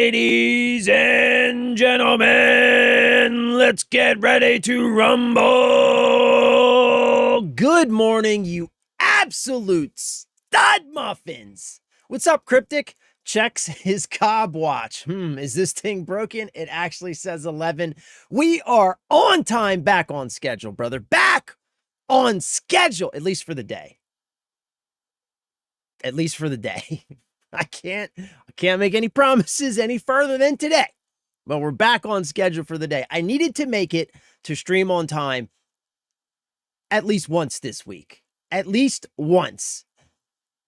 Ladies and gentlemen, let's get ready to rumble. Good morning, you absolute stud muffins. What's up, Cryptic? Checks his cob watch. Is this thing broken? It actually says 11. We are on time, back on schedule, brother. Back on schedule, at least for the day. At least for the day. I can't make any promises any further than today, but we're back on schedule for the day. I needed to make it to stream on time at least once this week, at least once.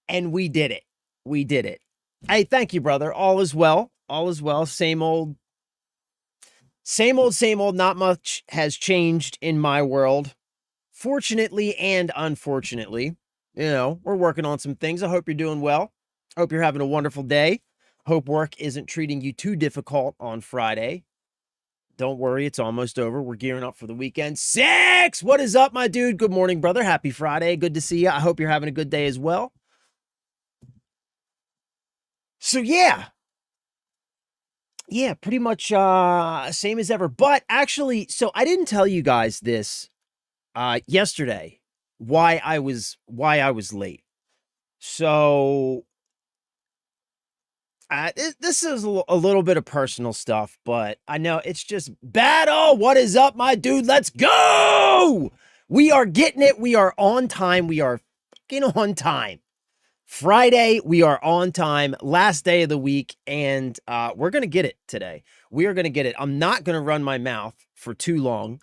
And we did it. We did it. Hey, thank you, brother. All is well. All is well. Same old. Not much has changed in my world. Fortunately and unfortunately, we're working on some things. I hope you're doing well. Hope you're having a wonderful day. Hope work isn't treating you too difficult on Friday. Don't worry, it's almost over. We're gearing up for the weekend. Six! What is up, my dude? Good morning, brother. Happy Friday. Good to see you. I hope you're having a good day as well. So, yeah. Yeah, pretty much same as ever. But actually, so I didn't tell you guys this yesterday, why I was late. So this is a little bit of personal stuff, but I know it's just battle. What is up, my dude? Let's go. We are getting it. We are on time. We are fucking on time. Friday, we are on time. Last day of the week, and we're going to get it today. We are going to get it. I'm not going to run my mouth for too long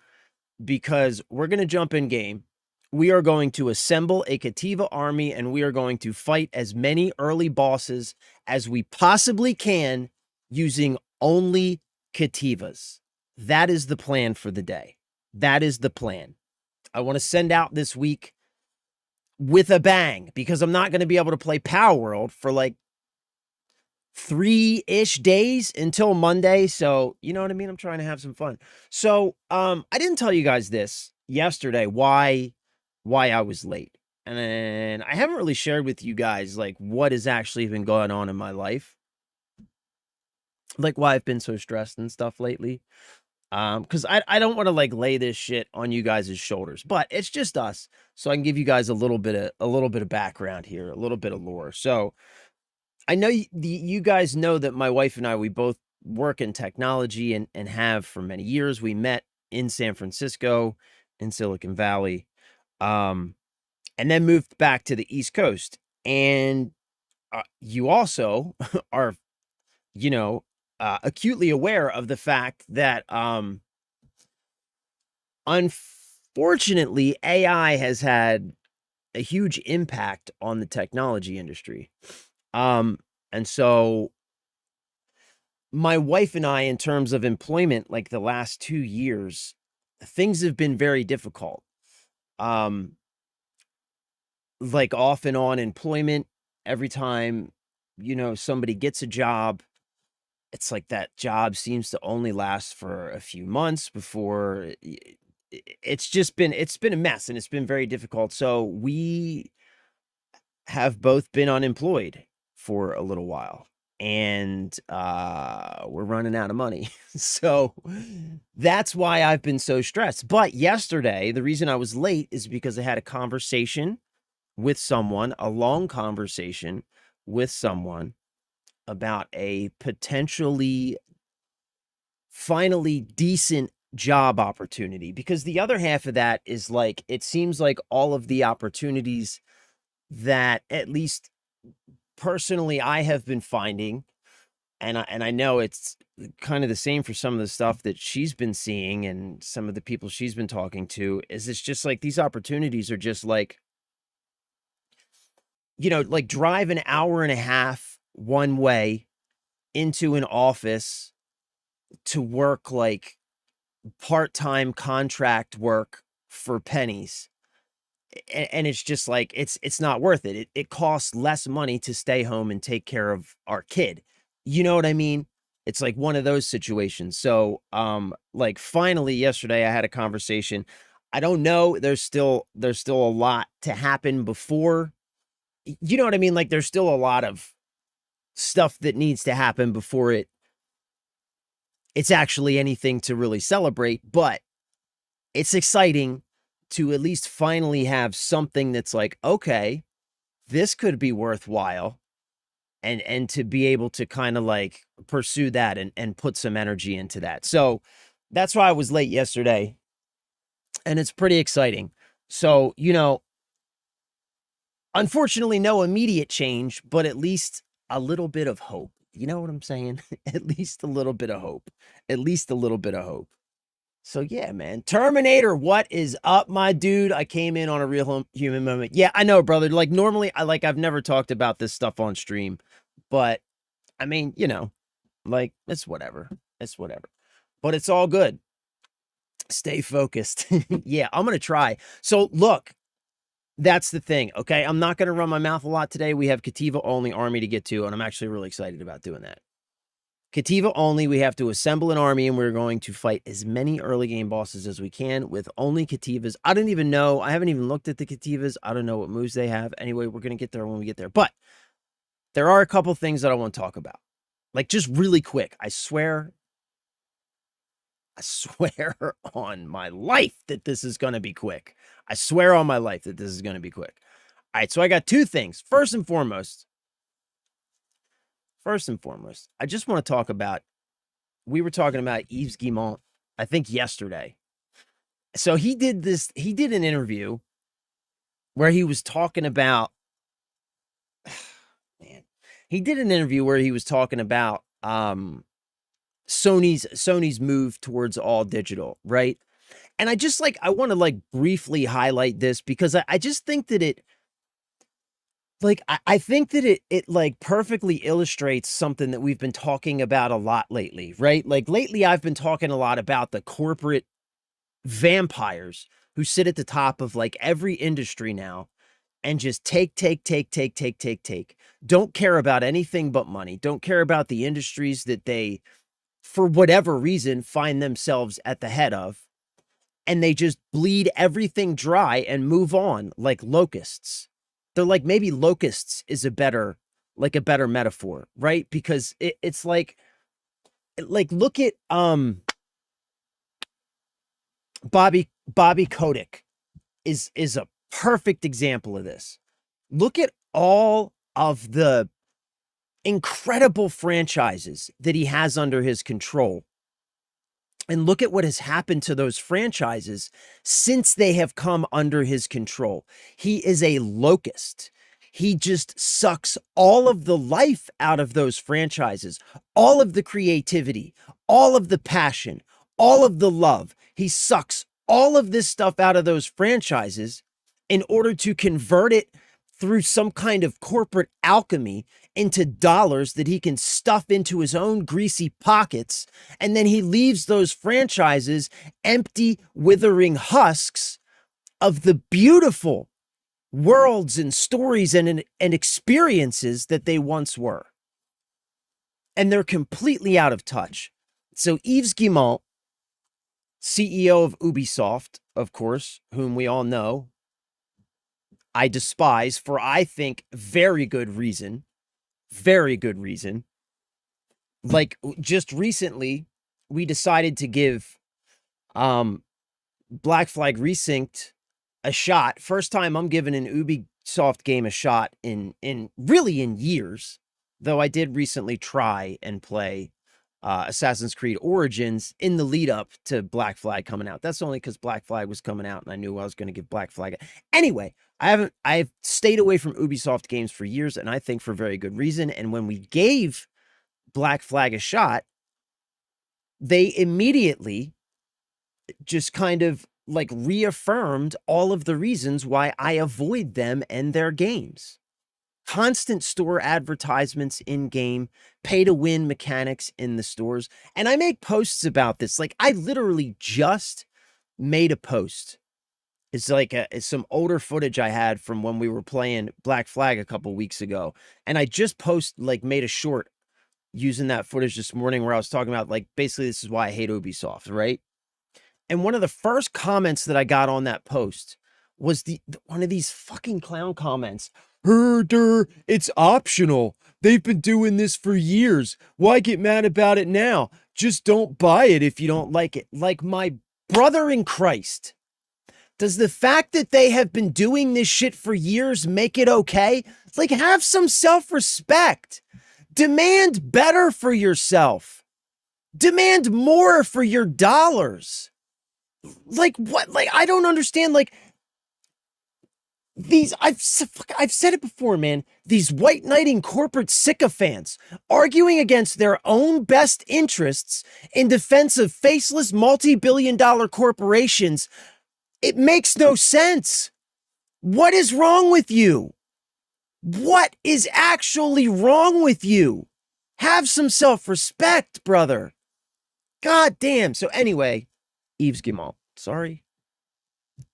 because we're going to jump in game. We are going to assemble a Cativa army, and we are going to fight as many early bosses as we possibly can using only Cativas. That is the plan for the day. That is the plan. I want to send out this week with a bang because I'm not going to be able to play Power World for like 3-ish days until Monday. So, you know what I mean? I'm trying to have some fun. So, I didn't tell you guys this yesterday, why I was late. And I haven't really shared with you guys like what has actually been going on in my life. Like why I've been so stressed and stuff lately. Because I don't want to like lay this shit on you guys' shoulders, but it's just us. So I can give you guys a little bit of background here, a little bit of lore. So I know you guys know that my wife and I, we both work in technology and have for many years. We met in San Francisco, in Silicon Valley. And then moved back to the East Coast. And you also are, acutely aware of the fact that, unfortunately, AI has had a huge impact on the technology industry. And so my wife and I, in terms of employment, like the last 2 years, things have been very difficult. Like off and on employment, every time, somebody gets a job, it's like that job seems to only last for a few months before it's been a mess and it's been very difficult. So we have both been unemployed for a little while and we're running out of money. So that's why I've been so stressed. But yesterday, the reason I was late is because I had a conversation with someone, a long conversation with someone about a potentially finally decent job opportunity. Because the other half of that is like, it seems like all of the opportunities that at least personally I have been finding, and I know it's kind of the same for some of the stuff that she's been seeing and some of the people she's been talking to, is it's just like these opportunities are just like, like drive an hour and a half one way into an office to work like part-time contract work for pennies. And it's just like, it's not worth it. It costs less money to stay home and take care of our kid. You know what I mean? It's like one of those situations. So, like finally yesterday I had a conversation. I don't know. There's still a lot to happen before. You know what I mean? Like there's still a lot of stuff that needs to happen before it it's actually anything to really celebrate, but it's exciting to at least finally have something that's like, okay, this could be worthwhile, and to be able to kind of like pursue that and put some energy into that. So that's why I was late yesterday, and it's pretty exciting. So, unfortunately, no immediate change, but at least a little bit of hope. You know what I'm saying? At least a little bit of hope. At least a little bit of hope. So yeah, man. Terminator, what is up, my dude? I came in on a real human moment. Yeah, I know, brother. Like normally, I've never talked about this stuff on stream, but I mean, like it's whatever. It's whatever. But it's all good. Stay focused. Yeah, I'm gonna try. So look, that's the thing. Okay, I'm not gonna run my mouth a lot today. We have Cativa only army to get to, and I'm actually really excited about doing that. Cativa only, we have to assemble an army, and we're going to fight as many early game bosses as we can with only Cativas. I don't even know. I haven't even looked at the Cativas. I don't know what moves they have. Anyway, we're going to get there when we get there. But there are a couple things that I want to talk about. Like, just really quick. I swear on my life that this is going to be quick. I swear on my life that this is going to be quick. All right, so I got two things. First and foremost, I just want to talk about, we were talking about Yves Guillemot, I think yesterday. So he did an interview where he was talking about, man, he did an interview where he was talking about Sony's move towards all digital, right? And I just I want to briefly highlight this because I just think that it, I think that it perfectly illustrates something that we've been talking about a lot lately, right? Like lately I've been talking a lot about the corporate vampires who sit at the top of every industry now and just take. Don't care about anything but money. Don't care about the industries that they, for whatever reason, find themselves at the head of. And they just bleed everything dry and move on like locusts. They're like, maybe locusts is a better metaphor, right? Because it's like look at Bobby Kotick is a perfect example of this. Look at all of the incredible franchises that he has under his control. And look at what has happened to those franchises since they have come under his control. He is a locust. He just sucks all of the life out of those franchises, all of the creativity, all of the passion, all of the love. He sucks all of this stuff out of those franchises in order to convert it through some kind of corporate alchemy into dollars that he can stuff into his own greasy pockets. And then he leaves those franchises empty, withering husks of the beautiful worlds and stories and experiences that they once were. And they're completely out of touch. So Yves Guillemot, CEO of Ubisoft, of course, whom we all know, I despise for, I think, very good reason. Very good reason. Like, just recently, we decided to give Black Flag Resynced a shot. First time I'm giving an Ubisoft game a shot in really in years. Though I did recently try and play Assassin's Creed Origins in the lead up to Black Flag coming out. That's only because Black Flag was coming out and I knew I was going to give Black Flag. Anyway, I've stayed away from Ubisoft games for years, and I think for very good reason. And when we gave Black Flag a shot, they immediately just kind of reaffirmed all of the reasons why I avoid them and their games. Constant store advertisements in game, pay to win mechanics in the stores. And I make posts about this. I literally just made a post. It's it's some older footage I had from when we were playing Black Flag a couple weeks ago. And I just made a short using that footage this morning where I was talking about basically this is why I hate Ubisoft, right? And one of the first comments that I got on that post was one of these fucking clown comments. Herder, it's optional. They've been doing this for years. Why get mad about it now? just don't buy it if you don't like it. Like my brother in Christ. Does the fact that they have been doing this shit for years make it okay? Like, have some self-respect. Demand better for yourself. Demand more for your dollars. Like, what? Like, I don't understand. Like, I've said it before, man. These white knighting corporate sycophants arguing against their own best interests in defense of faceless multi-billion-dollar corporations. It makes no sense. What is wrong with you? What is actually wrong with you? Have some self-respect, brother. God damn. So anyway, Yves Guillemot. Sorry.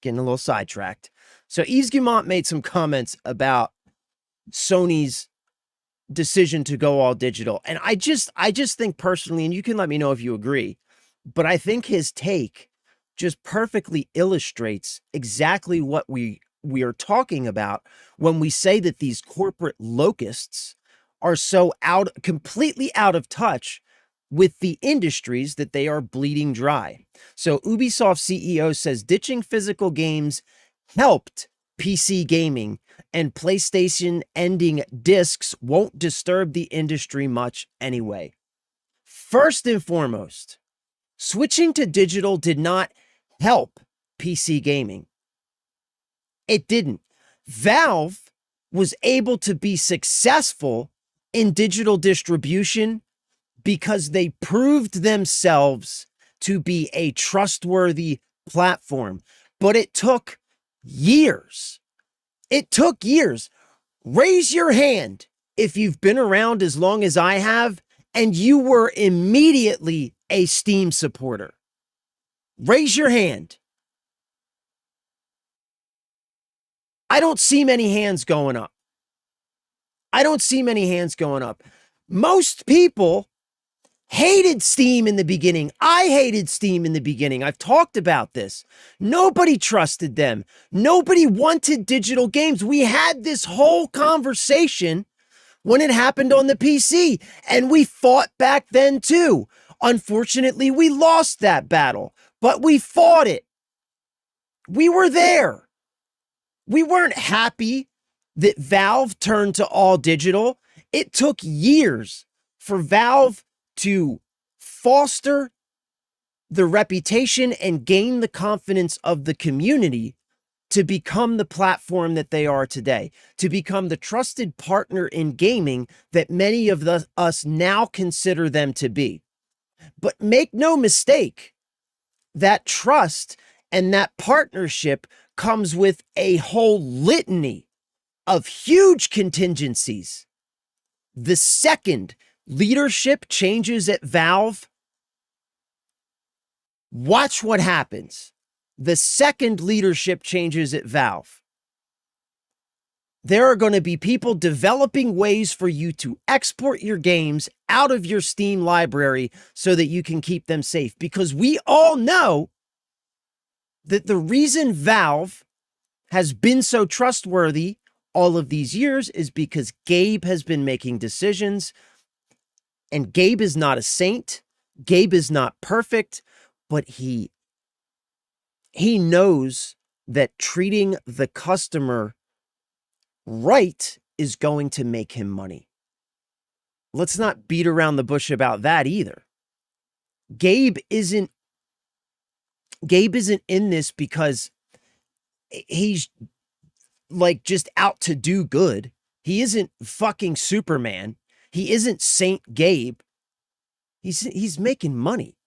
Getting a little sidetracked. So Yves Guillemot made some comments about Sony's decision to go all digital. And I just think personally, and you can let me know if you agree, but I think his take just perfectly illustrates exactly what we are talking about when we say that these corporate locusts are so completely out of touch with the industries that they are bleeding dry. So Ubisoft CEO says ditching physical games helped PC gaming, and PlayStation ending discs won't disturb the industry much anyway. First and foremost, switching to digital did not help PC gaming. It didn't. Valve was able to be successful in digital distribution because they proved themselves to be a trustworthy platform. But it took years. It took years. Raise your hand if you've been around as long as I have and you were immediately a Steam supporter. Raise your hand. I don't see many hands going up. Most people hated Steam in the beginning. I hated Steam in the beginning. I've talked about this. Nobody trusted them. Nobody wanted digital games. We had this whole conversation when it happened on the PC, and we fought back then too. Unfortunately, we lost that battle, but we fought it. We were there. We weren't happy that Valve turned to all digital. It took years for Valve to foster the reputation and gain the confidence of the community to become the platform that they are today, to become the trusted partner in gaming that many of us now consider them to be. But make no mistake, that trust and that partnership comes with a whole litany of huge contingencies. The second leadership changes at Valve, watch what happens. The second leadership changes at Valve. There are going to be people developing ways for you to export your games out of your Steam library so that you can keep them safe. Because we all know that the reason Valve has been so trustworthy all of these years is because Gabe has been making decisions, and Gabe is not a saint. Gabe is not perfect, but he knows that treating the customer right is going to make him money. Let's not beat around the bush about that either. Gabe isn't in this because he's like just out to do good. He isn't fucking Superman. He isn't Saint Gabe. He's making money.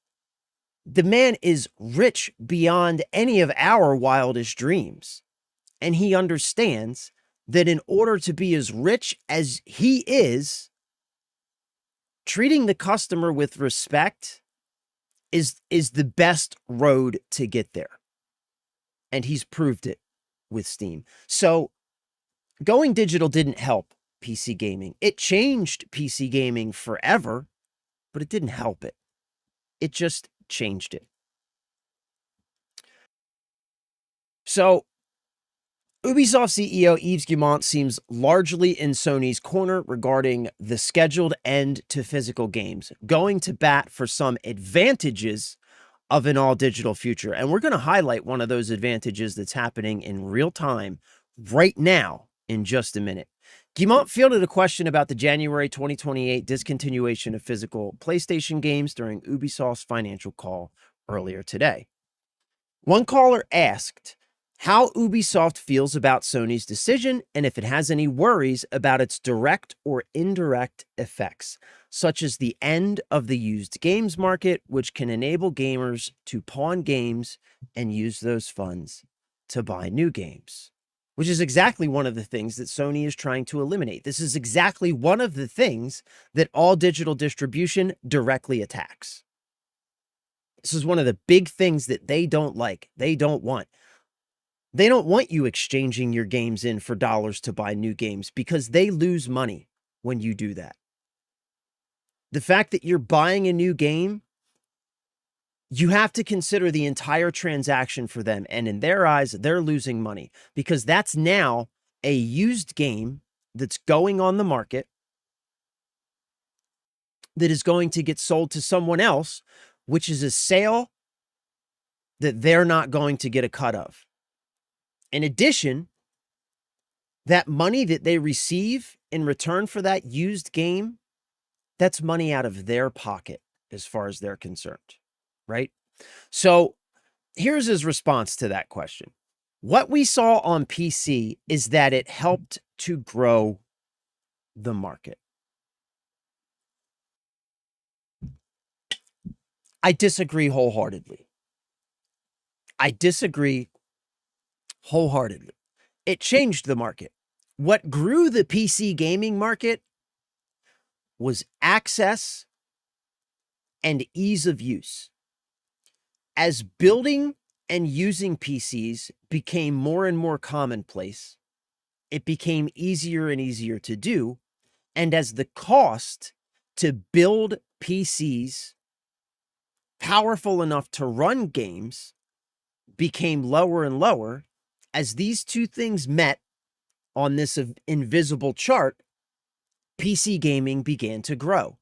The man is rich beyond any of our wildest dreams. And he understands that in order to be as rich as he is, treating the customer with respect is the best road to get there. And he's proved it with Steam. So going digital didn't help PC gaming. It changed PC gaming forever, but it didn't help it. It just changed it. So Ubisoft CEO Yves Guillemot seems largely in Sony's corner regarding the scheduled end to physical games, going to bat for some advantages of an all-digital future. And we're going to highlight one of those advantages that's happening in real time right now in just a minute. Guillemot fielded a question about the January 2028 discontinuation of physical PlayStation games during Ubisoft's financial call earlier today. One caller asked how Ubisoft feels about Sony's decision and if it has any worries about its direct or indirect effects, such as the end of the used games market, which can enable gamers to pawn games and use those funds to buy new games, which is exactly one of the things that Sony is trying to eliminate. This is exactly one of the things that all digital distribution directly attacks. This is one of the big things that they don't like. They don't want. They don't want you exchanging your games in for dollars to buy new games because they lose money when you do that. The fact that you're buying a new game, you have to consider the entire transaction for them. And in their eyes, they're losing money because that's now a used game that's going on the market that is going to get sold to someone else, which is a sale that they're not going to get a cut of. In addition, that money that they receive in return for that used game, that's money out of their pocket as far as they're concerned, right? So here's his response to that question. What we saw on PC is that it helped to grow the market. I disagree wholeheartedly. I disagree wholeheartedly. It changed the market. What grew the PC gaming market was access and ease of use. As building and using PCs became more and more commonplace, it became easier and easier to do. And as the cost to build PCs powerful enough to run games became lower and lower, as these two things met on this invisible chart, PC gaming began to grow.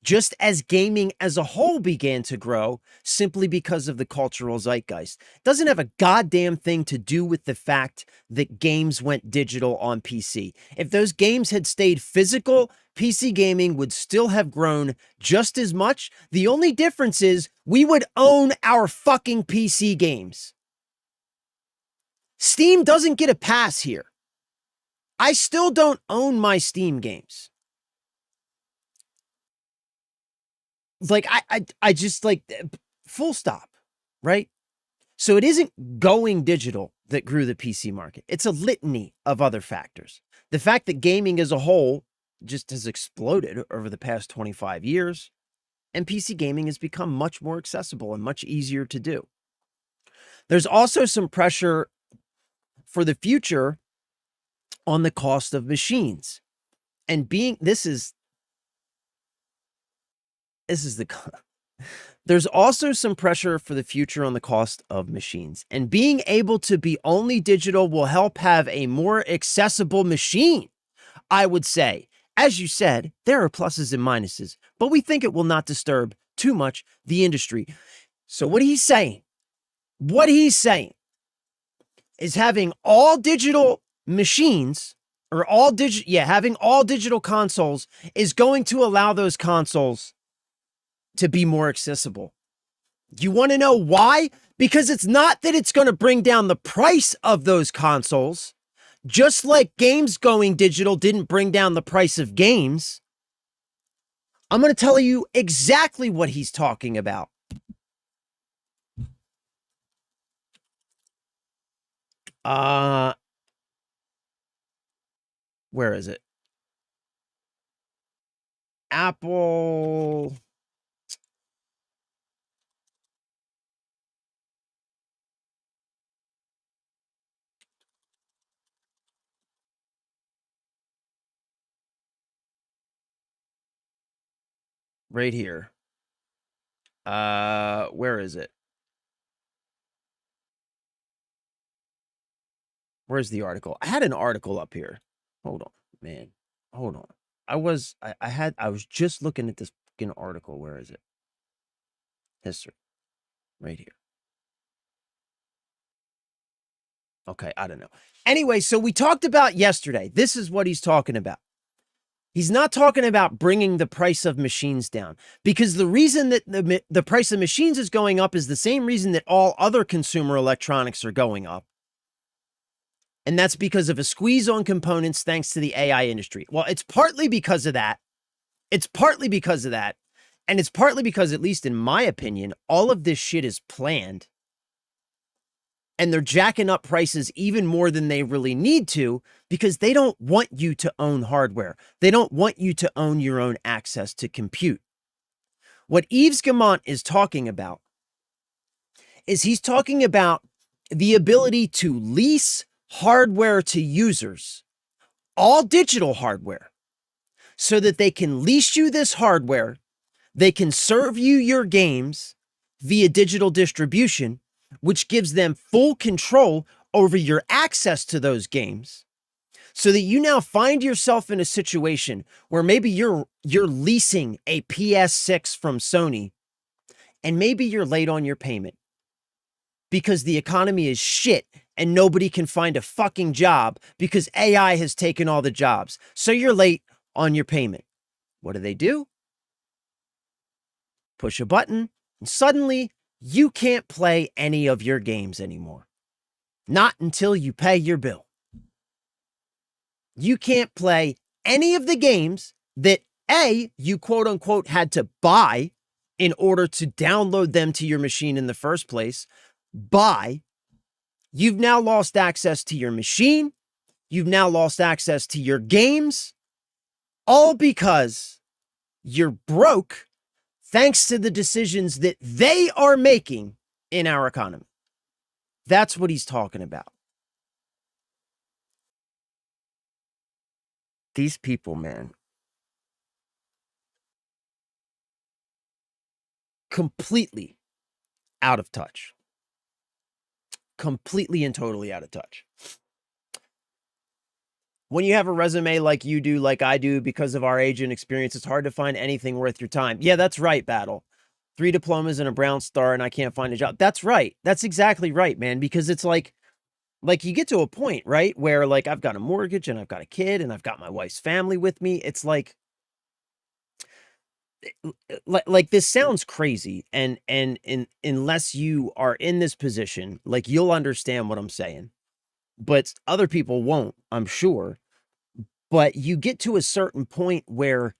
Just as gaming as a whole began to grow simply because of the cultural zeitgeist. It doesn't have a goddamn thing to do with the fact that games went digital on PC. If those games had stayed physical, PC gaming would still have grown just as much. The only difference is we would own our fucking PC games. Steam doesn't get a pass here. I still don't own my Steam games. Like, I just like, full stop, right? So it isn't going digital that grew the PC market. It's a litany of other factors. The fact that gaming as a whole just has exploded over the past 25 years, and PC gaming has become much more accessible and much easier to do. There's also some pressure for the future on the cost of machines. And this is the there's also some pressure for the future on the cost of machines. And being able to be only digital will help have a more accessible machine, I would say. As you said, there are pluses and minuses, but we think it will not disturb too much the industry. So what he's saying is having all digital machines or having all digital consoles is going to allow those consoles to be more accessible. You want to know why? Because it's not that it's going to bring down the price of those consoles, just like games going digital didn't bring down the price of games. I'm going to tell you exactly what he's talking about. Where is it? Apple. Right here. Where is it? Where's the article? I had an article up here. Hold on, man. Hold on. I was just looking at this fucking article. Where is it? History. Right here. Okay, I don't know. Anyway, so we talked about yesterday. This is what he's talking about. He's not talking about bringing the price of machines down, because the reason that the price of machines is going up is the same reason that all other consumer electronics are going up. And that's because of a squeeze on components thanks to the AI industry. Well, it's partly because of that. It's partly because of that. And it's partly because, at least in my opinion, all of this shit is planned. And they're jacking up prices even more than they really need to, because they don't want you to own hardware. They don't want you to own your own access to compute. What Yves Guillemot is talking about is he's talking about the ability to lease hardware to users, all digital hardware, so that they can lease you this hardware, they can serve you your games via digital distribution, which gives them full control over your access to those games, so that you now find yourself in a situation where maybe you're leasing a PS6 from Sony, and maybe you're late on your payment because the economy is shit and nobody can find a fucking job because AI has taken all the jobs. So you're late on your payment. What do? Push a button, and suddenly you can't play any of your games anymore. Not until you pay your bill. You can't play any of the games that you quote unquote had to buy in order to download them to your machine in the first place. You've now lost access to your machine. You've now lost access to your games, all because you're broke thanks to the decisions that they are making in our economy. That's what he's talking about. These people, man, completely out of touch. Completely and totally out of touch. When you have a resume like you do, like I do, because of our age and experience, it's hard to find anything worth your time. Yeah, that's right, Battle. 3 diplomas and a brown star, and I can't find a job. That's right. That's exactly right, man, because it's like you get to a point, right, where like I've got a mortgage and I've got a kid and I've got my wife's family with me. It's like this sounds crazy, and unless you are in this position, like, you'll understand what I'm saying, but other people won't, I'm sure. But you get to a certain point where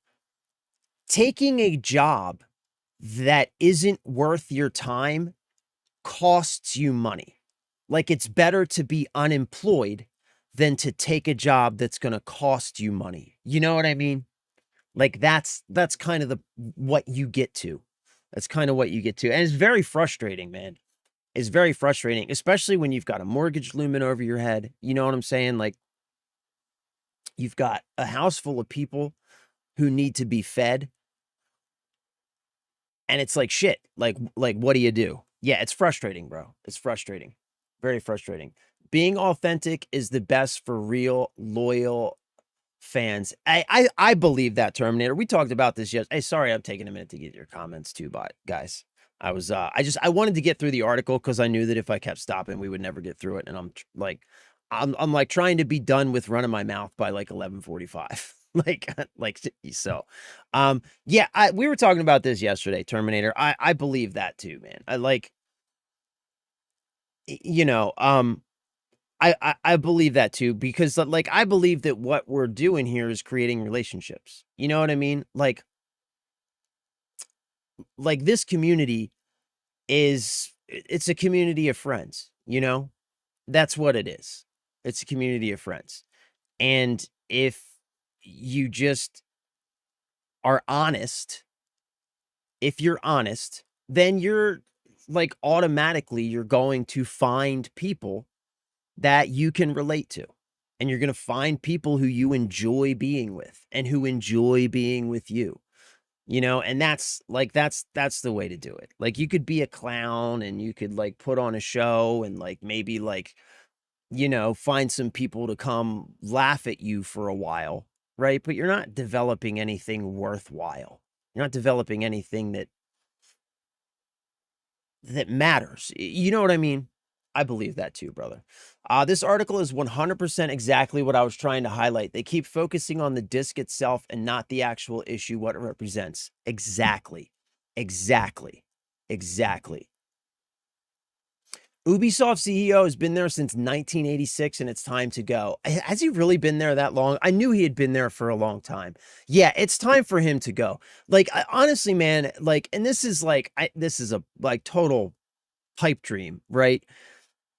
taking a job that isn't worth your time costs you money. Like, it's better to be unemployed than to take a job that's going to cost you money. You know what I mean? Like, that's kind of what you get to. That's kind of what you get to. And it's very frustrating, man. It's very frustrating, especially when you've got a mortgage looming over your head. You know what I'm saying? Like, you've got a house full of people who need to be fed. And it's like, shit, like, what do you do? Yeah, it's frustrating, bro. It's frustrating. Very frustrating. Being authentic is the best for real, loyal fans. I believe that, Terminator. We talked about this yesterday. Hey, sorry, I'm taking a minute to get your comments too, but guys, I was I wanted to get through the article because I knew that if I kept stopping, we would never get through it. And I'm like trying to be done with running my mouth by like 11:45. So yeah, we were talking about this yesterday, Terminator. I believe that too, man. I like, you know, I believe that too, because like, I believe that what we're doing here is creating relationships. You know what I mean? Like this community it's a community of friends, you know? That's what it is. It's a community of friends. And if you just are honest, if you're honest, then you're like automatically you're going to find people that you can relate to. And you're going to find people who you enjoy being with and who enjoy being with you. You know, and that's the way to do it. Like, you could be a clown and you could like put on a show and like maybe like find some people to come laugh at you for a while, right? But you're not developing anything worthwhile. You're not developing anything that matters. You know what I mean? I believe that too, brother. This article is 100% exactly what I was trying to highlight. They keep focusing on the disc itself and not the actual issue, what it represents. Exactly. Exactly. Exactly. Ubisoft CEO has been there since 1986 and it's time to go. Has he really been there that long? I knew he had been there for a long time. Yeah, it's time for him to go. Like, honestly, man, like, and this is like, this is a like total pipe dream, right?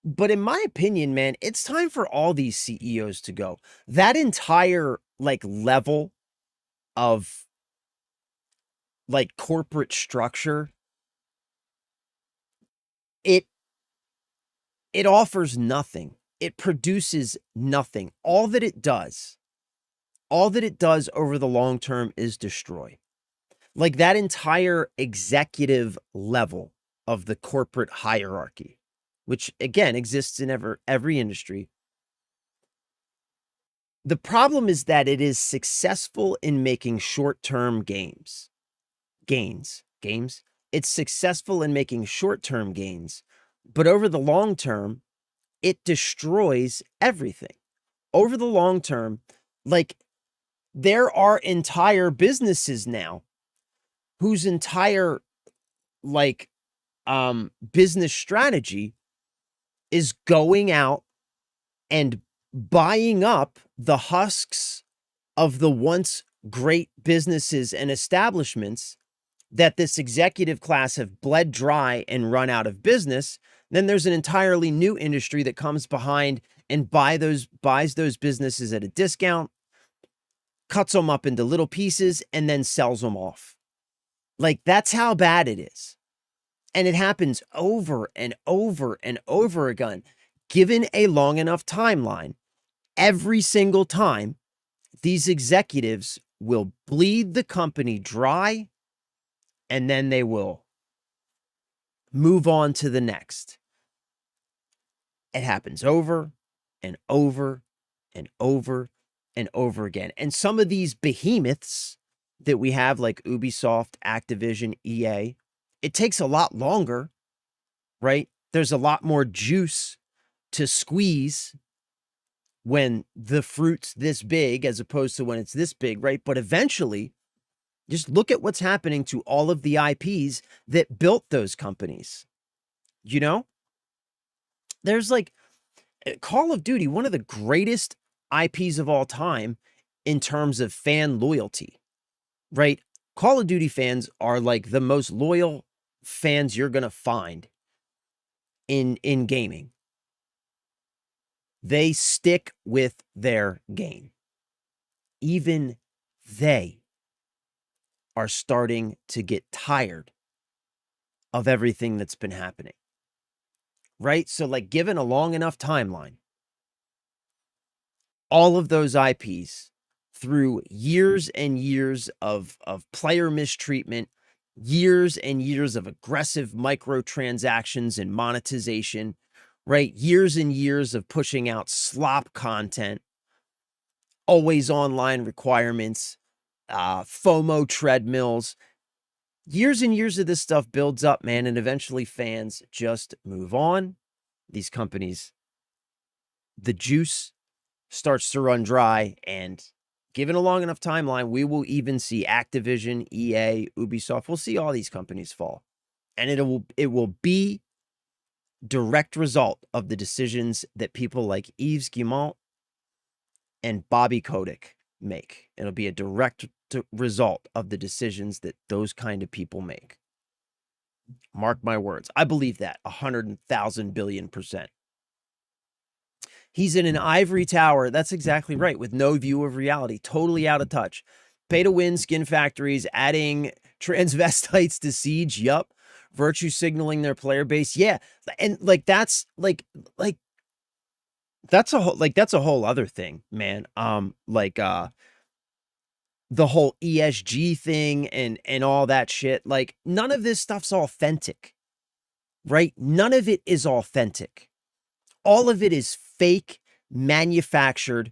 But in my opinion, man, it's time for all these CEOs to go. That entire like level of like corporate structure, it it offers nothing. It produces nothing. All that it does over the long term is destroy. Like that entire executive level of the corporate hierarchy, which again exists in every industry. The problem is that it is successful in making short-term gains. It's successful in making short-term gains, but over the long term, it destroys everything. Over the long term, like there are entire businesses now whose entire like business strategy is going out and buying up the husks of the once great businesses and establishments that this executive class have bled dry and run out of business. Then there's an entirely new industry that comes behind and buys those businesses at a discount, cuts them up into little pieces, and then sells them off. Like, that's how bad it is. And it happens over and over and over again. Given a long enough timeline, every single time, these executives will bleed the company dry, and then they will move on to the next. It happens over and over and over and over again. And some of these behemoths that we have, like Ubisoft, Activision, EA, it takes a lot longer, right? There's a lot more juice to squeeze when the fruit's this big as opposed to when it's this big, right? But eventually, just look at what's happening to all of the IPs that built those companies. You know, there's like Call of Duty, one of the greatest IPs of all time in terms of fan loyalty, right? Call of Duty fans are like the most loyal fans you're going to find in gaming. They stick with their game. Even they are starting to get tired of everything that's been happening, right? So, like, given a long enough timeline, all of those IPs through years and years of player mistreatment, years and years of aggressive microtransactions and monetization, right? Years and years of pushing out slop content, always online requirements, FOMO treadmills. Years and years of this stuff builds up, man, and eventually fans just move on. These companies, the juice starts to run dry, and given a long enough timeline, we will even see Activision, EA, Ubisoft. We'll see all these companies fall, and it will be direct result of the decisions that people like Yves Guillemot and Bobby Kotick make. It'll be a direct result of the decisions that those kind of people make. Mark my words. I believe that 100,000 billion%. He's in an ivory tower. That's exactly right. With no view of reality, totally out of touch. Pay to win skin factories, adding transvestites to Siege. Yup. Virtue signaling their player base. Yeah. And like, that's that's a whole other thing, man. The whole ESG thing and all that shit. Like, none of this stuff's authentic, right? None of it is authentic. all of it is fake, manufactured,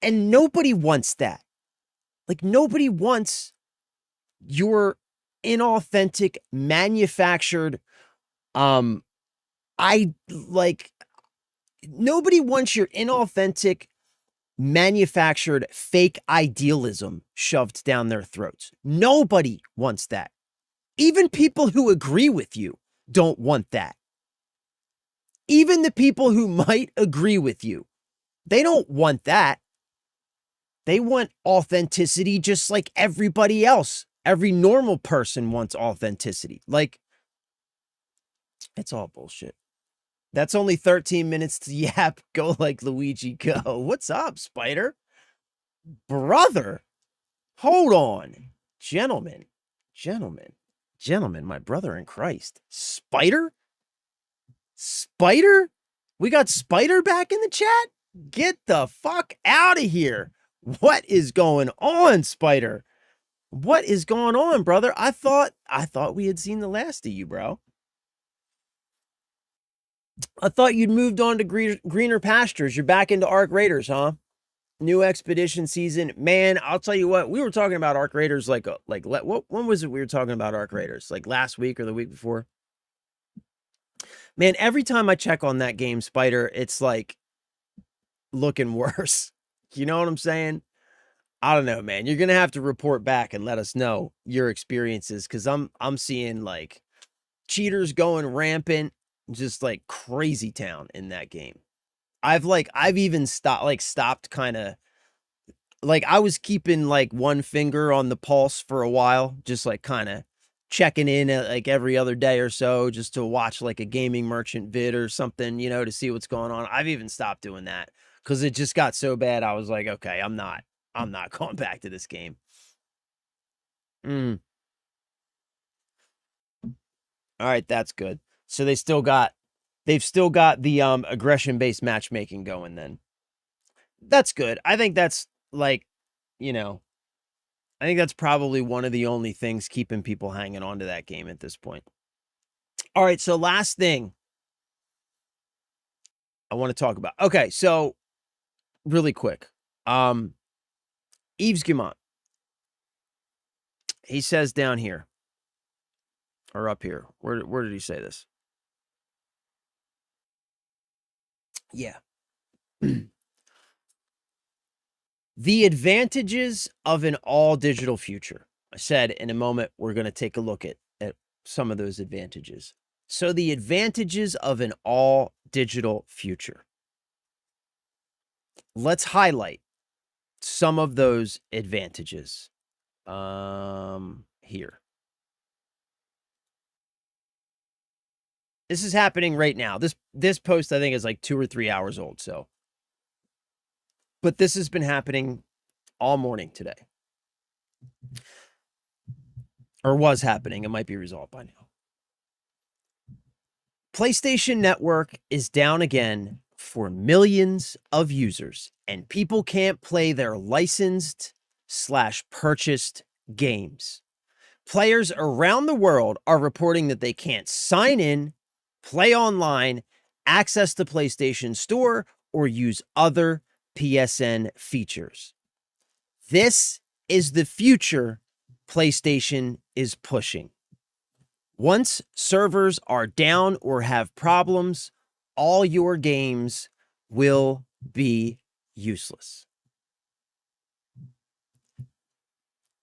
and nobody wants that. Like, nobody wants your inauthentic, manufactured, nobody wants your inauthentic, manufactured, fake idealism shoved down their throats. Nobody wants that. Even people who agree with you don't want that. Even the people who might agree with you, they don't want that. They want authenticity just like everybody else. Every normal person wants authenticity. Like, it's all bullshit. That's only 13 minutes to yap. Go like Luigi, go. What's up, Spider? Brother, hold on. Gentlemen, my brother in Christ. Spider? Spider? We got Spider back in the chat? Get the fuck out of here. What is going on, Spider? What is going on, brother? I thought we had seen the last of you, bro. I thought you'd moved on to greener pastures. You're back into Arc Raiders, huh? New expedition season. Man, I'll tell you what, we were talking about Arc Raiders when was it we were talking about Arc Raiders? Like last week or the week before? Man, every time I check on that game, Spider, it's like looking worse. You know what I'm saying? I don't know, man. You're going to have to report back and let us know your experiences, because I'm seeing like cheaters going rampant, just like crazy town in that game. I've even stopped kind of, like, I was keeping like one finger on the pulse for a while, just like kind of checking in like every other day or so, just to watch like a gaming merchant vid or something, you know, to see what's going on. I've even stopped doing that because it just got so bad. I was like, okay, I'm not going back to this game. All right, that's good. So they've still got the aggression-based matchmaking going then. That's good. I think that's like, you know, I think that's probably one of the only things keeping people hanging on to that game at this point. All right, so last thing I want to talk about. Okay, so really quick. Yves Guillemot. He says down here, or up here. Where did he say this? Yeah. The advantages of an all-digital future. I said in a moment we're going to take a look at some of those advantages. So the advantages of an all-digital future. Let's highlight some of those advantages here. This is happening right now. This post, I think, is like 2 or 3 hours old, so. But this has been happening all morning today. Or was happening. It might be resolved by now. PlayStation Network is down again for millions of users, and people can't play their licensed/purchased games. Players around the world are reporting that they can't sign in, play online, access the PlayStation Store, or use other PSN features. This is the future PlayStation is pushing. Once servers are down or have problems, all your games will be useless.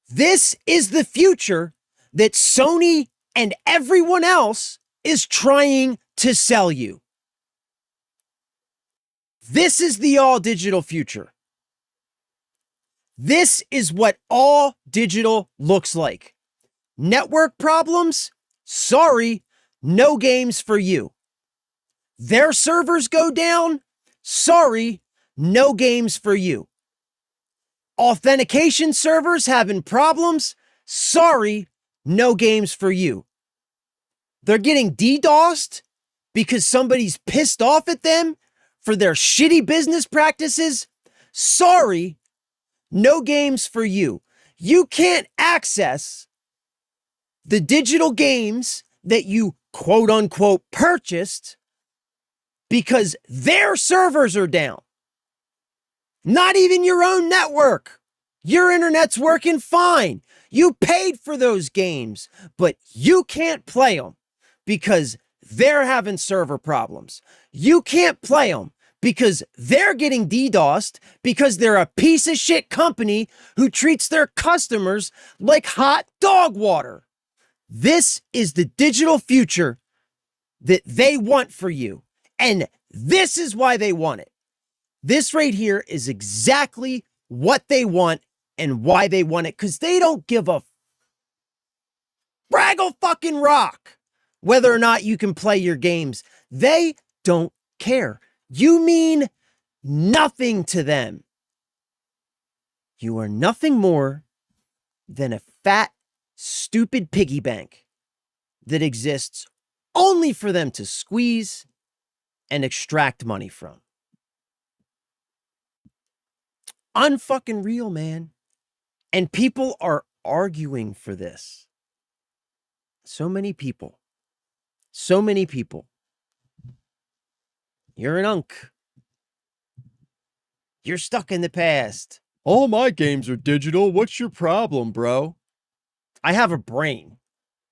This is the future that Sony and everyone else is trying to sell you. This is the all-digital future. This is what all digital looks like. Network problems? Sorry, no games for you. Their servers go down? Sorry, no games for you. Authentication servers having problems? Sorry, no games for you. They're getting DDoSed because somebody's pissed off at them for their shitty business practices? Sorry, no games for you. You can't access the digital games that you quote unquote purchased because their servers are down. Not even your own network. Your internet's working fine. You paid for those games, but you can't play them because they're having server problems. You can't play them because they're getting DDoSed because they're a piece of shit company who treats their customers like hot dog water. This is the digital future that they want for you. And this is why they want it. This right here is exactly what they want and why they want it, because they don't give a fraggle fucking rock whether or not you can play your games. They don't care. You mean nothing to them. You are nothing more than a fat, stupid piggy bank that exists only for them to squeeze and extract money from. Unfucking real, man. And people are arguing for this. So many people. So many people. You're an unk. You're stuck in the past. All my games are digital. What's your problem, bro? I have a brain.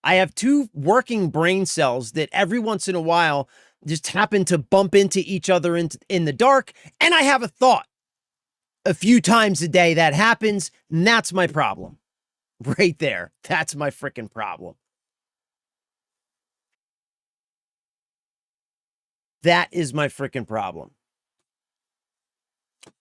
I have two working brain cells that every once in a while just happen to bump into each other in the dark, and I have a thought. A few times a day that happens, and that's my problem. Right there. That's my freaking problem. That is my freaking problem.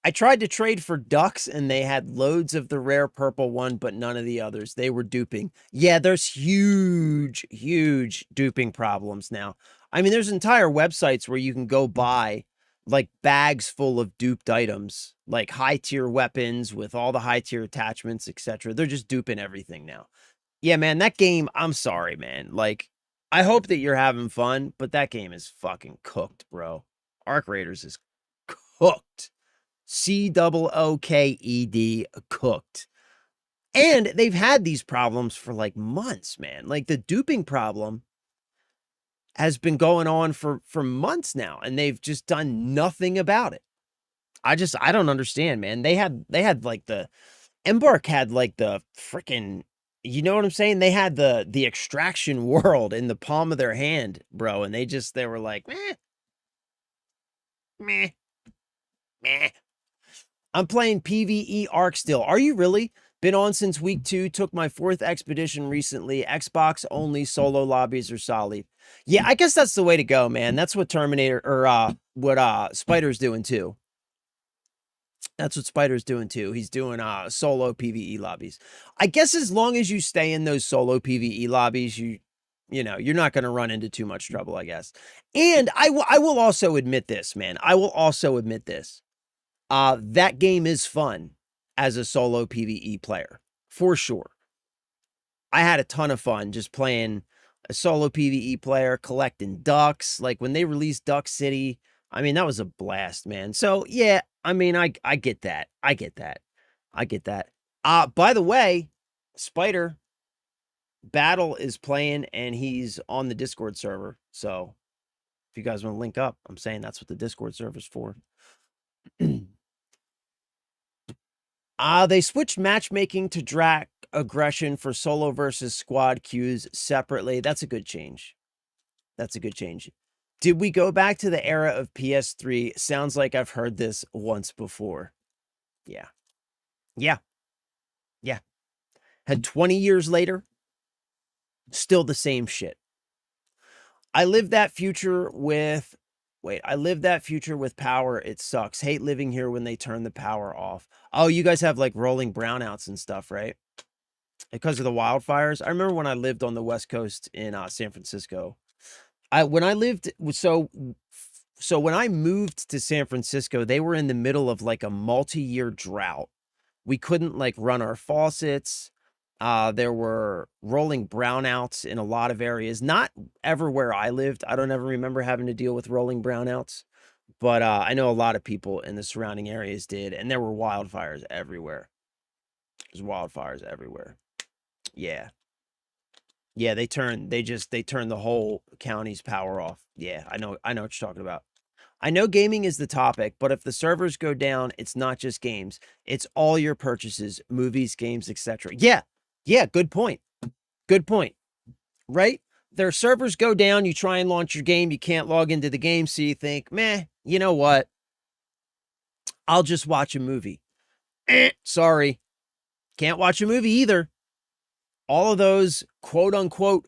I tried to trade for ducks and they had loads of the rare purple one, but none of the others. They were duping. Yeah, there's huge, huge duping problems now. I mean, there's entire websites where you can go buy like bags full of duped items, like high tier weapons with all the high tier attachments, etc. They're just duping everything now. Yeah, man, that game, I'm sorry, man. Like, I hope that you're having fun, but that game is fucking cooked, bro. Arc Raiders is cooked. COOKED, cooked. And they've had these problems for like months, man. Like the duping problem has been going on for months now, and they've just done nothing about it. I don't understand, man. They had like the Embark had like the freaking, you know what I'm saying? They had the extraction world in the palm of their hand, bro, and they were like, meh, meh, meh. I'm playing PvE Arc still. Are you really? Been on since week 2. Took my 4th expedition recently. Xbox only, solo lobbies are solid. Yeah, I guess that's the way to go, man. That's what Terminator or what Spider's doing too. That's what Spider's doing too. He's doing solo PvE lobbies. I guess as long as you stay in those solo PvE lobbies, you know, you're not going to run into too much trouble, I guess. And I will also admit this, man. I will also admit this. That game is fun as a solo PvE player, for sure. I had a ton of fun just playing a solo PvE player, collecting ducks. Like when they released Duck City, I mean, that was a blast, man. So yeah, I mean, I get that. I get that. I get that. By the way, Spider Battle is playing and he's on the Discord server. So if you guys want to link up, I'm saying that's what the Discord server's for. They switched matchmaking to Drac aggression for solo versus squad queues separately. That's a good change. That's a good change. Did we go back to the era of PS3? Sounds like I've heard this once before. Yeah. Yeah. Yeah. Had 20 years later, still the same shit. I lived that future with power. It sucks. Hate living here when they turn the power off. Oh, you guys have like rolling brownouts and stuff, right? Because of the wildfires. I remember when I lived on the West Coast in San Francisco. When I moved to San Francisco, they were in the middle of like a multi-year drought. We couldn't like run our faucets. There were rolling brownouts in a lot of areas. Not ever where I lived. I don't ever remember having to deal with rolling brownouts. But I know a lot of people in the surrounding areas did. And there were wildfires everywhere. There's wildfires everywhere. Yeah. Yeah, they turned the whole county's power off. Yeah, I know what you're talking about. I know gaming is the topic, but if the servers go down, it's not just games. It's all your purchases, movies, games, etc. Yeah. Yeah, good point. Good point. Right? Their servers go down, you try and launch your game, you can't log into the game, so you think, meh, you know what? I'll just watch a movie. Sorry. Can't watch a movie either. All of those quote unquote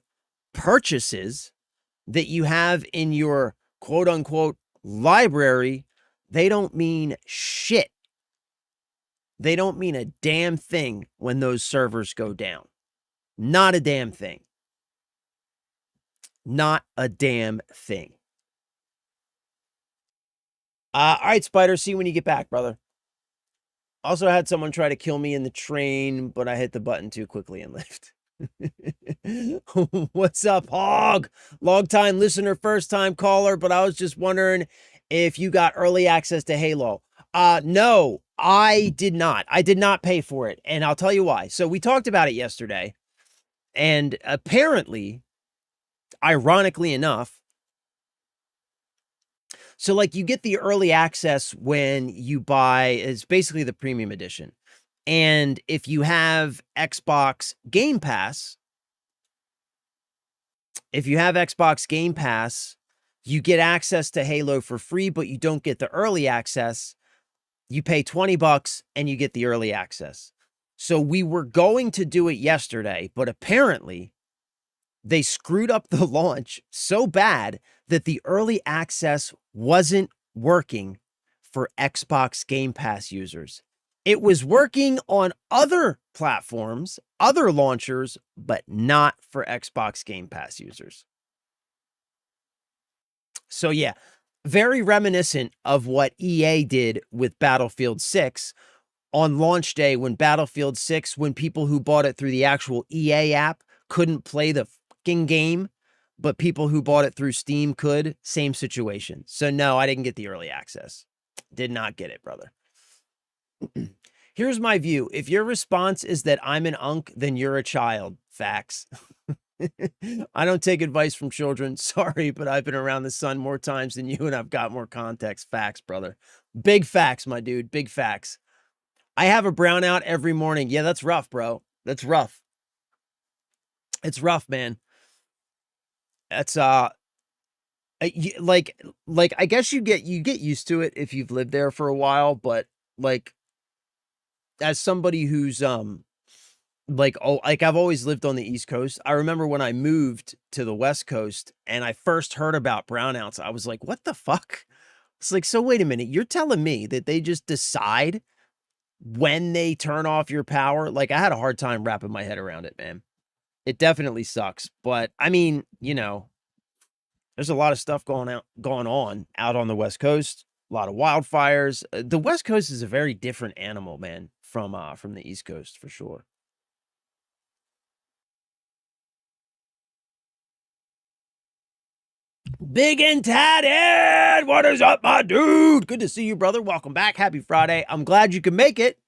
purchases that you have in your quote unquote library, they don't mean shit. They don't mean a damn thing when those servers go down. Not a damn thing. Not a damn thing. All right, Spider, see you when you get back, brother. Also had someone try to kill me in the train, but I hit the button too quickly and left. What's up, Hog? Long time listener, first time caller, but I was just wondering if you got early access to Halo. No, I did not. I did not pay for it, and I'll tell you why. So we talked about it yesterday, and apparently, ironically enough, so like you get the early access when you buy, it's basically the premium edition. And if you have Xbox Game Pass, you get access to Halo for free, but you don't get the early access. You pay $20 and you get the early access. So we were going to do it yesterday, but apparently they screwed up the launch so bad that the early access wasn't working for Xbox Game Pass users. It was working on other platforms, other launchers, but not for Xbox Game Pass users. So yeah, very reminiscent of what EA did with Battlefield 6 on launch day when Battlefield 6, when people who bought it through the actual EA app couldn't play the fucking game, but people who bought it through Steam could. Same situation. So no, I didn't get the early access. Did not get it, brother. Here's my view. If your response is that I'm an unk, then you're a child. Facts. I don't take advice from children. Sorry, but I've been around the sun more times than you, and I've got more context. Facts, brother. Big facts, my dude. Big facts. I have a brownout every morning. Yeah, that's rough, bro. That's rough. It's rough, man. That's like I guess you get used to it if you've lived there for a while, but like as somebody who's like I've always lived on the East Coast. I remember when I moved to the West Coast and I first heard about brownouts, I was like, what the fuck? It's like, so wait a minute, you're telling me that they just decide when they turn off your power? Like I had a hard time wrapping my head around it, man. It definitely sucks, but I mean, you know, there's a lot of stuff going on out on the West Coast. A lot of wildfires. The West Coast is a very different animal, man, from the East Coast for sure. Big and tatted. What is up, my dude? Good to see you, brother. Welcome back. Happy Friday. I'm glad you can make it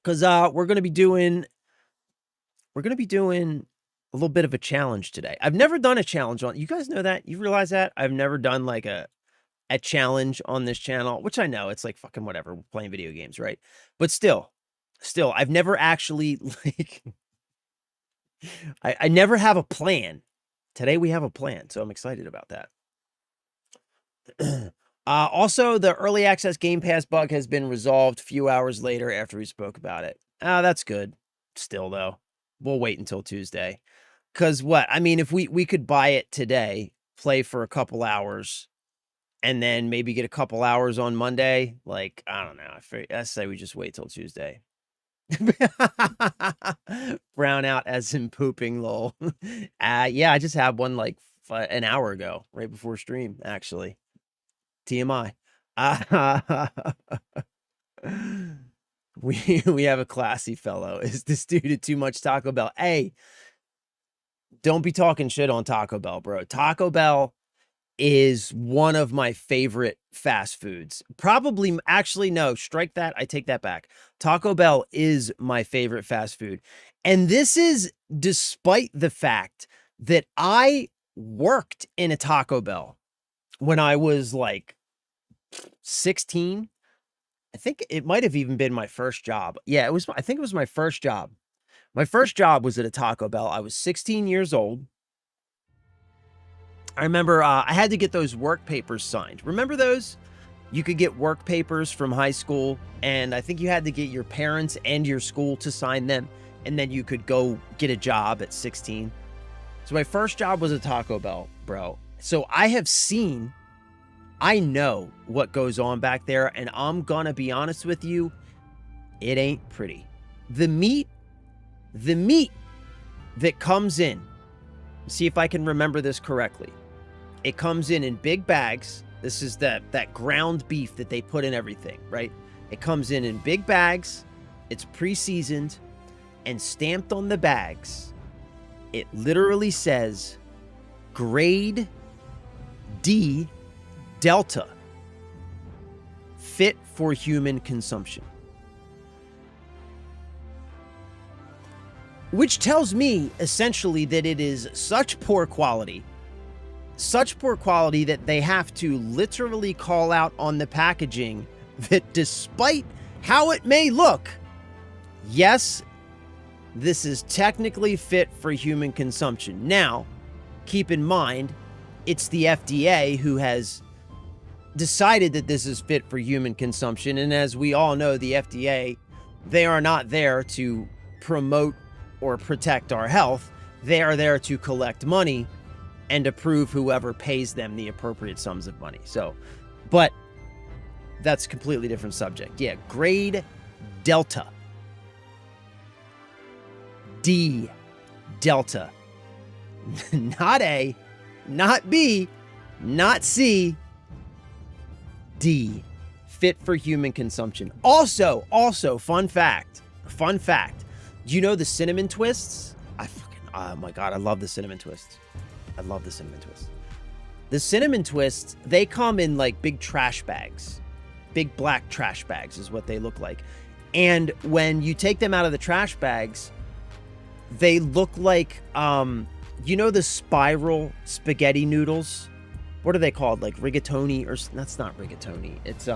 because we're gonna be doing a little bit of a challenge today. I've never done a challenge on. You guys know that? You realize that? I've never done like a challenge on this channel, which I know it's like fucking whatever, we're playing video games, right? But still, I've never actually like I never have a plan. Today we have a plan, so I'm excited about that. Also, the early access Game Pass bug has been resolved a few hours later after we spoke about it. That's good. Still, though, we'll wait until Tuesday. Because what? I mean, if we could buy it today, play for a couple hours, and then maybe get a couple hours on Monday, like, I don't know. I say we just wait till Tuesday. Brown out as in pooping, lol. Yeah, I just had one like an hour ago, right before stream, actually. TMI. We have a classy fellow. Is this dude at too much Taco Bell? Hey, don't be talking shit on Taco Bell, bro. Taco Bell is one of my favorite fast foods. Probably, actually, no, strike that. I take that back. Taco Bell is my favorite fast food. And this is despite the fact that I worked in a Taco Bell when I was like 16. I think it might have even been my first job. Yeah, it was. I think it was my first job. My first job was at a Taco Bell. I was 16 years old. I remember I had to get those work papers signed. Remember those? You could get work papers from high school, and I think you had to get your parents and your school to sign them, and then you could go get a job at 16. So my first job was a Taco Bell, bro. So I know what goes on back there, and I'm gonna be honest with you, it ain't pretty. The meat that comes in, see if I can remember this correctly. It comes in big bags. This is that ground beef that they put in everything, right? It comes in big bags. It's pre-seasoned and stamped on the bags. It literally says grade D Delta, fit for human consumption. Which tells me essentially that it is such poor quality that they have to literally call out on the packaging that despite how it may look, yes, this is technically fit for human consumption. Now, keep in mind, it's the FDA who has decided that this is fit for human consumption. And as we all know, the FDA, they are not there to promote or protect our health. They are there to collect money and approve whoever pays them the appropriate sums of money. So, but that's a completely different subject. Yeah, grade Delta. D Delta. Not A, not B, not C, D. Fit for human consumption. Also, fun fact. Do you know the cinnamon twists? Oh my God, I love the cinnamon twists. The cinnamon twists, they come in like big trash bags. Big black trash bags is what they look like. And when you take them out of the trash bags, they look like, you know the spiral spaghetti noodles? What are they called? Like rigatoni, or that's not rigatoni. It's,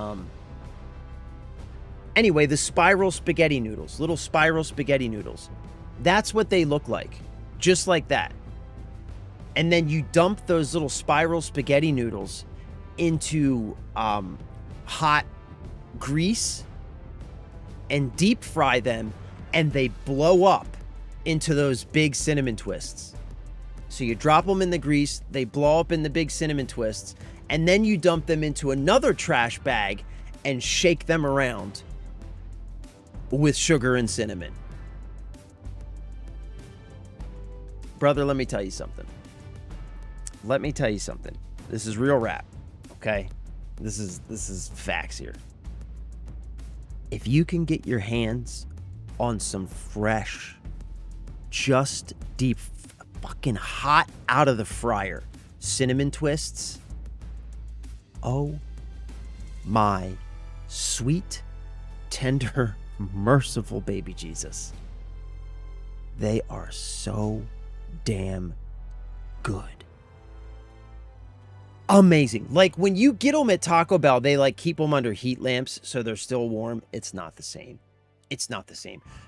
anyway, the spiral spaghetti noodles, little spiral spaghetti noodles. That's what they look like. Just like that. And then you dump those little spiral spaghetti noodles into hot grease and deep fry them, and they blow up into those big cinnamon twists. So you drop them in the grease, they blow up in the big cinnamon twists, and then you dump them into another trash bag and shake them around with sugar and cinnamon. Brother, let me tell you something. This is real rap, okay? This is facts here. If you can get your hands on some fresh, just deep, fucking hot out of the fryer cinnamon twists, oh my sweet, tender, merciful baby Jesus. They are so damn good. Amazing. Like when you get them at Taco Bell, they like keep them under heat lamps so they're still warm. It's not the same.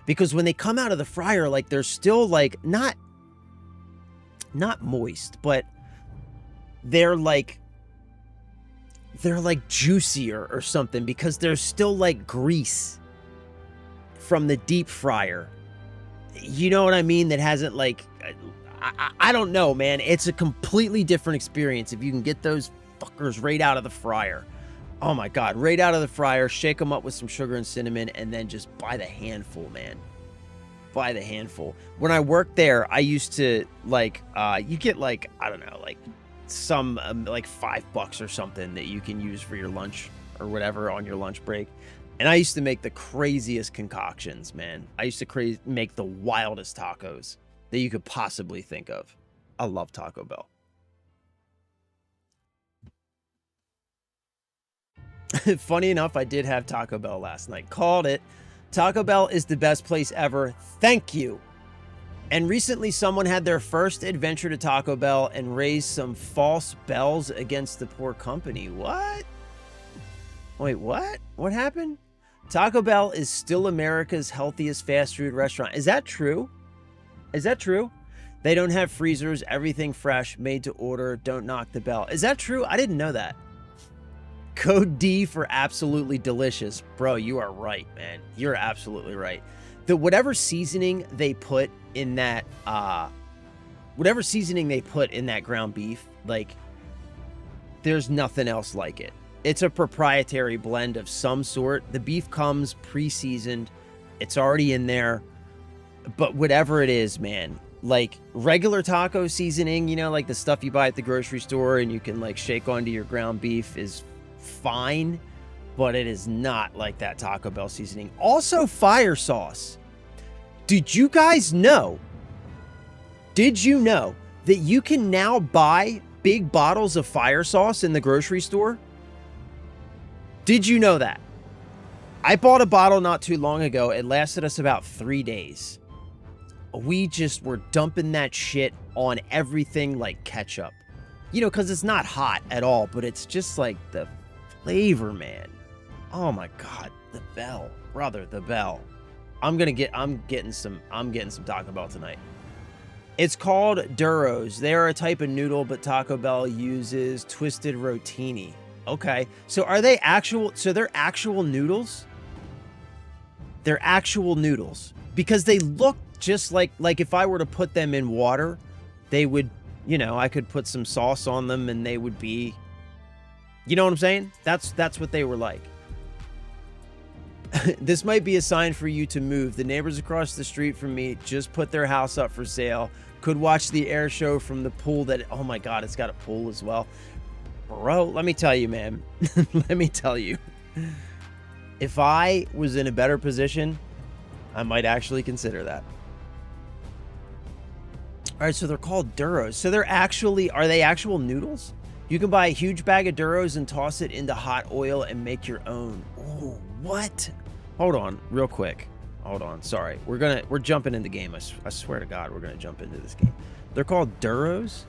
Because when they come out of the fryer, like they're still like not moist, but they're like juicier or something because there's still like grease from the deep fryer. You know what I mean? That hasn't like, I don't know, man. It's a completely different experience if you can get those fuckers right out of the fryer. Oh my God, right out of the fryer, shake them up with some sugar and cinnamon, and then just by the handful, man. By the handful. When I worked there, I used to like, you get like, I don't know, like some like $5 or something that you can use for your lunch or whatever on your lunch break. And I used to make the craziest concoctions, man. I used to make the wildest tacos that you could possibly think of. I love Taco Bell. Funny enough, I did have Taco Bell last night. Called it. Taco Bell is the best place ever. Thank you. And recently someone had their first adventure to Taco Bell and raised some false bells against the poor company. What? Wait, what? What happened? Taco Bell is still America's healthiest fast food restaurant. Is that true? Is that true? They don't have freezers, everything fresh, made to order, don't knock the bell. Is that true? I didn't know that. Code D for absolutely delicious. Bro, you are right, man. You're absolutely right. Whatever seasoning they put in that, ground beef, like, there's nothing else like it. It's a proprietary blend of some sort. The beef comes pre-seasoned. It's already in there. But whatever it is, man, like regular taco seasoning, you know, like the stuff you buy at the grocery store and you can like shake onto your ground beef is fine, but it is not like that Taco Bell seasoning. Also, fire sauce. Did you guys know? Did you know that you can now buy big bottles of fire sauce in the grocery store? Did you know that? I bought a bottle not too long ago. It lasted us about 3 days. We just were dumping that shit on everything like ketchup. You know, because it's not hot at all, but it's just like the flavor, man. Oh my God, the bell. Brother, the bell. I'm getting some Taco Bell tonight. It's called Duros. They are a type of noodle, but Taco Bell uses twisted rotini. Okay, so are they actual? So they're actual noodles? They're actual noodles because they look just like if I were to put them in water, they would, you know, I could put some sauce on them and they would be, you know what I'm saying? That's what they were like. This might be a sign for you to move. The neighbors across the street from me just put their house up for sale. Could watch the air show from the pool that, oh my God, it's got a pool as well. Bro, let me tell you, man. Let me tell you. If I was in a better position, I might actually consider that. All right, so they're called Duros. So are they actual noodles? You can buy a huge bag of Duros and toss it into hot oil and make your own. Oh, what? Hold on, real quick. Hold on, sorry. We're jumping in the game. I swear to God, we're gonna jump into this game. They're called Duros?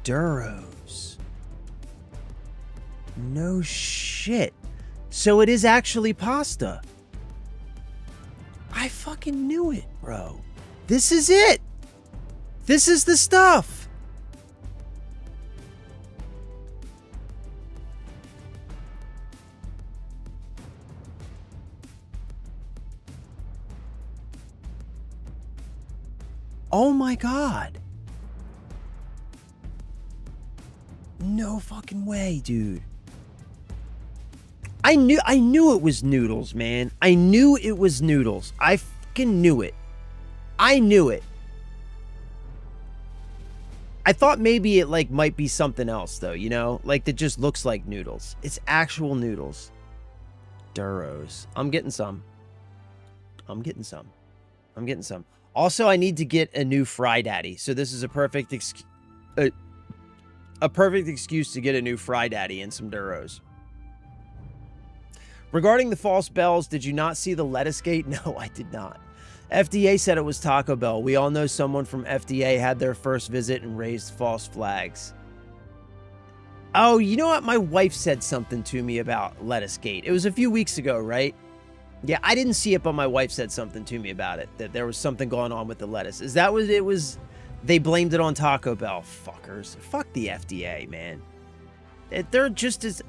Duros. No shit. So it is actually pasta. I fucking knew it, bro. This is it. This is the stuff. Oh my God. No fucking way, dude. I knew it was noodles, man. I knew it was noodles. I fucking knew it. I knew it. I thought maybe it like might be something else though, you know? Like that just looks like noodles. It's actual noodles. Duros. I'm getting some. Also, I need to get a new Fry Daddy. So this is a perfect excuse to get a new Fry Daddy and some Duros. Regarding the false bells, did you not see the lettuce gate? No, I did not. FDA said it was Taco Bell. We all know someone from FDA had their first visit and raised false flags. Oh, you know what? My wife said something to me about lettuce gate. It was a few weeks ago, right? Yeah, I didn't see it, but my wife said something to me about it, that there was something going on with the lettuce. Is that what it was? They blamed it on Taco Bell. Fuckers. Fuck the FDA, man. They're just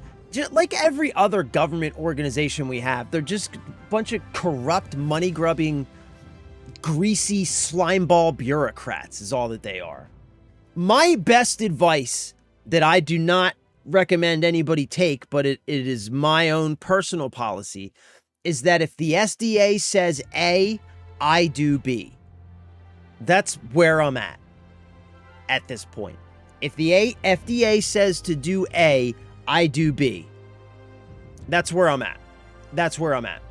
like every other government organization we have. They're just a bunch of corrupt, money-grubbing, greasy slimeball bureaucrats is all that they are. My best advice that I do not recommend anybody take, but it is my own personal policy, is that if the SDA says A, I do B. That's where I'm at this point. If the FDA says to do A, I do B. That's where I'm at. That's where I'm at.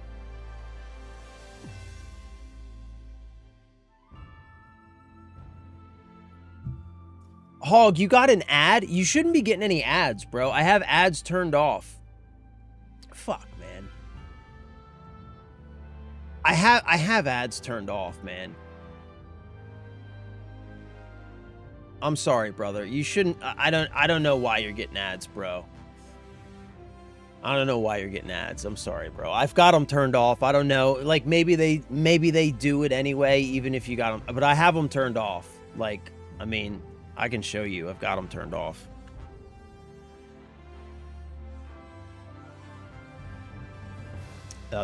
Hog, you got an ad? You shouldn't be getting any ads, bro. I have ads turned off. Fuck, man. I have ads turned off, man. I'm sorry, brother. You shouldn't. I don't know why you're getting ads, bro. I don't know why you're getting ads. I'm sorry, bro. I've got them turned off. I don't know. Like, maybe they do it anyway, even if you got them. But I have them turned off. Like, I mean, I can show you. I've got them turned off.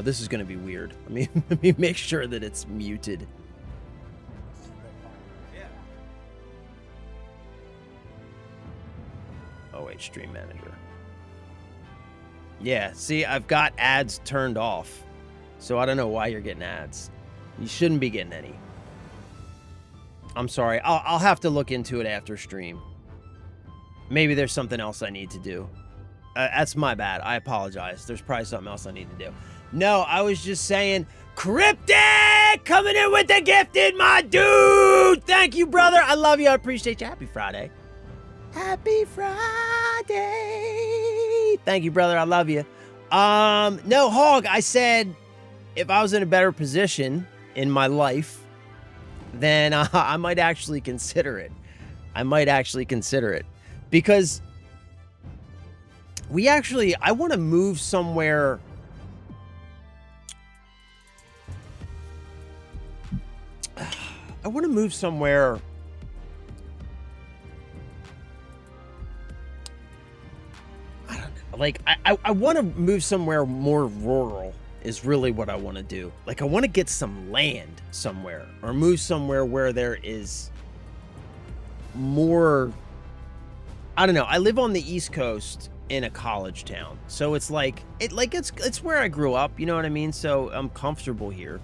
This is going to be weird. Let me make sure that it's muted. Oh, wait, Stream Manager. Yeah, see, I've got ads turned off. So I don't know why you're getting ads. You shouldn't be getting any. I'm sorry. I'll have to look into it after stream. Maybe there's something else I need to do. That's my bad. I apologize. There's probably something else I need to do. No, I was just saying, Cryptic coming in with the gifted, my dude. Thank you, brother. I love you. I appreciate you. Happy Friday. Happy Friday. Thank you, brother. I love you. No, Hog, I said if I was in a better position in my life, then I might actually consider it. I might actually consider it. Because I want to move somewhere. I want to move somewhere. I don't know. Like, I want to move somewhere more rural is really what I want to do. Like, I want to get some land somewhere or move somewhere where there is more. I don't know. I live on the East Coast in a college town. So it's like, it's where I grew up. You know what I mean? So I'm comfortable here.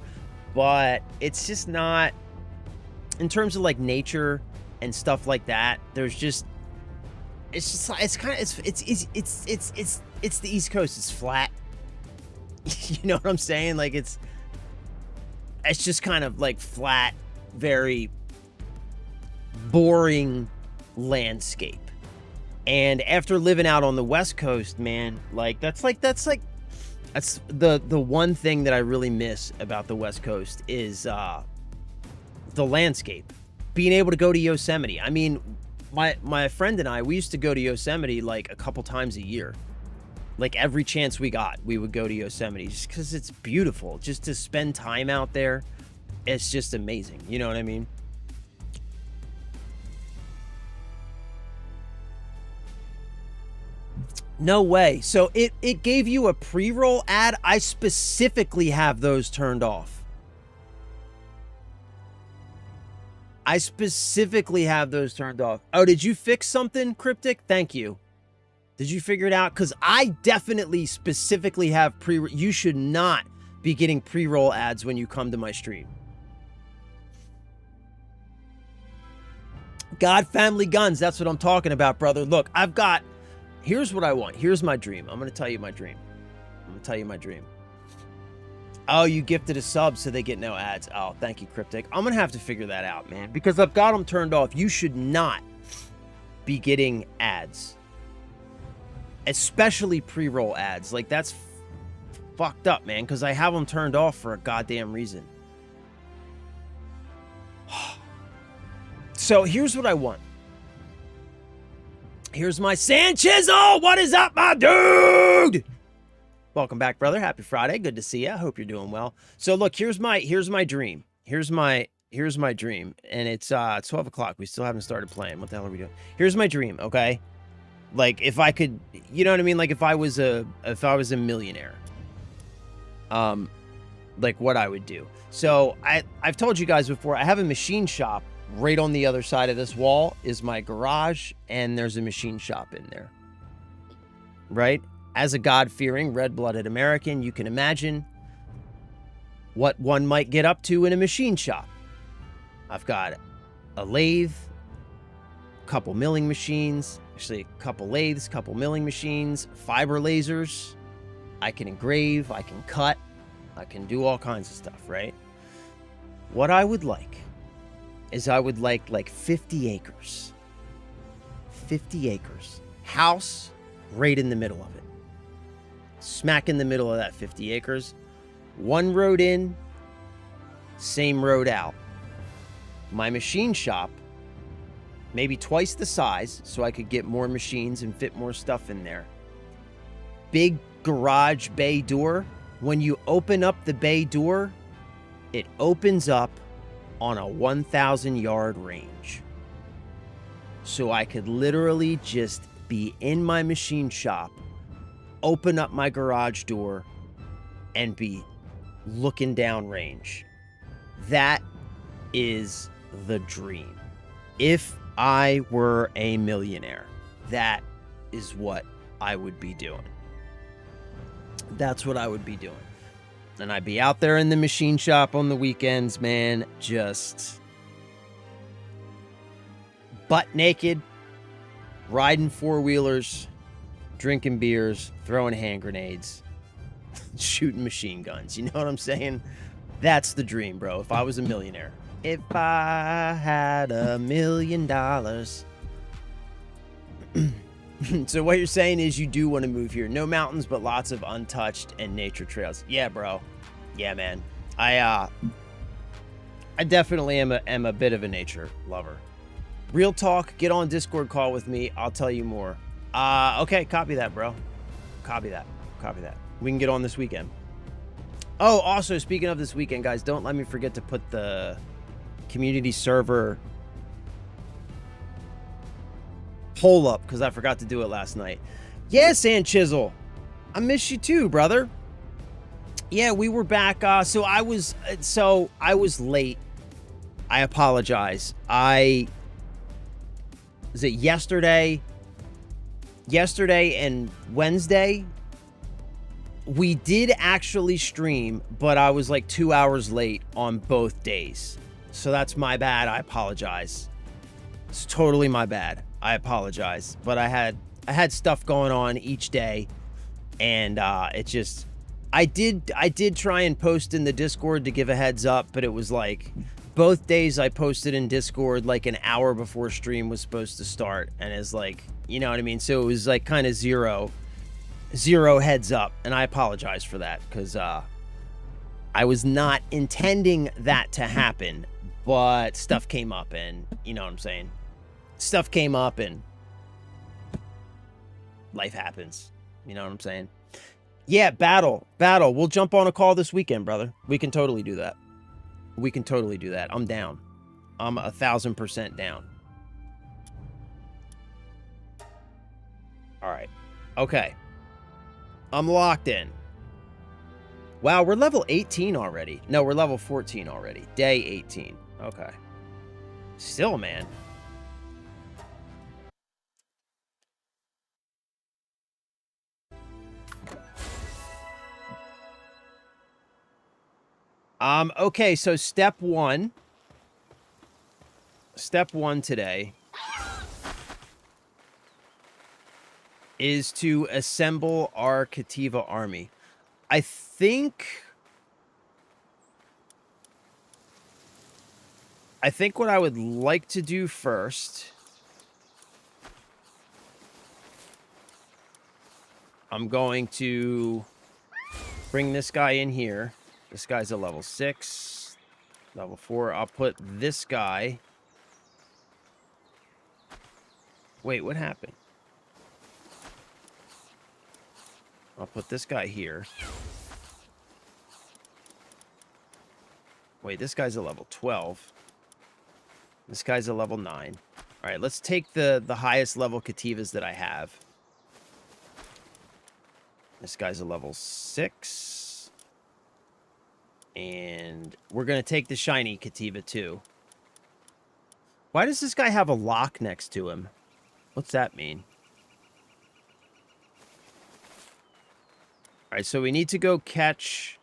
But it's just not, in terms of like nature and stuff like that, there's just, it's the East Coast. It's flat. You know what I'm saying? Like it's just kind of like flat, very boring landscape. And after living out on the West Coast, man, like that's the one thing that I really miss about the West Coast is the landscape. Being able to go to Yosemite. I mean, my friend and I, we used to go to Yosemite like a couple times a year. Like every chance we got, we would go to Yosemite just because it's beautiful. Just to spend time out there, it's just amazing. You know what I mean? No way. So it gave you a pre-roll ad. I specifically have those turned off. I specifically have those turned off. Oh, did you fix something, Cryptic? Thank you. Did you figure it out? Because I definitely specifically have you should not be getting pre-roll ads when you come to my stream. God, family, guns. That's what I'm talking about, brother. Look, here's what I want. Here's my dream. I'm going to tell you my dream. Oh, you gifted a sub so they get no ads. Oh, thank you, Cryptic. I'm going to have to figure that out, man, because I've got them turned off. You should not be getting ads, especially pre-roll ads. Like, that's fucked up, man, because I have them turned off for a goddamn reason. So here's what I want. Here's my Sand Chisel. What is up, my dude? Welcome back, brother. Happy Friday. Good to see you. I hope you're doing well. So look, here's my dream. Here's my dream. And it's 12 o'clock. We still haven't started playing. What the hell are we doing? Here's my dream, okay? Like if I could, you know what I mean? Like if I was a millionaire, like what I would do. So I've told you guys before, I have a machine shop. Right on the other side of this wall is my garage, and there's a machine shop in there. Right? As a God-fearing, red-blooded American, you can imagine what one might get up to in a machine shop. I've got a lathe, a couple milling machines, actually a couple lathes, couple milling machines, fiber lasers. I can engrave, I can cut, I can do all kinds of stuff, right? What I would like is I would like 50 acres. 50 acres. House right in the middle of it. Smack in the middle of that 50 acres. One road in, same road out. My machine shop, maybe twice the size, so I could get more machines and fit more stuff in there. Big garage bay door, when you open up the bay door, it opens up on a 1,000 yard range. So I could literally just be in my machine shop, open up my garage door, and be looking down range. That is the dream. If I were a millionaire, that is what I would be doing. That's what I would be doing. And I'd be out there in the machine shop on the weekends, man, just butt naked, riding four-wheelers, drinking beers, throwing hand grenades, shooting machine guns. You know what I'm saying? That's the dream, bro. If I was a millionaire. If I had $1 million. So what you're saying is you do want to move here. No mountains, but lots of untouched and nature trails. Yeah, bro. Yeah, man. I definitely am a bit of a nature lover. Real talk, get on Discord call with me. I'll tell you more. Okay, copy that, bro. Copy that. Copy that. We can get on this weekend. Oh, also, speaking of this weekend, guys, don't let me forget to put the community server poll up, because I forgot to do it last night. Yeah, Sand Chisel. I miss you too, brother. Yeah, we were back. So I was late. I apologize. Was it yesterday? Yesterday and Wednesday, we did actually stream, but I was like 2 hours late on both days. So that's my bad. I apologize. It's totally my bad. I apologize. But I had stuff going on each day, and it just I did try and post in the Discord to give a heads up, but it was like both days I posted in Discord like an hour before stream was supposed to start, and it's like, you know what I mean? So it was like kind of zero heads up, and I apologize for that, because I was not intending that to happen, but stuff came up, and you know what I'm saying? Stuff came up, and life happens. You know what I'm saying? Yeah, battle. We'll jump on a call this weekend, brother. We can totally do that. We can totally do that. I'm down. I'm 1,000% down. All right. Okay. I'm locked in. Wow, we're level 18 already. No, we're level 14 already. Day 18. Okay. Still, man. Okay, so step one today is to assemble our Cativa army. I think what I would like to do first, I'm going to bring this guy in here. This guy's a level 6, level 4. I'll put this guy. Wait, what happened? I'll put this guy here. Wait, this guy's a level 12. This guy's a level 9. All right, let's take the highest level Cativas that I have. This guy's a level 6. And we're going to take the shiny Cativa too. Why does this guy have a lock next to him? What's that mean? All right, so we need to go catch...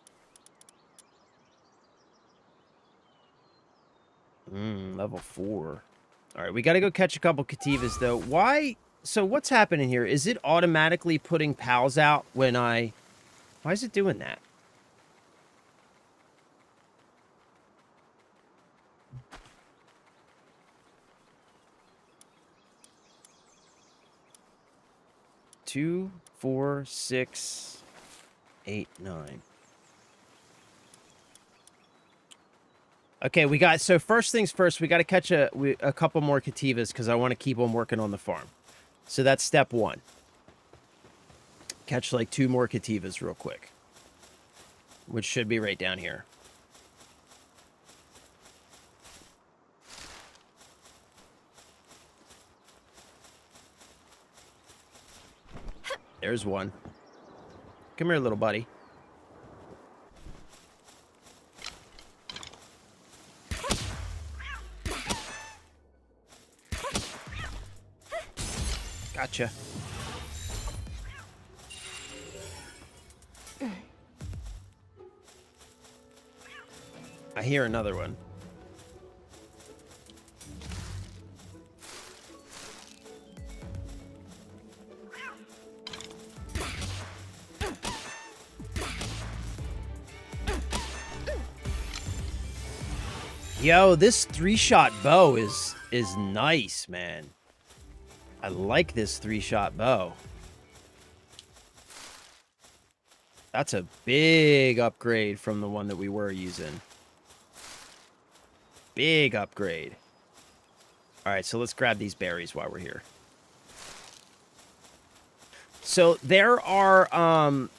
level 4. All right, we got to go catch a couple Cativas, though. Why? So what's happening here? Is it automatically putting pals out when I... Why is it doing that? Two, 4, 6, 8, 9. Okay, we got, so first things first, we got to catch a couple more Cativas because I want to keep them working on the farm. So that's step 1. Catch like 2 more Cativas real quick. Which should be right down here. There's one. Come here, little buddy. Gotcha. I hear another one. Yo, this 3-shot bow is nice, man. I like this 3-shot bow. That's a big upgrade from the one that we were using. Big upgrade. All right, so let's grab these berries while we're here. So there are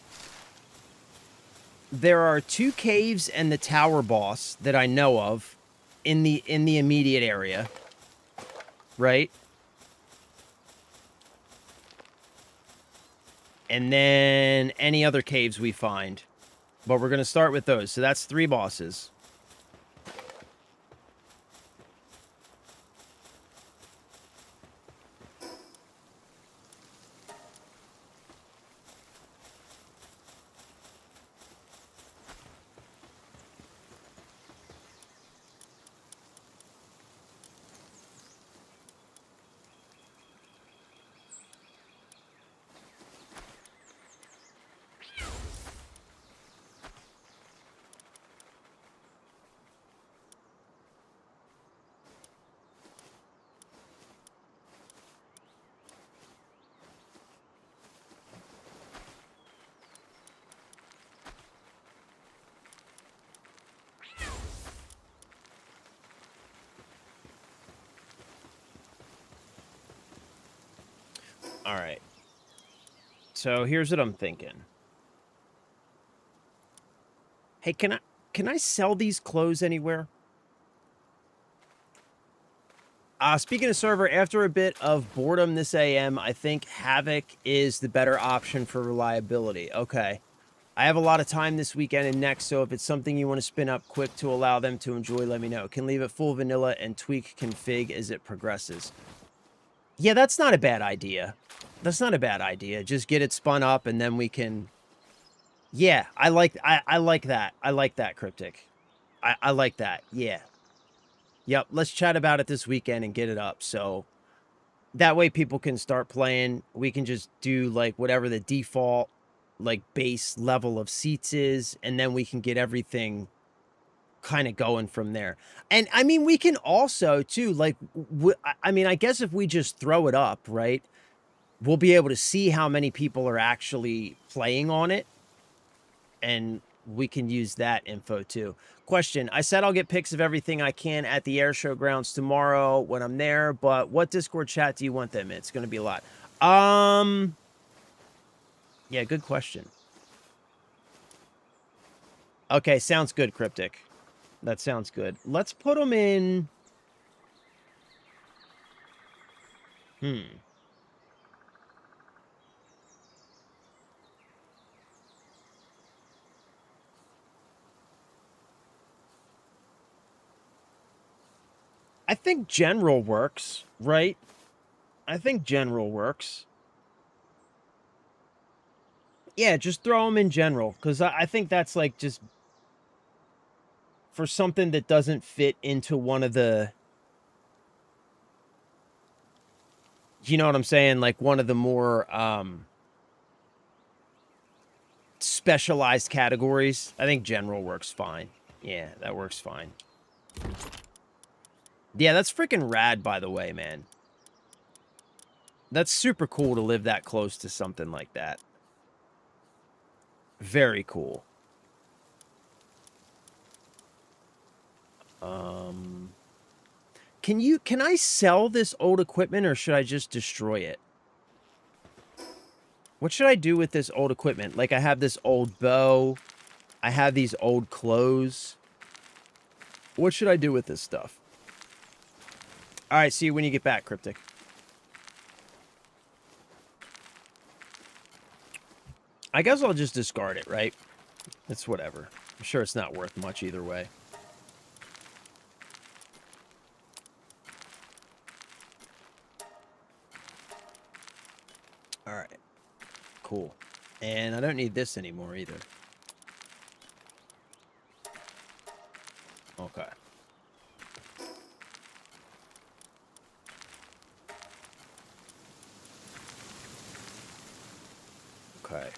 2 caves and the tower boss that I know of in the immediate area, right? And then any other caves we find. But we're going to start with those. So that's 3 bosses. All right. So here's what I'm thinking. Hey, can I sell these clothes anywhere? Speaking of server, after a bit of boredom this AM, I think Havoc is the better option for reliability. Okay. I have a lot of time this weekend and next, so if it's something you want to spin up quick to allow them to enjoy, let me know. Can leave it full vanilla and tweak config as it progresses. Yeah, that's not a bad idea. That's not a bad idea. Just get it spun up and then we can... Yeah, I like that. I like that, Cryptic. I like that. Yeah. Yep, let's chat about it this weekend and get it up. So that way people can start playing. We can just do like whatever the default like base level of seats is, and then we can get everything kind of going from there. And I mean, we can also too, like, I mean, I guess if we just throw it up, right, we'll be able to see how many people are actually playing on it, and we can use that info too. Question, I said I'll get pics of everything I can at the air show grounds tomorrow when I'm there, but what Discord chat do you want them in? It's going to be a lot. Yeah, good question. Okay, sounds good, Cryptic. That sounds good. Let's put them in... I think general works, right? I think general works. Yeah, just throw them in general, because I think that's like just for something that doesn't fit into one of the... You know what I'm saying? Like one of the more specialized categories. I think general works fine. Yeah, that works fine. Yeah, that's freaking rad, by the way, man. That's super cool to live that close to something like that. Very cool. Can I sell this old equipment or should I just destroy it? What should I do with this old equipment? Like, I have this old bow. I have these old clothes. What should I do with this stuff? All right, see you when you get back, Cryptic. I guess I'll just discard it, right? It's whatever. I'm sure it's not worth much either way. All right. Cool. And I don't need this anymore either. Okay. Okay.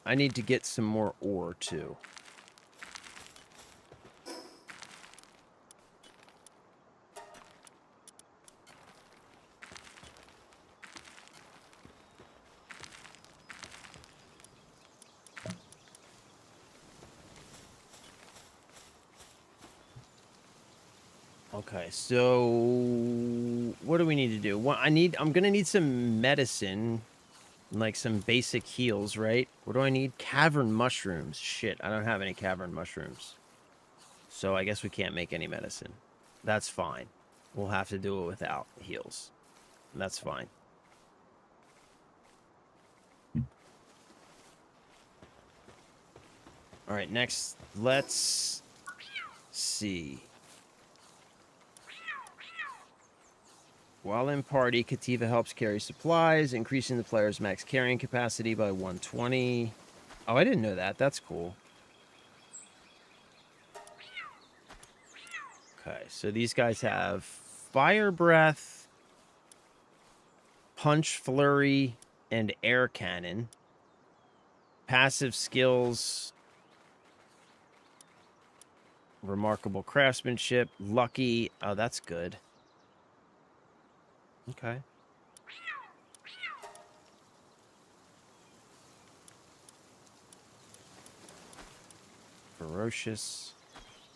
I need to get some more ore, too. Okay, so what do we need to do? Well, I'm gonna need some medicine, like some basic heals, right? What do I need? Cavern mushrooms. Shit, I don't have any cavern mushrooms. So I guess we can't make any medicine. That's fine. We'll have to do it without heals. That's fine. All right, next, let's see. While in party, Cativa helps carry supplies, increasing the player's max carrying capacity by 120. Oh, I didn't know that. That's cool. Okay, so these guys have Fire Breath, Punch Flurry, and Air Cannon. Passive skills, Remarkable Craftsmanship, Lucky. Oh, that's good. Okay. Ferocious.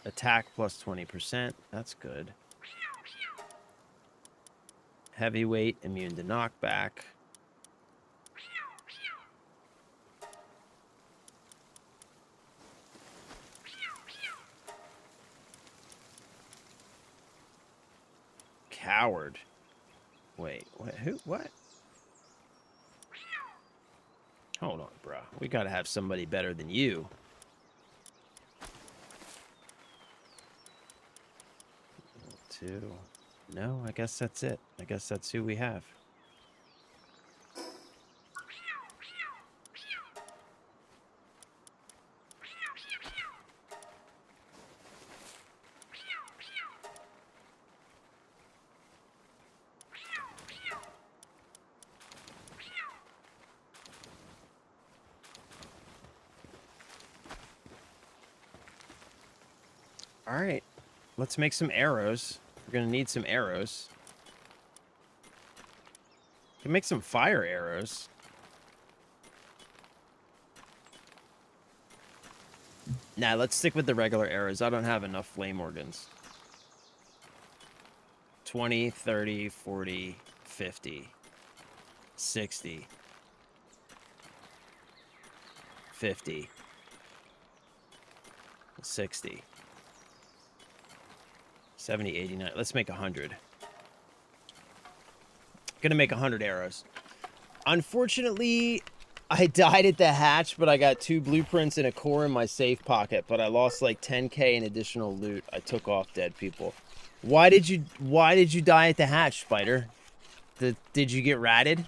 Attack plus 20%. That's good. Heavyweight, immune to knockback. Coward. Wait, what? Hold on, bro. We gotta have somebody better than you. Two. No, I guess that's it. I guess that's who we have. All right, let's make some arrows. We're gonna need some arrows. We can make some fire arrows. Nah, let's stick with the regular arrows. I don't have enough flame organs. 20, 30, 40, 50, 60, 50, 60. 70, 89. Let's make 100. Gonna make 100 arrows. Unfortunately, I died at the hatch, but I got 2 blueprints and a core in my safe pocket, but I lost like 10k in additional loot. I took off dead people. Why did you die at the hatch, Spider? Did you get ratted?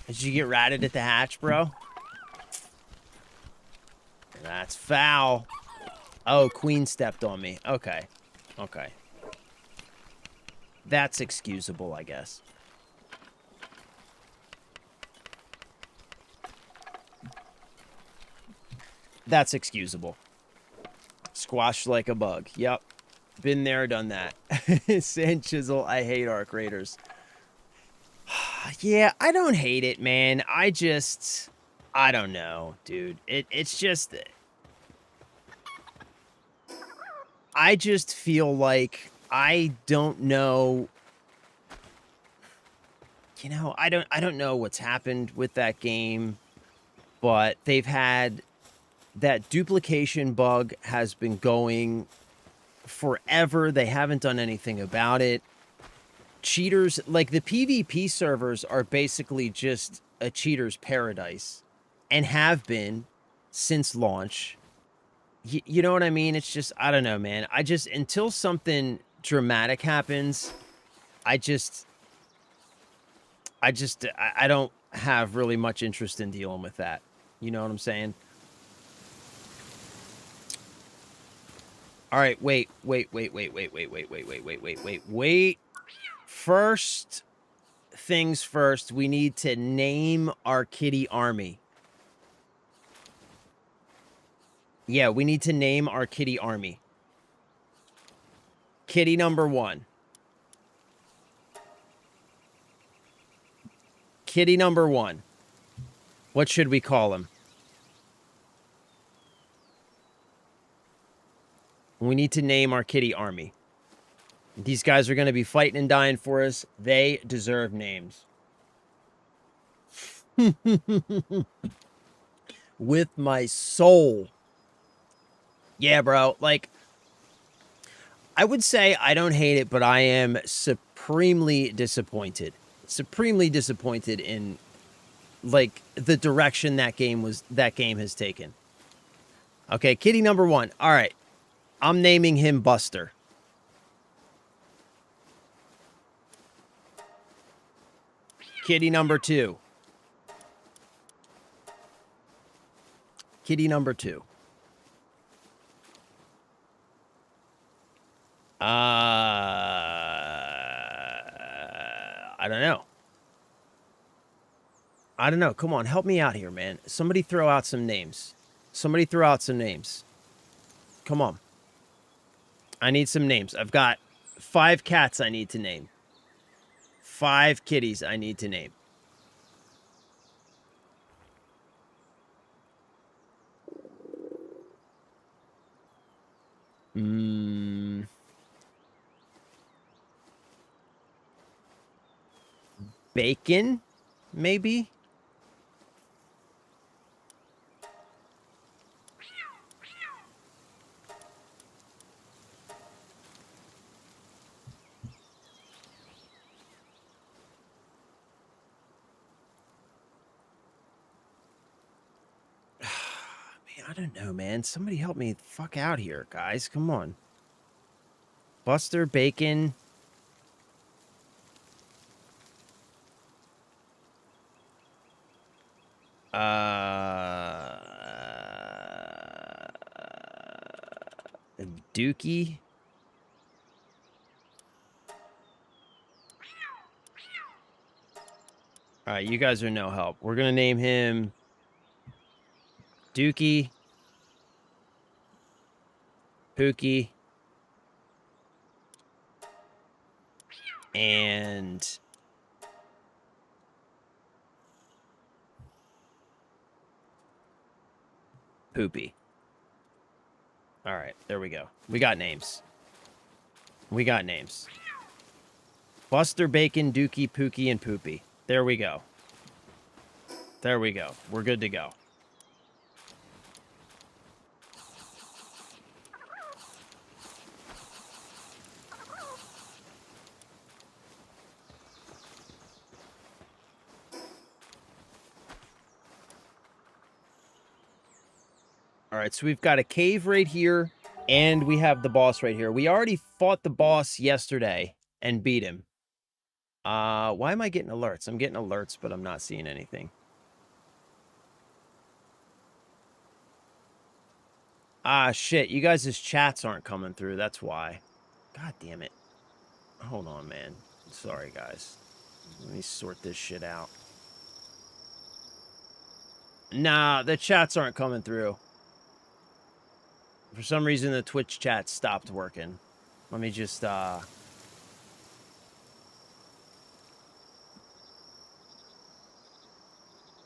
Did you get ratted at the hatch, bro? That's foul. Oh, Queen stepped on me. Okay. Okay. That's excusable, I guess. That's excusable. Squashed like a bug. Yep. Been there, done that. Sand Chisel, I hate Arc Raiders. Yeah, I don't hate it, man. I don't know, dude. It's just... I just feel like I don't know... You know, I don't know what's happened with that game, but they've had... That duplication bug has been going forever. They haven't done anything about it. Cheaters, like the PvP servers are basically just a cheater's paradise and have been since launch. You know what I mean? It's just, I don't know, man. Until something dramatic happens, I don't have really much interest in dealing with that. You know what I'm saying? All right, wait. First things first, we need to name our kitty army. Yeah, we need to name our kitty army. Kitty number 1. Kitty number 1. What should we call him? We need to name our kitty army. These guys are going to be fighting and dying for us. They deserve names. With my soul. Yeah, bro. Like, I would say I don't hate it, but I am supremely disappointed. Supremely disappointed in, like, the direction that game has taken. Okay, kitty number 1. All right. I'm naming him Buster. Kitty number 2. Kitty number 2. I don't know. I don't know. Come on, help me out here, man. Somebody throw out some names. Somebody throw out some names. Come on. I need some names. I've got 5 cats I need to name. 5 kitties I need to name. Bacon, maybe? I don't know, man. Somebody help me the fuck out here, guys. Come on. Buster, Bacon. Dookie. All right, you guys are no help. We're going to name him Dookie. Pookie. And Poopy. All right, there we go. We got names. We got names. Buster, Bacon, Dookie, Pookie, and Poopy. There we go. There we go. We're good to go. All right, so we've got a cave right here, and we have the boss right here. We already fought the boss yesterday and beat him. Why am I getting alerts? I'm getting alerts, but I'm not seeing anything. Ah, shit. You guys' chats aren't coming through. That's why. God damn it. Hold on, man. Sorry, guys. Let me sort this shit out. Nah, the chats aren't coming through. For some reason, the Twitch chat stopped working. Let me just, let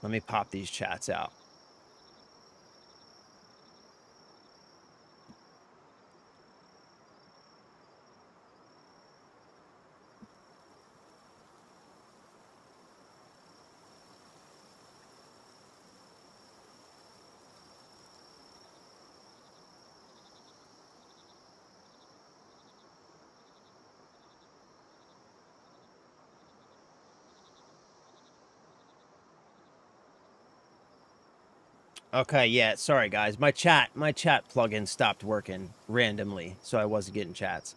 me pop these chats out. Okay, yeah, sorry guys. My chat plugin stopped working randomly, so I wasn't getting chats.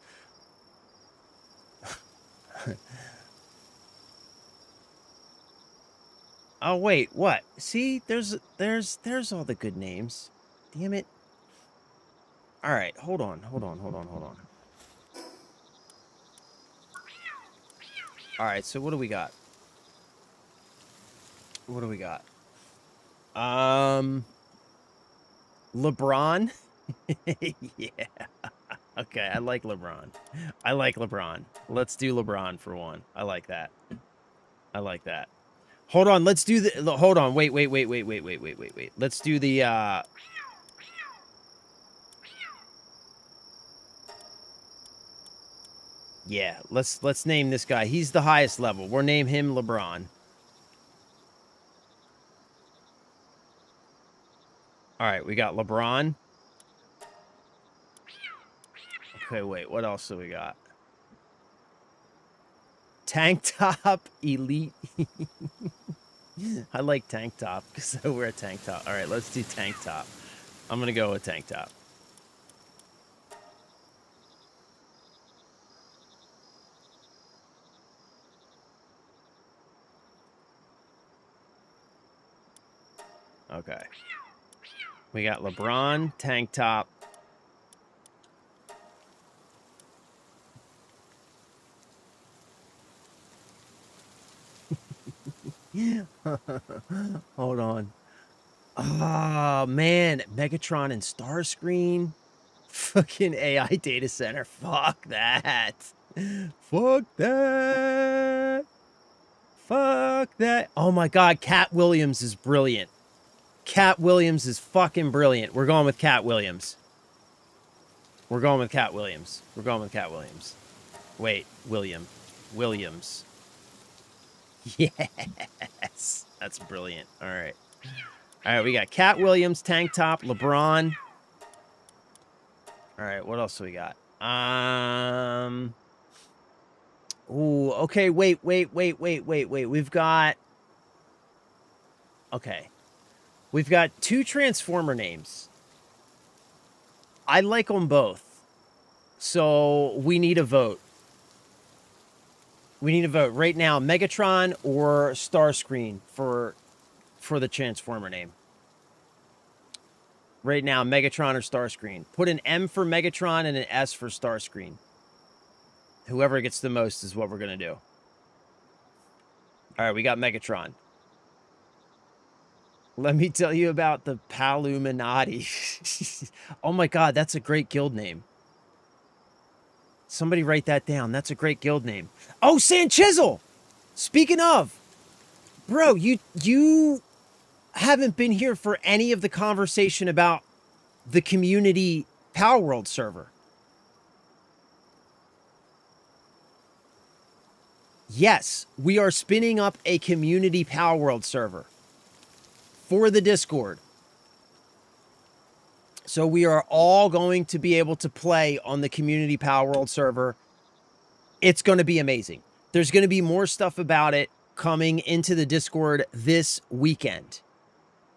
Oh wait, what? See, there's all the good names. Damn it. All right, hold on. All right, so what do we got? LeBron. Yeah. Okay, I like LeBron. Let's do LeBron for one. I like that. Hold on, let's do the hold on. Wait. Let's do the yeah, let's name this guy. He's the highest level. We'll name him LeBron. All right, we got LeBron. Okay, wait, what else do we got? Tank top elite. I like tank top because I wear a tank top. All right, let's do tank top. I'm gonna go with tank top. Okay. We got LeBron, tank top. Hold on. Oh, man. Megatron and Starscreen. Fucking AI data center. Fuck that. Fuck that. Fuck that. Oh my God. Cat Williams is brilliant. Cat Williams is fucking brilliant. We're going with Cat Williams. We're going with Cat Williams. Wait, Williams. Yes. That's brilliant. All right. All right, we got Cat Williams, tank top, LeBron. All right, what else do we got? Ooh, okay, wait. We've got two Transformer names. I like them both. So we need a vote. Right now, Megatron or Starscreen for the Transformer name. Right now, Megatron or Starscreen. Put an M for Megatron and an S for Starscreen. Whoever gets the most is what we're going to do. All right, we got Megatron. Let me tell you about the Paluminati. Oh my God, that's a great guild name. Somebody write that down. That's a great guild name. Oh, Sand Chisel! Speaking of, bro, you haven't been here for any of the conversation about the community Power World server. Yes, we are spinning up a community Power World server for the Discord. So we are all going to be able to play on the community Power World server. It's going to be amazing. There's going to be more stuff about it coming into the Discord this weekend.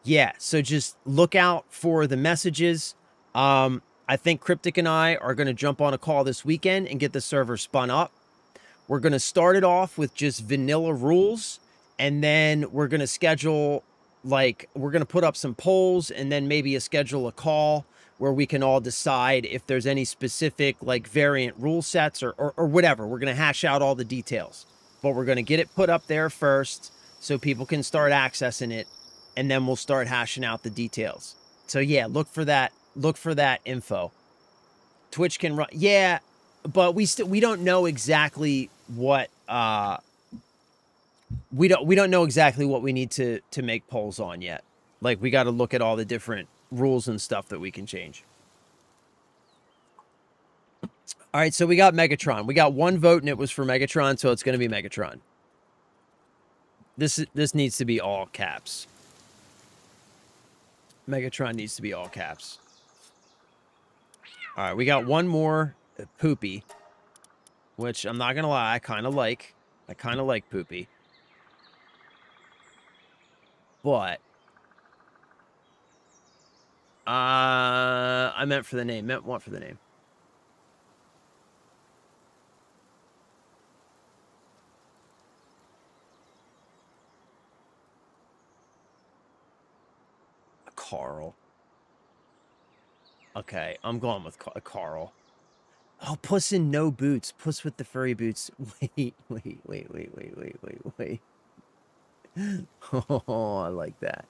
Yeah, so just look out for the messages. I think Cryptic and I are going to jump on a call this weekend and get the server spun up. We're going to start it off with just vanilla rules, and then we're going to schedule, like, we're going to put up some polls and then maybe schedule a call where we can all decide if there's any specific, like, variant rule sets or whatever. We're going to hash out all the details, but we're going to get it put up there first so people can start accessing it, and then we'll start hashing out the details. So yeah, look for that look for that info. Twitch can run, yeah, but we don't know exactly what we don't know exactly what we need to make polls on yet. Like, we got to look at all the different rules and stuff that we can change. All right, so we got Megatron. We got one vote, and it was for Megatron, so it's going to be Megatron. This needs to be all caps. Megatron needs to be all caps. All right, we got one more Poopy, which I'm not going to lie, I kind of like. I kind of like Poopy. But I meant for the name. Meant what for the name? Carl. Okay, I'm going with Carl. Oh, Puss in No Boots. Puss with the furry boots. Wait. Oh, I like that.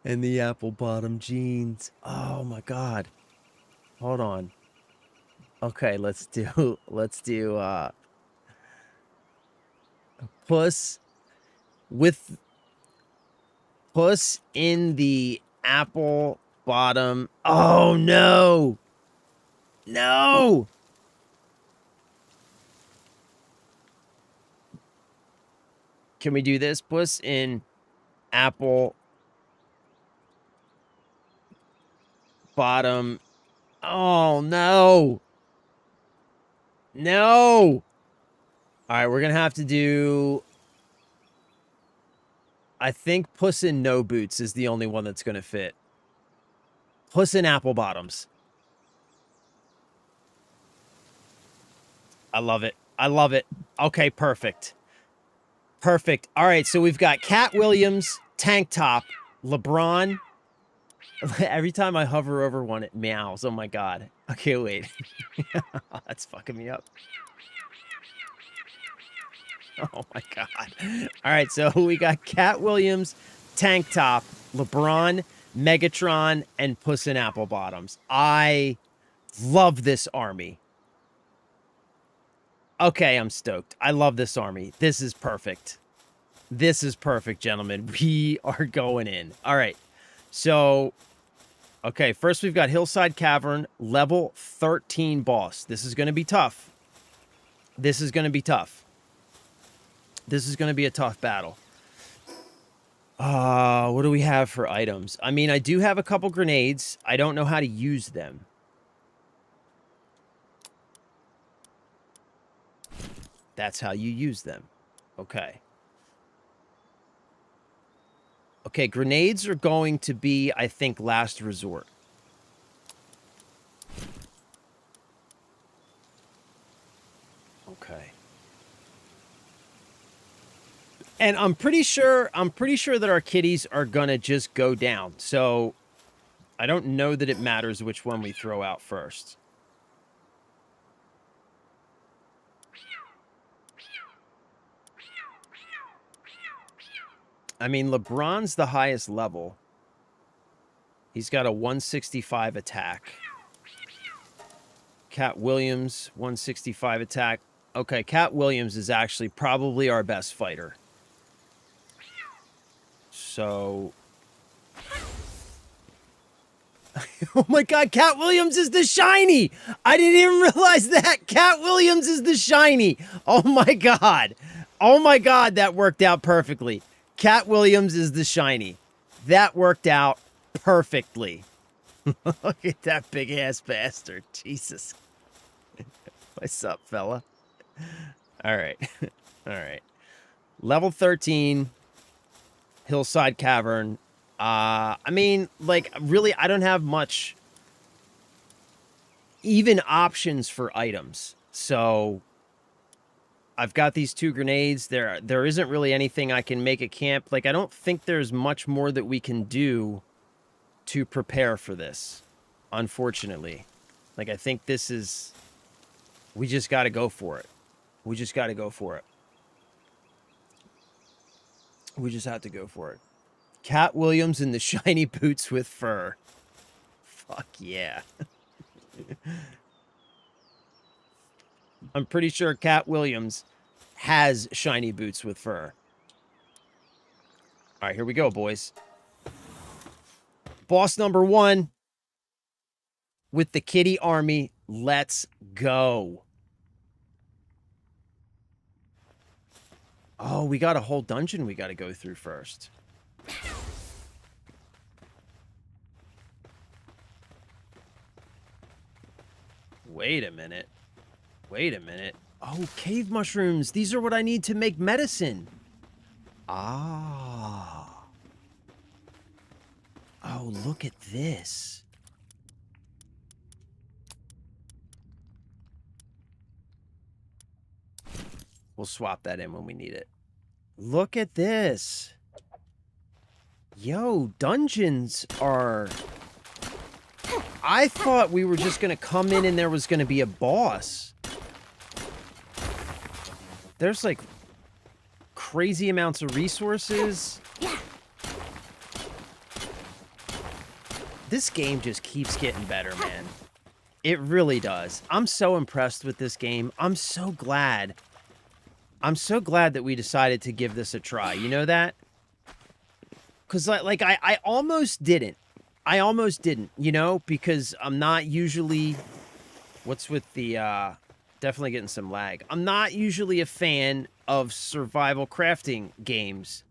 And the apple bottom jeans. Oh my god. Hold on. Okay, let's do Puss with Puss in the apple bottom. Oh no. No. Can we do this? Puss in apple bottom. Oh no. No. All right, we're going to have to do, I think Puss in No Boots is the only one that's going to fit. Puss in Apple Bottoms. I love it. I love it. Okay, perfect. Perfect. All right, so we've got Cat Williams, Tank Top, LeBron. Every time I hover over one, it meows. Oh my god. Okay, wait. That's fucking me up. Oh my god. All right, so we got Cat Williams, Tank Top, LeBron, Megatron, and Puss in Apple Bottoms. I love this army. Okay, I'm stoked. I love this army. This is perfect. This is perfect, gentlemen. We are going in. All right. So, okay, first we've got Hillside Cavern, level 13 boss. This is going to be tough. This is going to be tough. This is going to be a tough battle. What do we have for items? I mean, I do have a couple grenades. I don't know how to use them. That's how you use them. Okay. Okay, grenades are going to be, I think, last resort. Okay. And I'm pretty sure that our kitties are gonna just go down. So I don't know that it matters which one we throw out first. I mean, LeBron's the highest level. He's got a 165 attack. Cat Williams, 165 attack. Okay, Cat Williams is actually probably our best fighter. So... Oh my god, Cat Williams is the shiny! I didn't even realize that! Cat Williams is the shiny! Oh my god! Oh my god, that worked out perfectly. Cat Williams is the shiny. That worked out perfectly. Look at that big-ass bastard. Jesus. What's up, fella? Alright. Alright. Level 13. Hillside Cavern. I mean, like, really, I don't have much even options for items. So, I've got these 2 grenades. There isn't really anything I can make a camp. Like, I don't think there's much more that we can do to prepare for this, unfortunately. Like, I think this is... We just got to go for it. We just got to go for it. We just have to go for it. Cat Williams in the shiny boots with fur. Fuck yeah. I'm pretty sure Cat Williams has shiny boots with fur. All right, here we go, boys. Boss number 1 with the kitty army. Let's go. Oh, we got a whole dungeon we got to go through first. Wait a minute. Wait a minute. Oh, cave mushrooms. These are what I need to make medicine. Ah. Oh, look at this. We'll swap that in when we need it. Look at this. Yo, dungeons are... I thought we were just going to come in and there was going to be a boss. There's like crazy amounts of resources. This game just keeps getting better, man. It really does. I'm so impressed with this game. I'm so glad. I'm so glad that we decided to give this a try. You know that? Because like I almost didn't. I almost didn't, you know, because I'm not usually... What's with the... Definitely getting some lag. I'm not usually a fan of survival crafting games.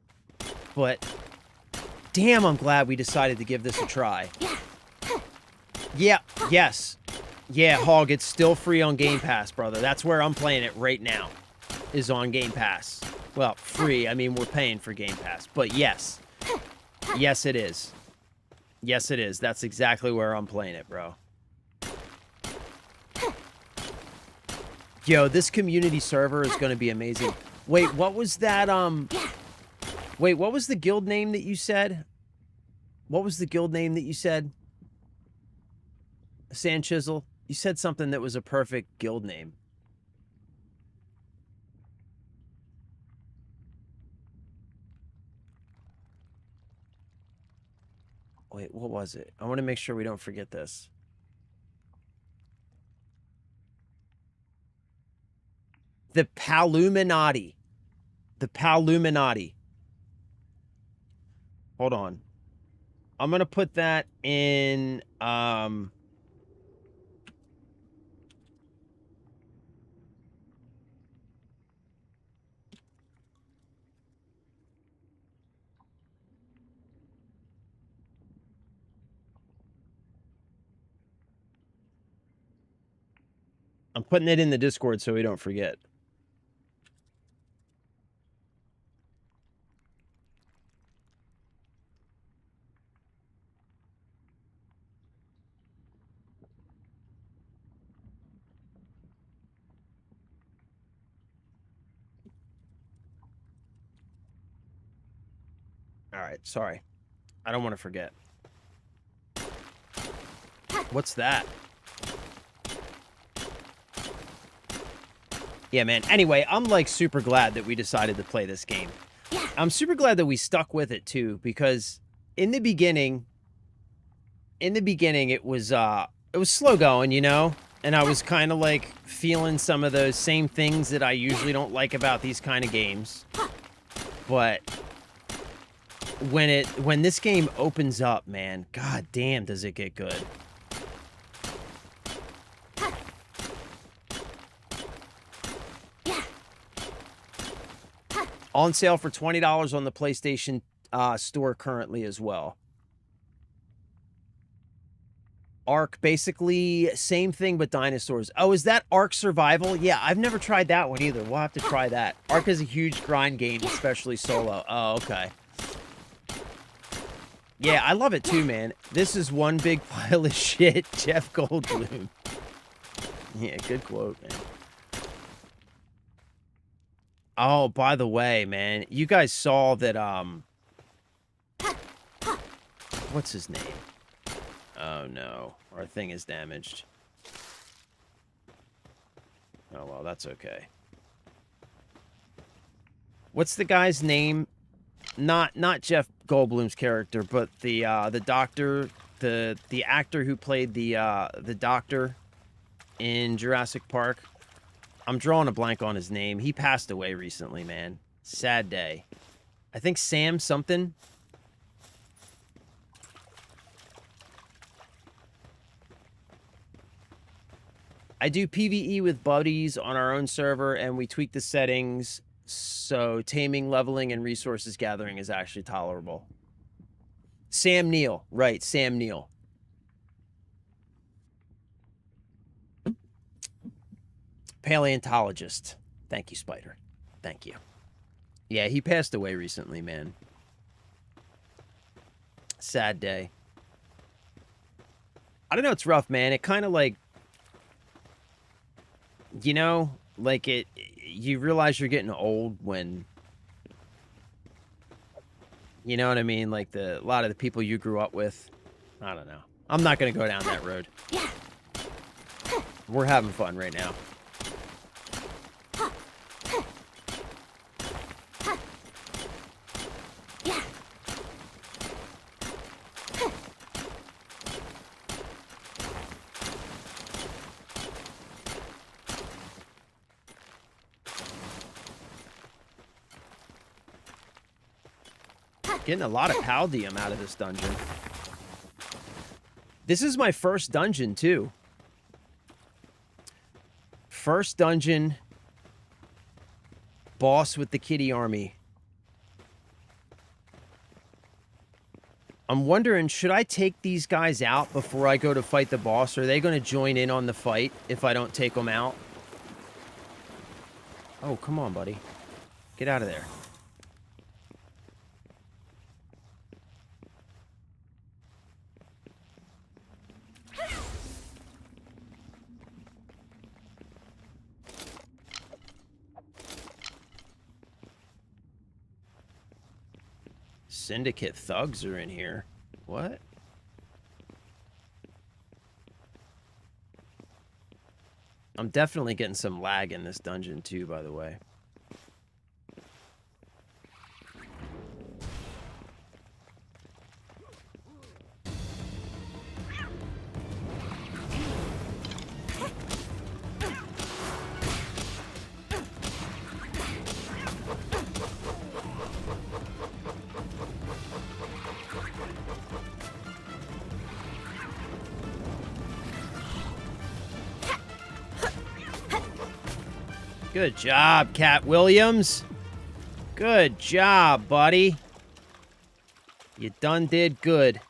But... Damn, I'm glad we decided to give this a try. Yeah, yes. Yeah, Hog, it's still free on Game Pass, brother. That's where I'm playing it right now. Is on Game Pass. Well, free. I mean, we're paying for Game Pass. But yes. Yes, it is. Yes, it is. That's exactly where I'm playing it, bro. Yo, this community server is going to be amazing. Wait, what was that, Wait, what was the guild name that you said? What was the guild name that you said? Sand Chisel? You said something that was a perfect guild name. Wait, what was it? I want to make sure we don't forget this. The Paluminati. The Paluminati. Hold on. I'm going to put that in, I'm putting it in the Discord so we don't forget. All right, sorry. I don't want to forget. What's that? Yeah, man. Anyway, I'm like super glad that we decided to play this game. I'm super glad that we stuck with it too, because in the beginning it was slow going, you know? And I was kind of like feeling some of those same things that I usually don't like about these kind of games. But when this game opens up, man, god damn does it get good. On sale for $20 on the PlayStation store currently as well. Ark, basically same thing but dinosaurs. Oh, is that Ark Survival? Yeah, I've never tried that one either. We'll have to try that. Ark is a huge grind game, especially solo. Oh, okay. Yeah, I love it too, man. This is one big pile of shit, Jeff Goldblum. Yeah, good quote, man. Oh, by the way, man, you guys saw that, what's his name? Oh, no. Our thing is damaged. Oh, well, that's okay. What's the guy's name? Not Jeff Goldblum's character, but the doctor the actor who played the doctor in Jurassic Park. I'm drawing a blank on his name. He passed away recently, man. Sad day. I think Sam something. I do PvE with buddies on our own server, and we tweak the settings so taming, leveling, and resources gathering is actually tolerable. Sam Neill. Right, Sam Neill. Paleontologist. Thank you, Spider. Thank you. Yeah, he passed away recently, man. Sad day. I don't know, it's rough, man. It kind of like, you know, like you realize you're getting old when, you know what I mean? Like a lot of the people you grew up with. I don't know. I'm not going to go down that road. We're having fun right now. Getting a lot of Paldium out of this dungeon. This is my first dungeon, too. First dungeon. Boss with the kitty army. I'm wondering, should I take these guys out before I go to fight the boss? Are they going to join in on the fight if I don't take them out? Oh, come on, buddy. Get out of there. Syndicate thugs are in here. What? I'm definitely getting some lag in this dungeon too, by the way. Good job, Cat Williams. Good job, buddy. You done did good.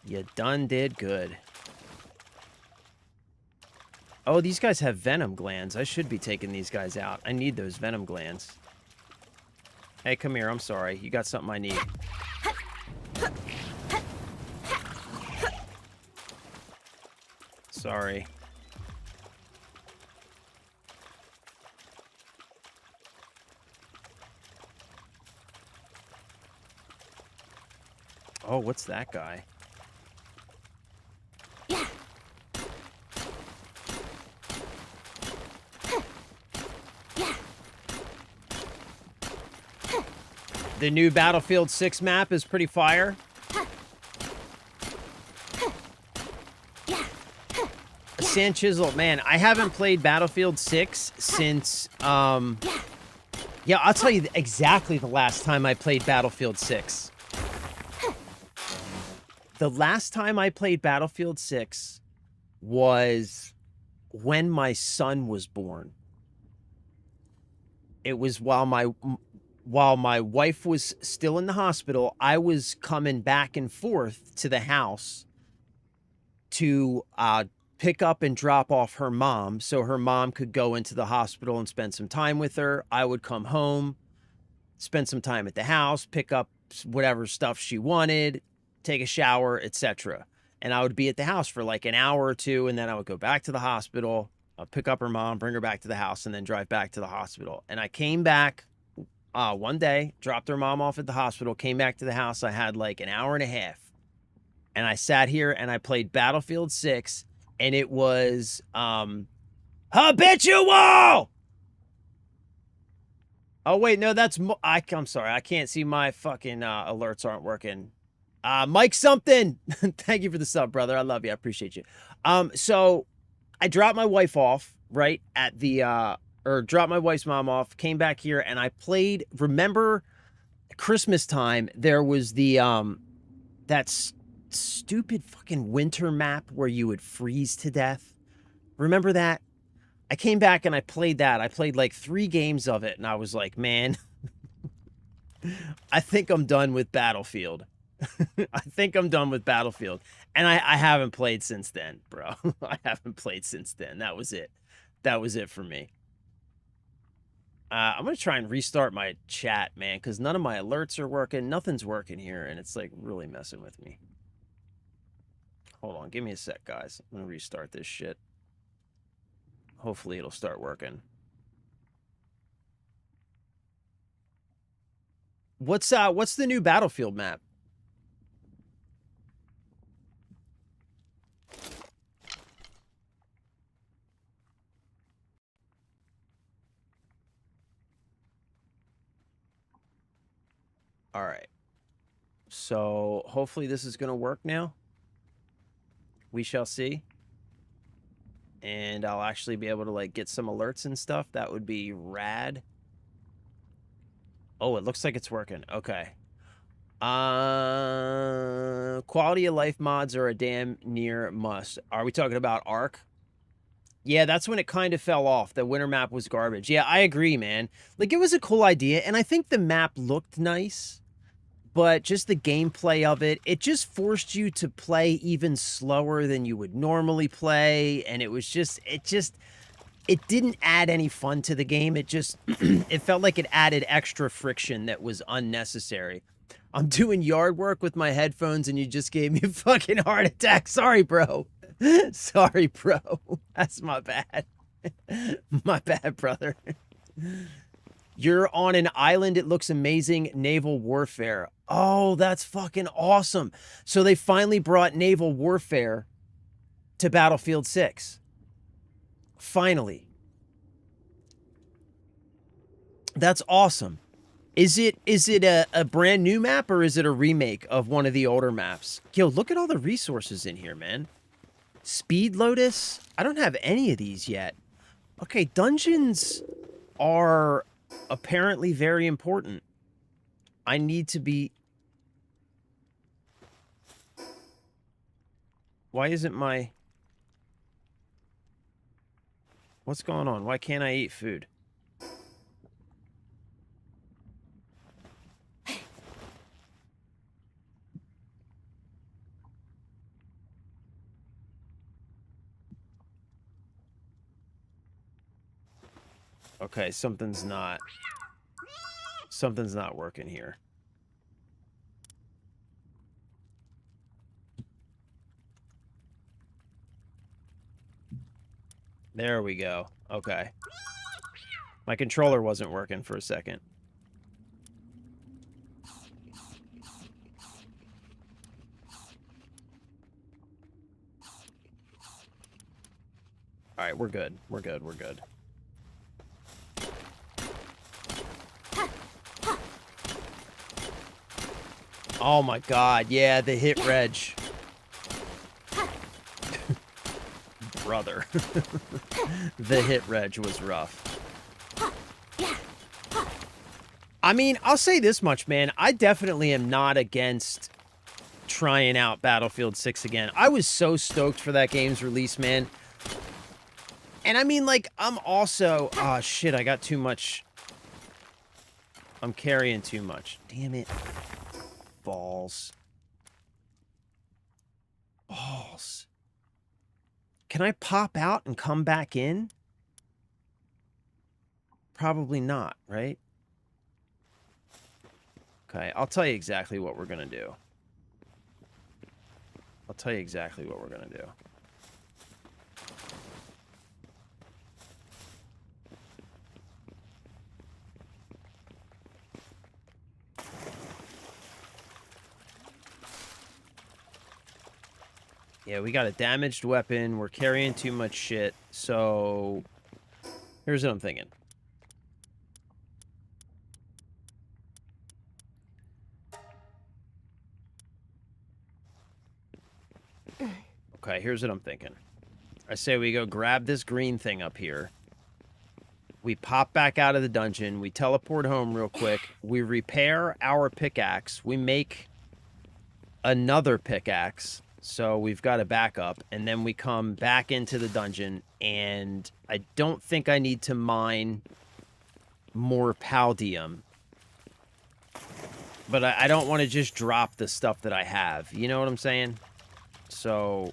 You done did good. Oh, these guys have venom glands. I should be taking these guys out. I need those venom glands. Hey, come here. I'm sorry. You got something I need. Sorry. Oh, what's that guy? The new Battlefield 6 map is pretty fire. Sand Chisel, man, I haven't played Battlefield 6 since, yeah, I'll tell you exactly the last time I played Battlefield 6. The last time I played Battlefield 6 was when my son was born. It was while my wife was still in the hospital. I was coming back and forth to the house to pick up and drop off her mom so her mom could go into the hospital and spend some time with her. I would come home, spend some time at the house, pick up whatever stuff she wanted, take a shower, etc. And I would be at the house for like an hour or two, and then I would go back to the hospital, pick up her mom, bring her back to the house, and then drive back to the hospital. And I came back one day, dropped her mom off at the hospital, came back to the house. I had like an hour and a half. And I sat here and I played Battlefield 6, and it was habitual! Oh, wait, no, that's... I'm sorry. I can't see my fucking alerts aren't working. Mike something. Thank you for the sub, brother. I love you. I appreciate you. So I dropped my wife off right at the or dropped my wife's mom off, came back here and I played. Remember Christmas time, there was the that stupid fucking winter map where you would freeze to death. Remember that? I came back and I played that. I played like 3 games of it and I was like, man, I think I'm done with Battlefield. I think I'm done with Battlefield. And I haven't played since then, bro. I haven't played since then. That was it. That was it for me. I'm going to try and restart my chat, man, because none of my alerts are working. Nothing's working here, and it's, like, really messing with me. Hold on. Give me a sec, guys. I'm going to restart this shit. Hopefully it'll start working. What's the new Battlefield map? All right. So hopefully this is going to work now. We shall see. And I'll actually be able to, like, get some alerts and stuff. That would be rad. Oh, it looks like it's working. Okay. Quality of life mods are a damn near must. Are we talking about Ark? Yeah, that's when it kind of fell off. The winter map was garbage. Yeah, I agree, man. Like, it was a cool idea, and I think the map looked nice. But just the gameplay of it, it just forced you to play even slower than you would normally play. And it was just, it didn't add any fun to the game. It just, it felt like it added extra friction that was unnecessary. I'm doing yard work with my headphones and you just gave me a fucking heart attack. Sorry, bro. Sorry, bro. That's my bad. My bad, brother. You're on an island. It looks amazing. Naval warfare. Oh, that's fucking awesome. So they finally brought naval warfare to Battlefield 6. Finally. That's awesome. Is it a brand new map or is it a remake of one of the older maps? Yo, look at all the resources in here, man. Speed Lotus? I don't have any of these yet. Okay, dungeons are apparently very important. I need to be... Why isn't my... What's going on? Why can't I eat food? Okay, something's not working here. There we go. Okay. My controller wasn't working for a second. All right, we're good. We're good. We're good. Oh my god, yeah, the hit reg. Brother. The hit reg was rough. I mean, I'll say this much, man. I definitely am not against trying out Battlefield 6 again. I was so stoked for that game's release, man. And I mean, like, I'm also... Oh, shit, I got too much... I'm carrying too much. Damn it. Balls. Balls. Can I pop out and come back in? Probably not, right? Okay, I'll tell you exactly what we're gonna do. I'll tell you exactly what we're gonna do. Yeah, we got a damaged weapon. We're carrying too much shit. So, here's what I'm thinking. Okay, here's what I'm thinking. I say we go grab this green thing up here. We pop back out of the dungeon. We teleport home real quick. We repair our pickaxe. We make another pickaxe. So we've got a backup. And then we come back into the dungeon. And I don't think I need to mine more paldium. But I don't want to just drop the stuff that I have. You know what I'm saying? So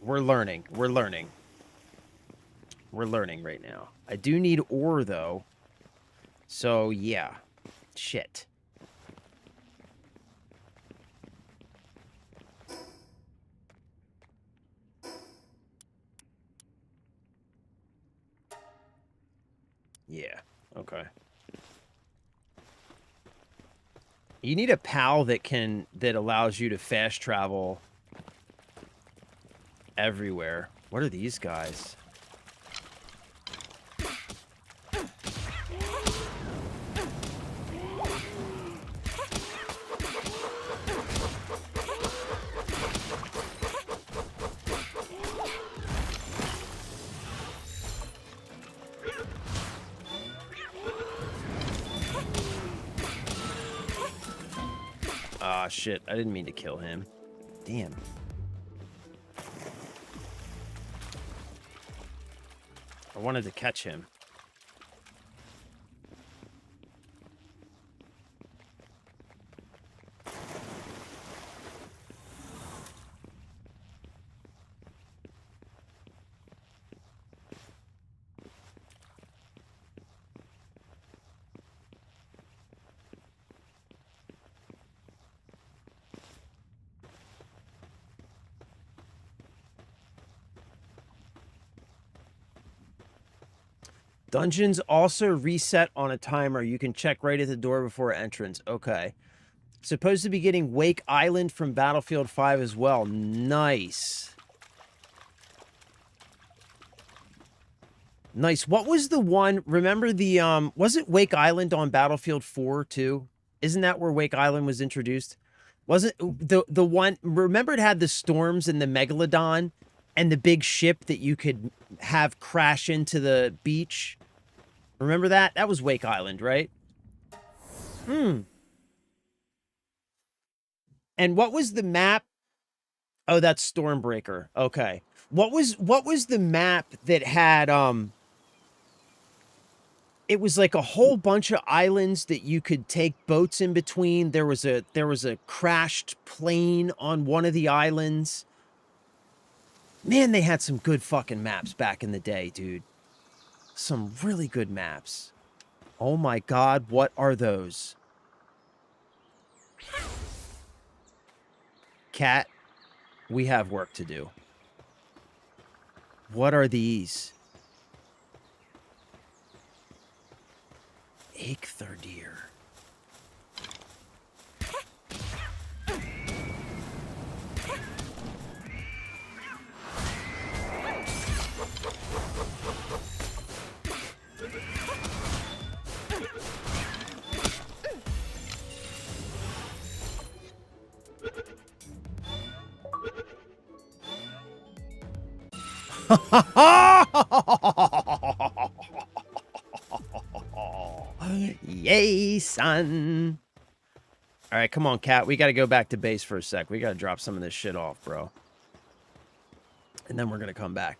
we're learning. We're learning. We're learning right now. I do need ore, though. So, yeah. Shit. Yeah. Okay. You need a PAL that allows you to fast travel everywhere. What are these guys? Ah, shit. I didn't mean to kill him. Damn. I wanted to catch him. Dungeons also reset on a timer. You can check right at the door before entrance. Okay. Supposed to be getting Wake Island from Battlefield 5 as well. Nice. Nice. What was the one? Remember the, was it Wake Island on Battlefield 4 too? Isn't that where Wake Island was introduced? Wasn't the one, remember it had the storms and the Megalodon and the big ship that you could have crash into the beach? Remember that? That was Wake Island, right? Hmm. And what was the map? Oh, that's Stormbreaker. Okay. What was the map that had it was like a whole bunch of islands that you could take boats in between. There was a crashed plane on one of the islands. Man, they had some good fucking maps back in the day, dude. Some really good maps. Oh my god, what are those? Cat, we have work to do. What are these? Eikther deer. Yay, son. All right, come on, Cat. We got to go back to base for a sec. We got to drop some of this shit off, bro. And then we're going to come back.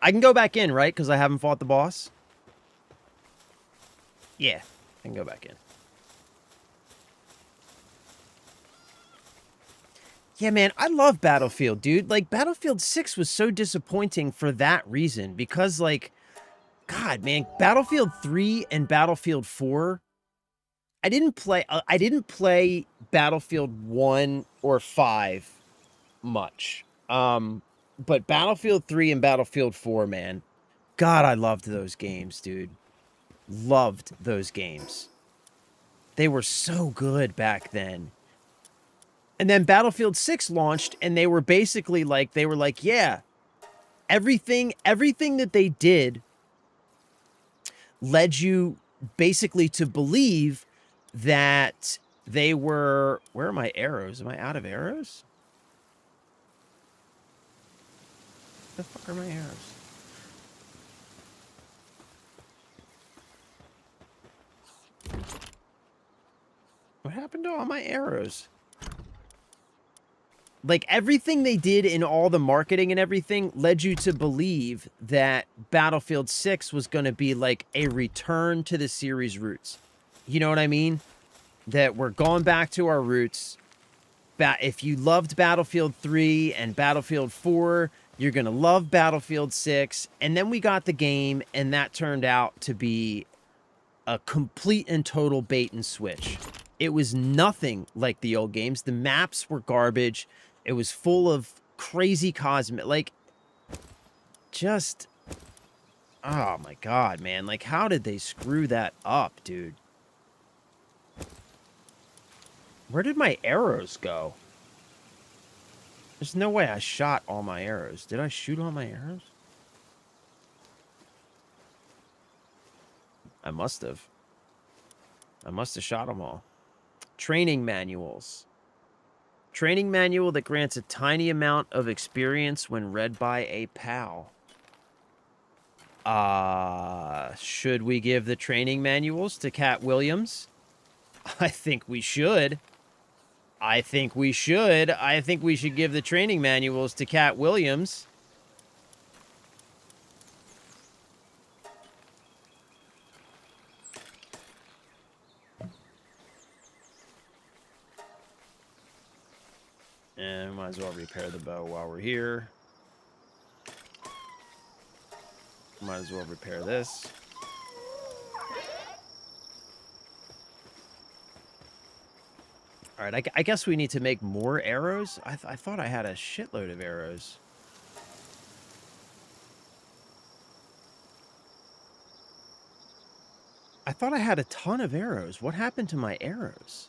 I can go back in, right? Because I haven't fought the boss. Yeah, I can go back in. Yeah, man, I love Battlefield, dude. Like, Battlefield 6 was so disappointing for that reason. Because, like, God, man, Battlefield 3 and Battlefield 4... I didn't play Battlefield 1 or 5 much. But Battlefield 3 and Battlefield 4, man. God, I loved those games, dude. Loved those games. They were so good back then. And then Battlefield 6 launched, and they were basically like, yeah, everything that they did led you basically to believe that they were... Where are my arrows? Am I out of arrows? Where the fuck are my arrows? What happened to all my arrows? Like, everything they did in all the marketing and everything led you to believe that Battlefield 6 was going to be like a return to the series roots. You know what I mean? That we're going back to our roots. If you loved Battlefield 3 and Battlefield 4, you're going to love Battlefield 6. And then we got the game, and that turned out to be a complete and total bait and switch. It was nothing like the old games. The maps were garbage. It was full of crazy cosmic, like, just, oh my God, man. Like, how did they screw that up, dude? Where did my arrows go? There's no way I shot all my arrows. Did I shoot all my arrows? I must have. I must have shot them all. Training manuals. Training manual that grants a tiny amount of experience when read by a pal. Should we give the training manuals to Cat Williams? I think we should. I think we should. I think we should give the training manuals to Cat Williams. And we might as well repair the bow while we're here. Might as well repair this. All right, I guess we need to make more arrows. I thought I had a shitload of arrows. I thought I had a ton of arrows. What happened to my arrows?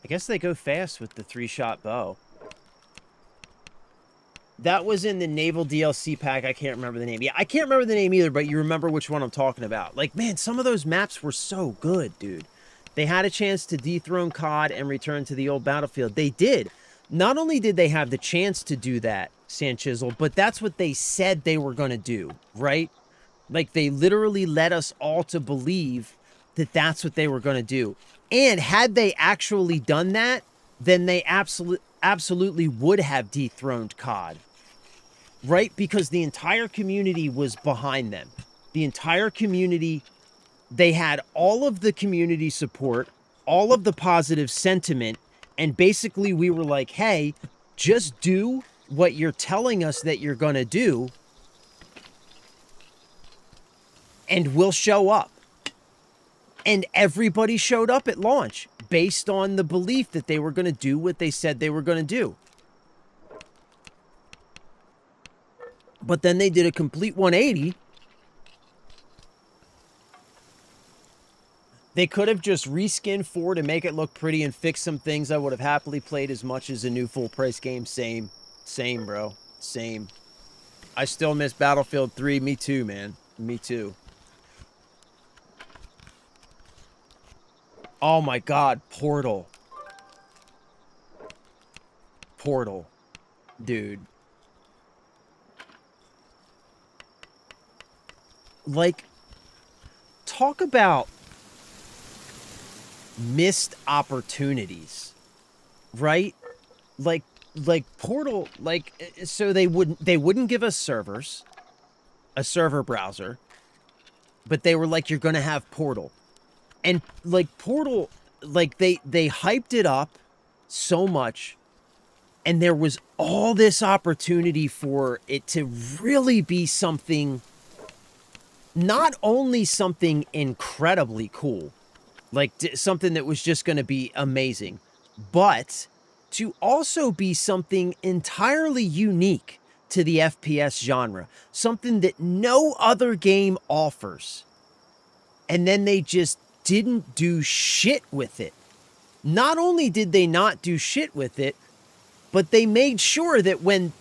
I guess they go fast with the 3-shot bow. That was in the Naval DLC pack. I can't remember the name. Yeah, I can't remember the name either, but you remember which one I'm talking about. Like, man, some of those maps were so good, dude. They had a chance to dethrone COD and return to the old Battlefield. They did. Not only did they have the chance to do that, Sanchisel, but that's what they said they were going to do, right? Like, they literally led us all to believe that that's what they were going to do. And had they actually done that, then they absolutely would have dethroned COD. Right? Because the entire community was behind them. The entire community, they had all of the community support, all of the positive sentiment, and basically we were like, hey, just do what you're telling us that you're going to do, and we'll show up. And everybody showed up at launch based on the belief that they were going to do what they said they were going to do. But then they did a complete 180. They could have just reskinned 4 to make it look pretty and fix some things. I would have happily played as much as a new full-price game. Same, bro. Same. I still miss Battlefield 3. Me too, man. Me too. Oh my God, Portal. Portal. Dude. Like, talk about missed opportunities, right? Like Portal, like, so they wouldn't give us servers, a server browser, but they were like, you're going to have Portal. And like Portal, like they hyped it up so much, and there was all this opportunity for it to really be something, not only something incredibly cool, like something that was just going to be amazing, but to also be something entirely unique to the FPS genre, something that no other game offers. And then they just didn't do shit with it. Not only did they not do shit with it, but they made sure that when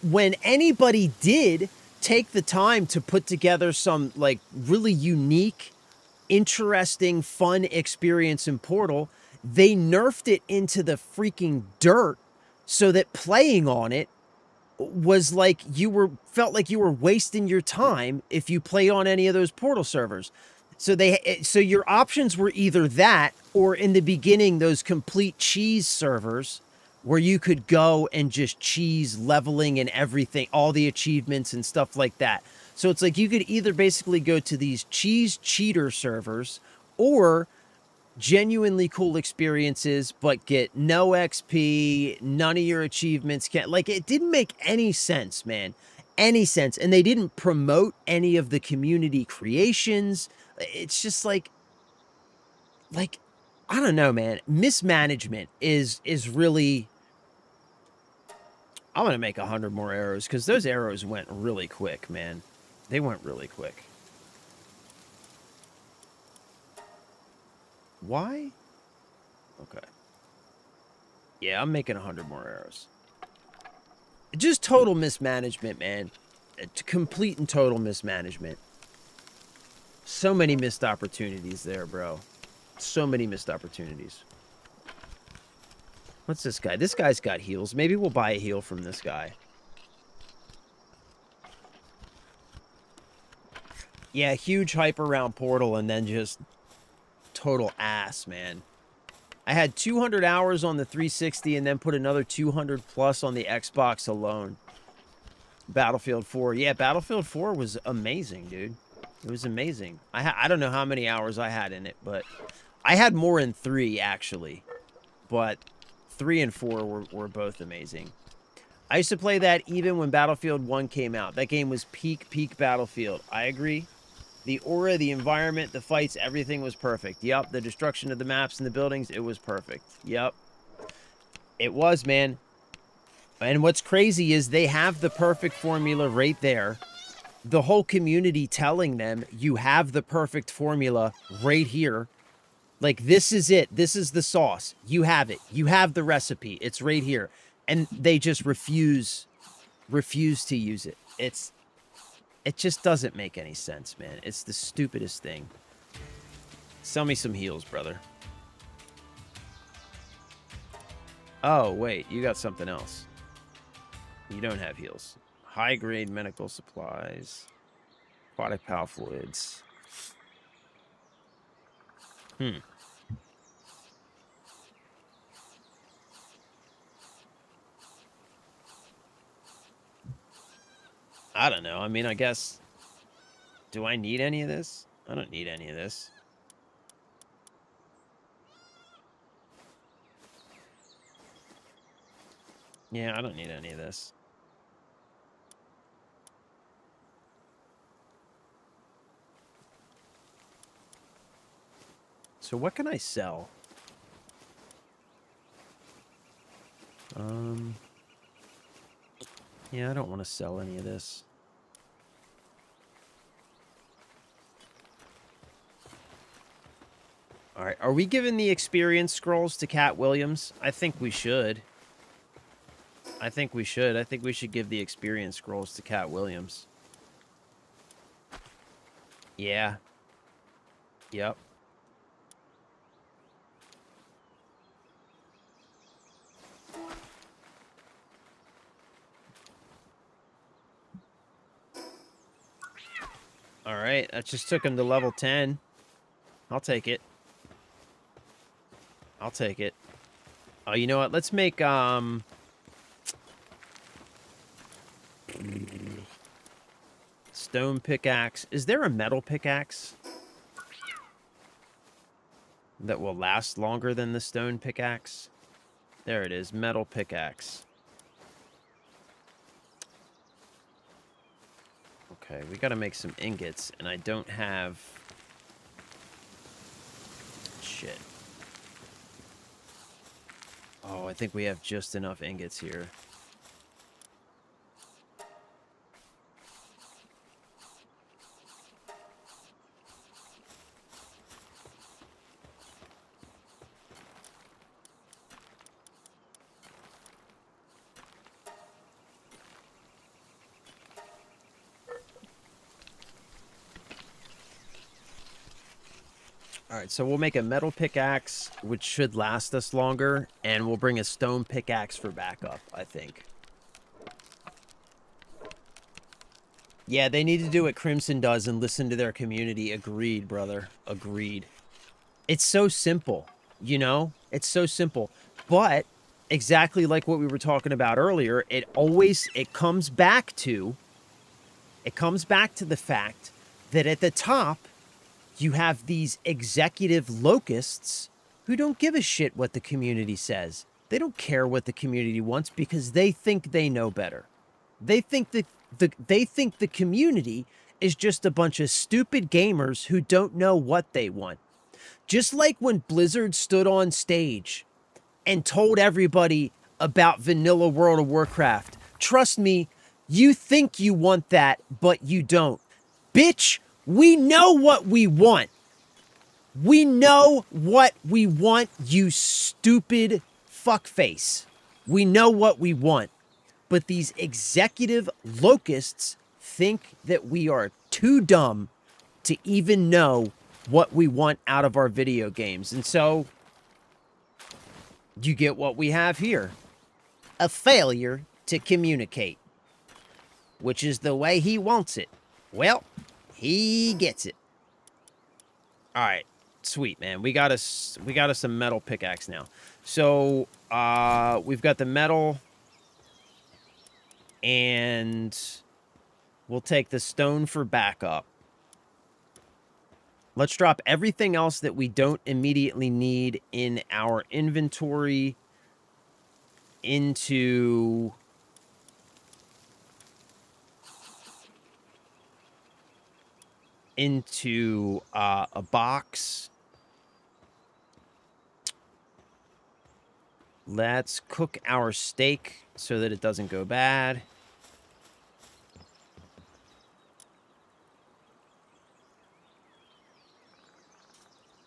anybody did take the time to put together some like really unique interesting, fun experience in Portal, they nerfed it into the freaking dirt so that playing on it was like felt like you were wasting your time if you played on any of those Portal servers. So your options were either that or in the beginning those complete cheese servers where you could go and just cheese leveling and everything, all the achievements and stuff like that. So it's like you could either basically go to these cheese cheater servers or genuinely cool experiences, but get no XP, none of your achievements can't, like, it didn't make any sense, man. Any sense. And they didn't promote any of the community creations. It's just like, I don't know, man. Mismanagement is really, I'm going to make 100 more arrows because those arrows went really quick, man. They went really quick. Why? Okay. Yeah, I'm making 100 more arrows. Just total mismanagement, man. Complete and total mismanagement. So many missed opportunities there, bro. So many missed opportunities. What's this guy? This guy's got heals. Maybe we'll buy a heal from this guy. Yeah, huge hype around Portal and then just total ass, man. I had 200 hours on the 360 and then put another 200 plus on the Xbox alone. Battlefield 4. Yeah, Battlefield 4 was amazing, dude. It was amazing. I don't know how many hours I had in it, but I had more in 3, actually. But 3 and 4 were both amazing. I used to play that even when Battlefield 1 came out. That game was peak Battlefield. I agree. The aura, the environment, the fights, everything was perfect. Yep, the destruction of the maps and the buildings, it was perfect. Yep. It was, man. And what's crazy is they have the perfect formula right there. The whole community telling them, you have the perfect formula right here. Like, this is it. This is the sauce. You have it. You have the recipe. It's right here. And they just refuse to use it. It just doesn't make any sense, man. It's the stupidest thing. Sell me some heals, brother. Oh, wait. You got something else. You don't have heals. High-grade medical supplies. Aquatic power fluids. I don't know. I mean, I guess... Do I need any of this? I don't need any of this. Yeah, I don't need any of this. So what can I sell? Yeah, I don't want to sell any of this. All right, are we giving the experience scrolls to Cat Williams? I think we should. I think we should. I think we should give the experience scrolls to Cat Williams. Yeah. Yep. All right, that just took him to level 10. I'll take it. I'll take it. Oh, you know what? Let's make, stone pickaxe. Is there a metal pickaxe that will last longer than the stone pickaxe? There it is, metal pickaxe. Okay, we gotta make some ingots, and I don't have... Shit. Oh, I think we have just enough ingots here. right, so we'll make a metal pickaxe, which should last us longer, and we'll bring a stone pickaxe for backup, I think. Yeah, they need to do what Crimson does and listen to their community. Agreed, brother. Agreed. It's so simple, you know? It's so simple. But exactly like what we were talking about earlier, it comes back to the fact that at the top, you have these executive locusts who don't give a shit what the community says. They don't care what the community wants because they think they know better. They think that the community is just a bunch of stupid gamers who don't know what they want. Just like when Blizzard stood on stage and told everybody about vanilla World of Warcraft. Trust me, you think you want that, but you don't. Bitch, we know what we want. We know what we want, you stupid fuckface. We know what we want. But these executive locusts think that we are too dumb to even know what we want out of our video games. And so, you get what we have here. A failure to communicate. Which is the way he wants it. Well, he gets it. Alright. Sweet, man. We got us some metal pickaxe now. So, we've got the metal... And we'll take the stone for backup. Let's drop everything else that we don't immediately need in our inventory into a box. Let's cook our steak so that it doesn't go bad.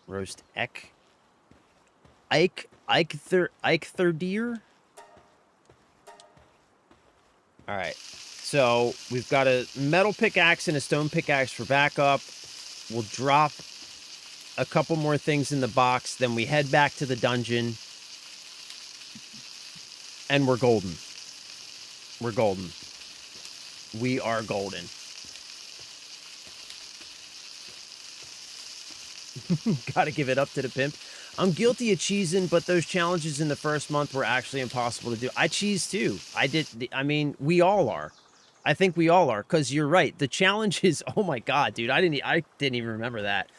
Roast Eichther deer. All right. So we've got a metal pickaxe and a stone pickaxe for backup. We'll drop a couple more things in the box. Then we head back to the dungeon. And we're golden. We're golden. We are golden. Gotta give it up to the pimp. I'm guilty of cheesing, but those challenges in the first month were actually impossible to do. I cheese too. I mean, we all are. I think we all are, because you're right. The challenges, oh my God, dude, I didn't even remember that.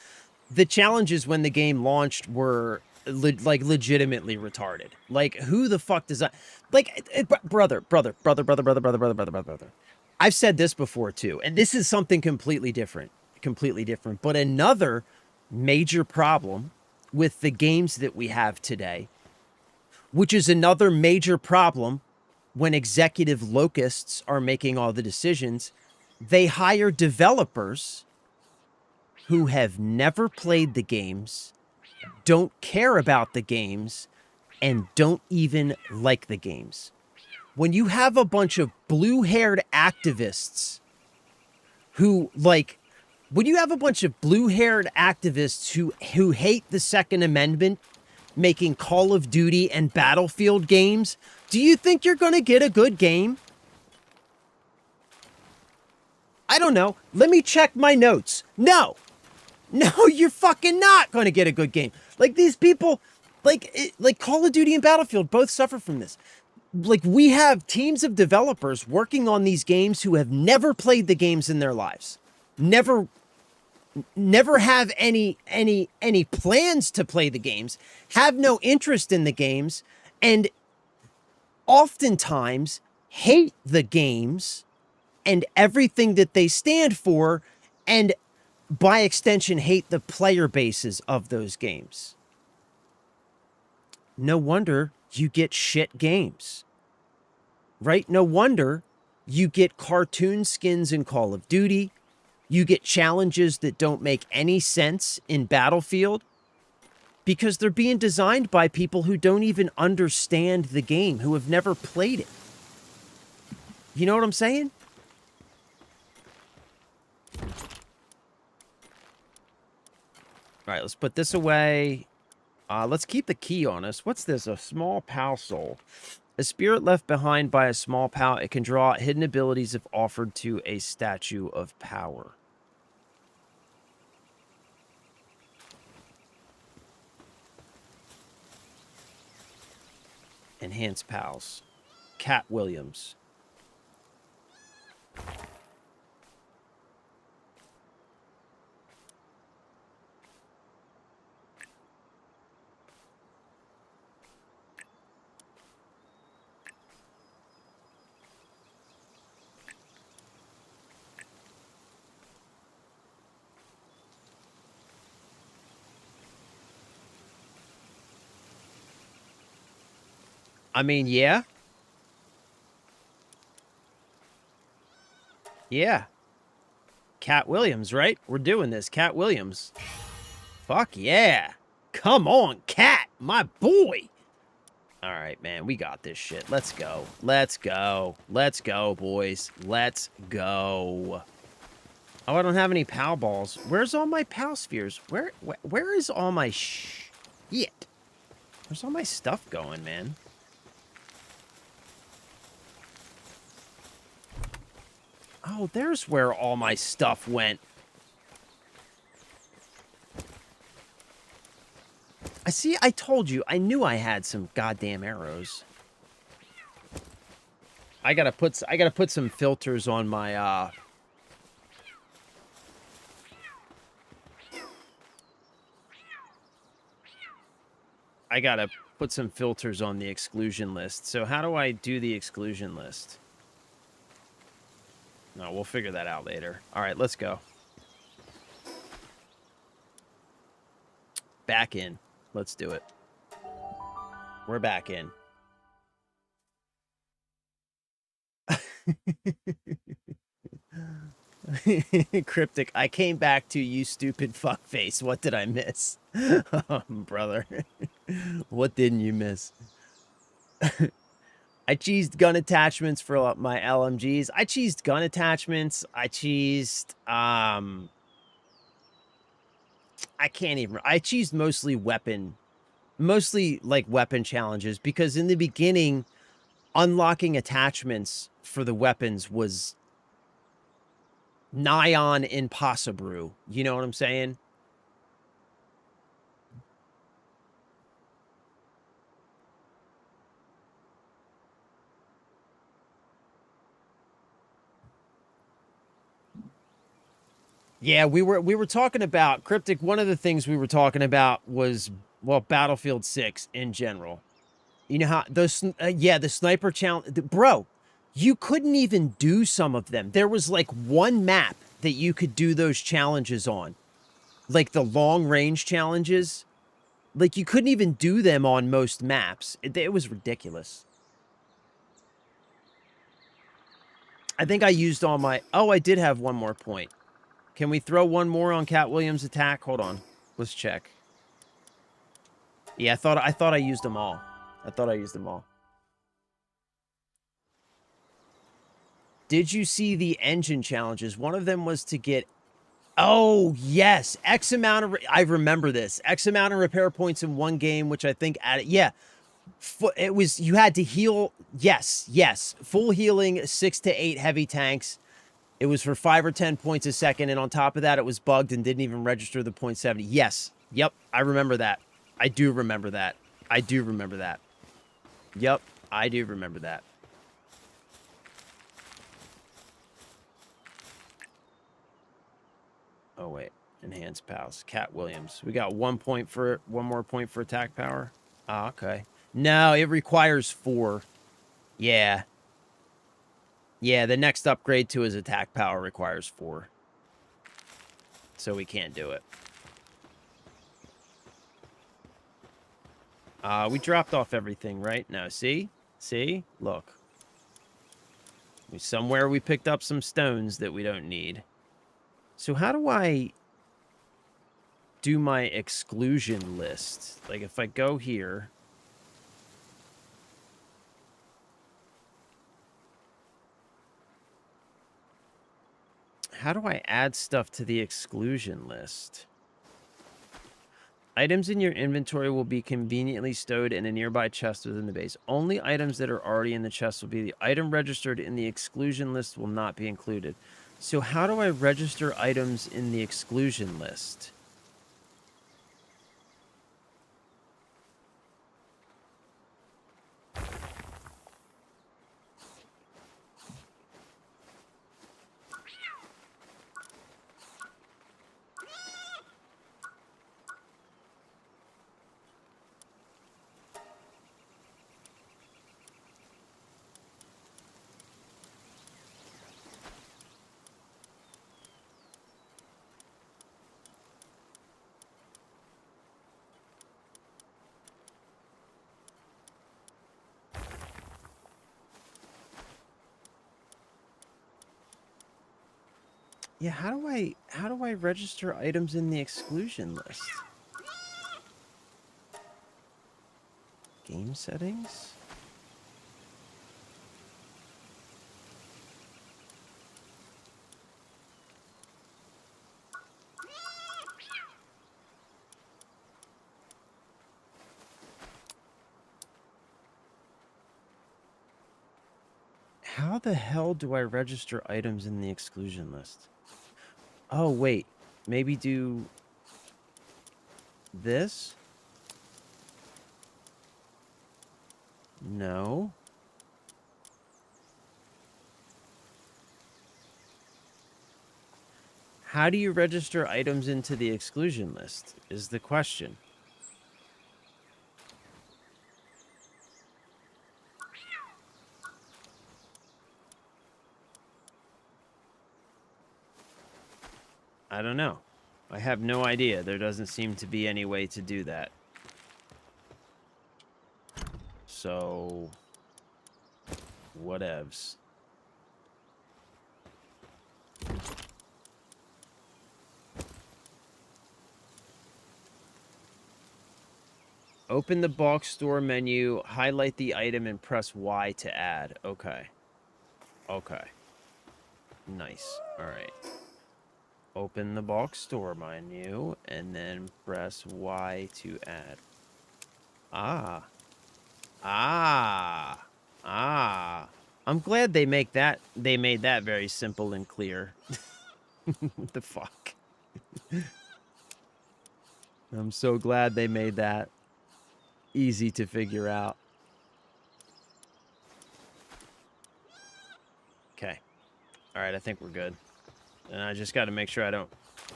The challenges when the game launched were legitimately retarded. Like, who the fuck does that? Like, brother. I've said this before too, and this is something completely different. But another major problem with the games that we have today, which is another major problem when executive locusts are making all the decisions, they hire developers who have never played the games, don't care about the games, and don't even like the games. When you have a bunch of blue-haired activists who hate the Second Amendment, making Call of Duty and Battlefield games, do you think you're going to get a good game? I don't know. Let me check my notes. No, you're fucking not going to get a good game. Like, these people, like Call of Duty and Battlefield both suffer from this. Like, we have teams of developers working on these games who have never played the games in their lives. Never have any plans to play the games, have no interest in the games, and oftentimes hate the games and everything that they stand for, and by extension hate the player bases of those games. No wonder you get shit games, right? No wonder you get cartoon skins in Call of Duty. You get challenges that don't make any sense in Battlefield because they're being designed by people who don't even understand the game, who have never played it. You know what I'm saying? All right, let's put this away. Let's keep the key on us. What's this? A small pal soul. A spirit left behind by a small pal. It can draw hidden abilities if offered to a statue of power. Enhance pals. Cat Williams. I mean, yeah. Yeah. Cat Williams, right? We're doing this. Cat Williams. Fuck yeah. Come on, Cat, my boy. All right, man, we got this shit. Let's go. Let's go. Let's go, boys. Let's go. Oh, I don't have any pal balls. Where's all my pal spheres? Where is all my shit? Where's all my stuff going, man? Oh, there's where all my stuff went. I see, I told you. I knew I had some goddamn arrows. I gotta put some filters on my I gotta put some filters on the exclusion list. So how do I do the exclusion list? No, we'll figure that out later. All right, let's go. Back in. Let's do it. We're back in. Cryptic, I came back to you stupid fuckface. What did I miss? Brother. What didn't you miss? I cheesed gun attachments for my LMGs. I cheesed gun attachments. I cheesed, I can't even, I cheesed mostly like weapon challenges, because in the beginning, unlocking attachments for the weapons was nigh on impossible. You know what I'm saying? Yeah, we were talking about Cryptic. One of the things we were talking about was, well, Battlefield 6 in general. You know how those yeah, the sniper challenge, bro, you couldn't even do some of them. There was like one map that you could do those challenges on. Like the long range challenges. Like you couldn't even do them on most maps. It was ridiculous. I think I used all my, oh, I did have one more point. Can we throw one more on Cat Williams' attack? Hold on. Let's check. Yeah, I thought I used them all. I thought I used them all. Did you see the engine challenges? One of them was to get, oh, yes, X amount of, I remember this. X amount of repair points in one game, which I think added, yeah. It was, you had to heal, yes. Full healing, 6 to 8 heavy tanks. It was for 5 or 10 points a second, and on top of that, it was bugged and didn't even register the 0.70. Yes. Yep, I remember that. I do remember that. I do remember that. Yep, I do remember that. Oh, wait. Enhance pals. Cat Williams. We got one more point for attack power. Oh, okay. No, it requires 4. Yeah. Yeah, the next upgrade to his attack power requires 4. So we can't do it. We dropped off everything, right? No, see? See? Look. Somewhere we picked up some stones that we don't need. So how do I do my exclusion list? Like, if I go here... How do I add stuff to the exclusion list? Items in your inventory will be conveniently stowed in a nearby chest within the base. Only items that are already in the chest will be the item registered in the exclusion list will not be included. So how do I register items in the exclusion list? Yeah, how do I register items in the exclusion list? Game settings? How the hell do I register items in the exclusion list? Oh, wait. Maybe do this? No. How do you register items into the exclusion list is the question. I don't know. I have no idea. There doesn't seem to be any way to do that. So, whatevs. Open the box store menu, highlight the item, and press Y to add. Okay. Okay. Nice. All right. Open the box store menu, and then press Y to add. Ah. Ah. Ah. I'm glad they made that very simple and clear. What the fuck? I'm so glad they made that easy to figure out. Okay. All right, I think we're good. And I just got to make sure I don't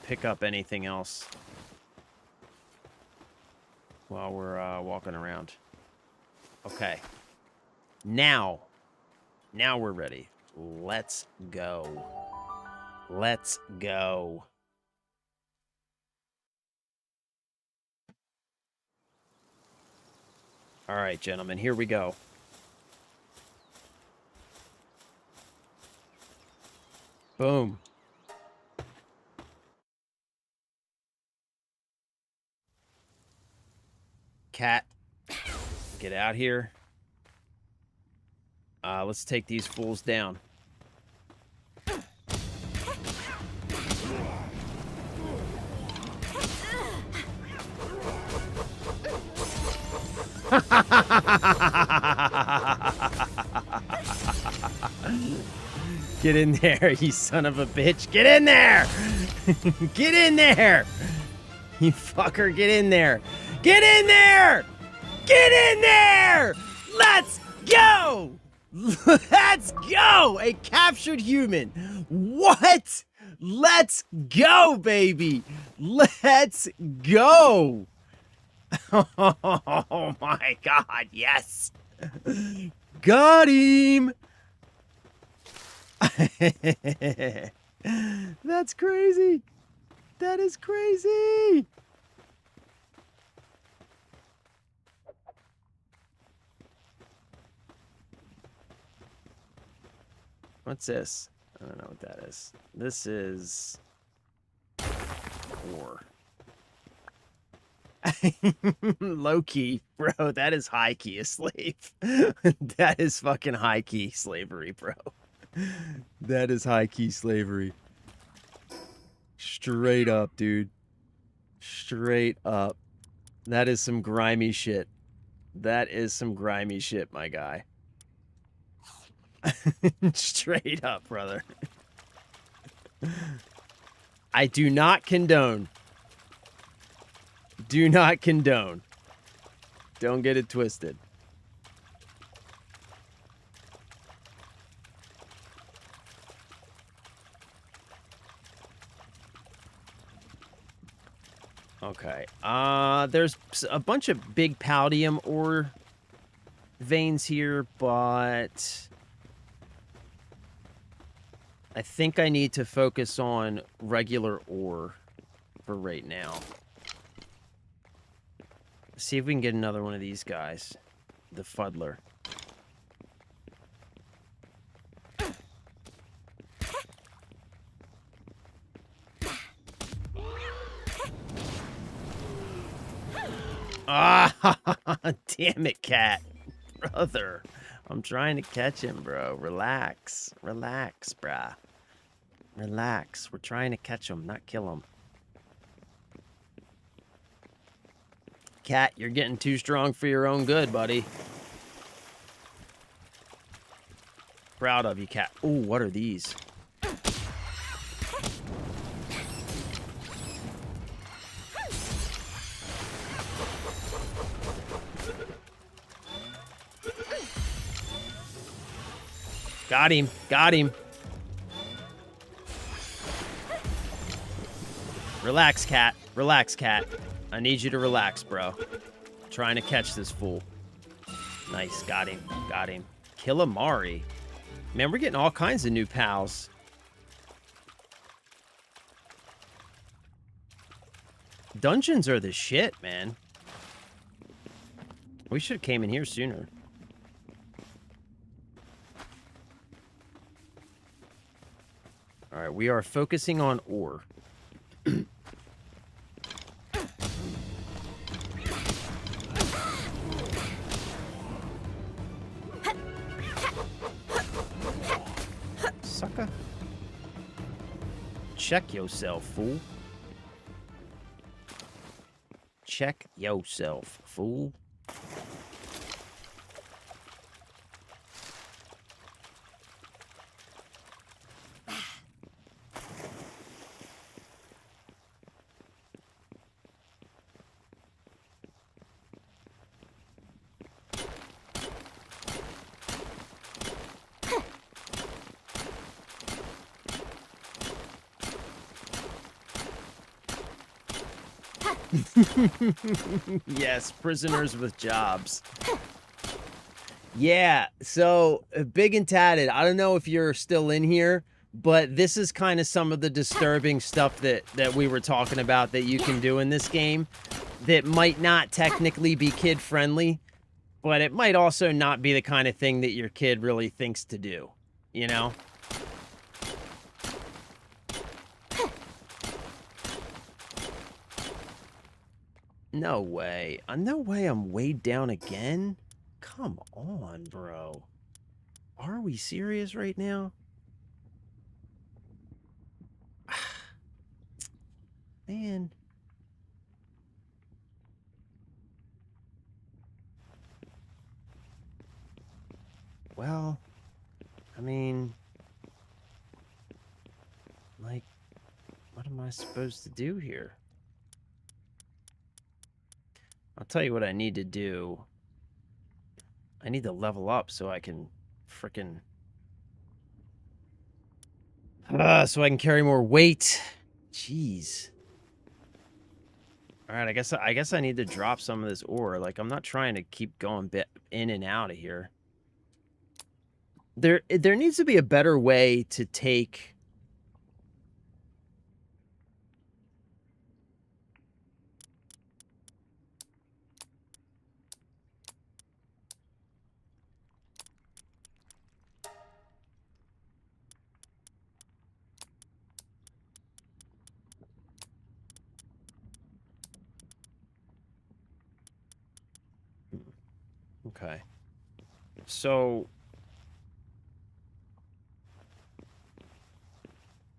pick up anything else while we're walking around. Okay. Now we're ready. Let's go. Let's go. All right, gentlemen, here we go. Boom. Cat, get out here. Let's take these fools down. Get in there, you son of a bitch. Get in there! Get in there! You fucker, get in there! Get in there! Get in there! Let's go! Let's go! A captured human. What? Let's go, baby! Let's go! Oh my god, yes! Got him! That's crazy! That is crazy! What's this? I don't know what that is. This is... ore. Low key, bro. That is high key a slave. That is fucking high key slavery, bro. That is high key slavery. Straight up, dude. Straight up. That is some grimy shit. That is some grimy shit, my guy. Straight up, brother. I do not condone. Do not condone. Don't get it twisted. Okay. There's a bunch of big palladium ore veins here, but I think I need to focus on regular ore for right now. See if we can get another one of these guys. The Fuddler. Ah, damn it, cat. Brother. I'm trying to catch him, bro. Relax. Relax, brah. Relax. We're trying to catch him, not kill him. Cat, you're getting too strong for your own good, buddy. Proud of you, cat. Ooh, what are these? Got him. Got him. Relax, cat. Relax, cat. I need you to relax, bro. I'm trying to catch this fool. Nice. Got him. Got him. Killamari. Man, we're getting all kinds of new pals. Dungeons are the shit, man. We should have came in here sooner. All right, we are focusing on ore. Sucker. Check yourself, fool. Check yourself, fool. Yes, prisoners with jobs. Yeah, so Big and Tatted, I don't know if you're still in here, but this is kind of some of the disturbing stuff that we were talking about that you can do in this game that might not technically be kid-friendly, but it might also not be the kind of thing that your kid really thinks to do, you know? No way. No way I'm weighed down again? Come on, bro. Are we serious right now? Man. Well, I mean, like, what am I supposed to do here? I'll tell you what I need to do. I need to level up so I can frickin' so I can carry more weight. Jeez. All right, I guess I need to drop some of this ore. Like, I'm not trying to keep going in and out of here. There needs to be a better way to take. Okay. So.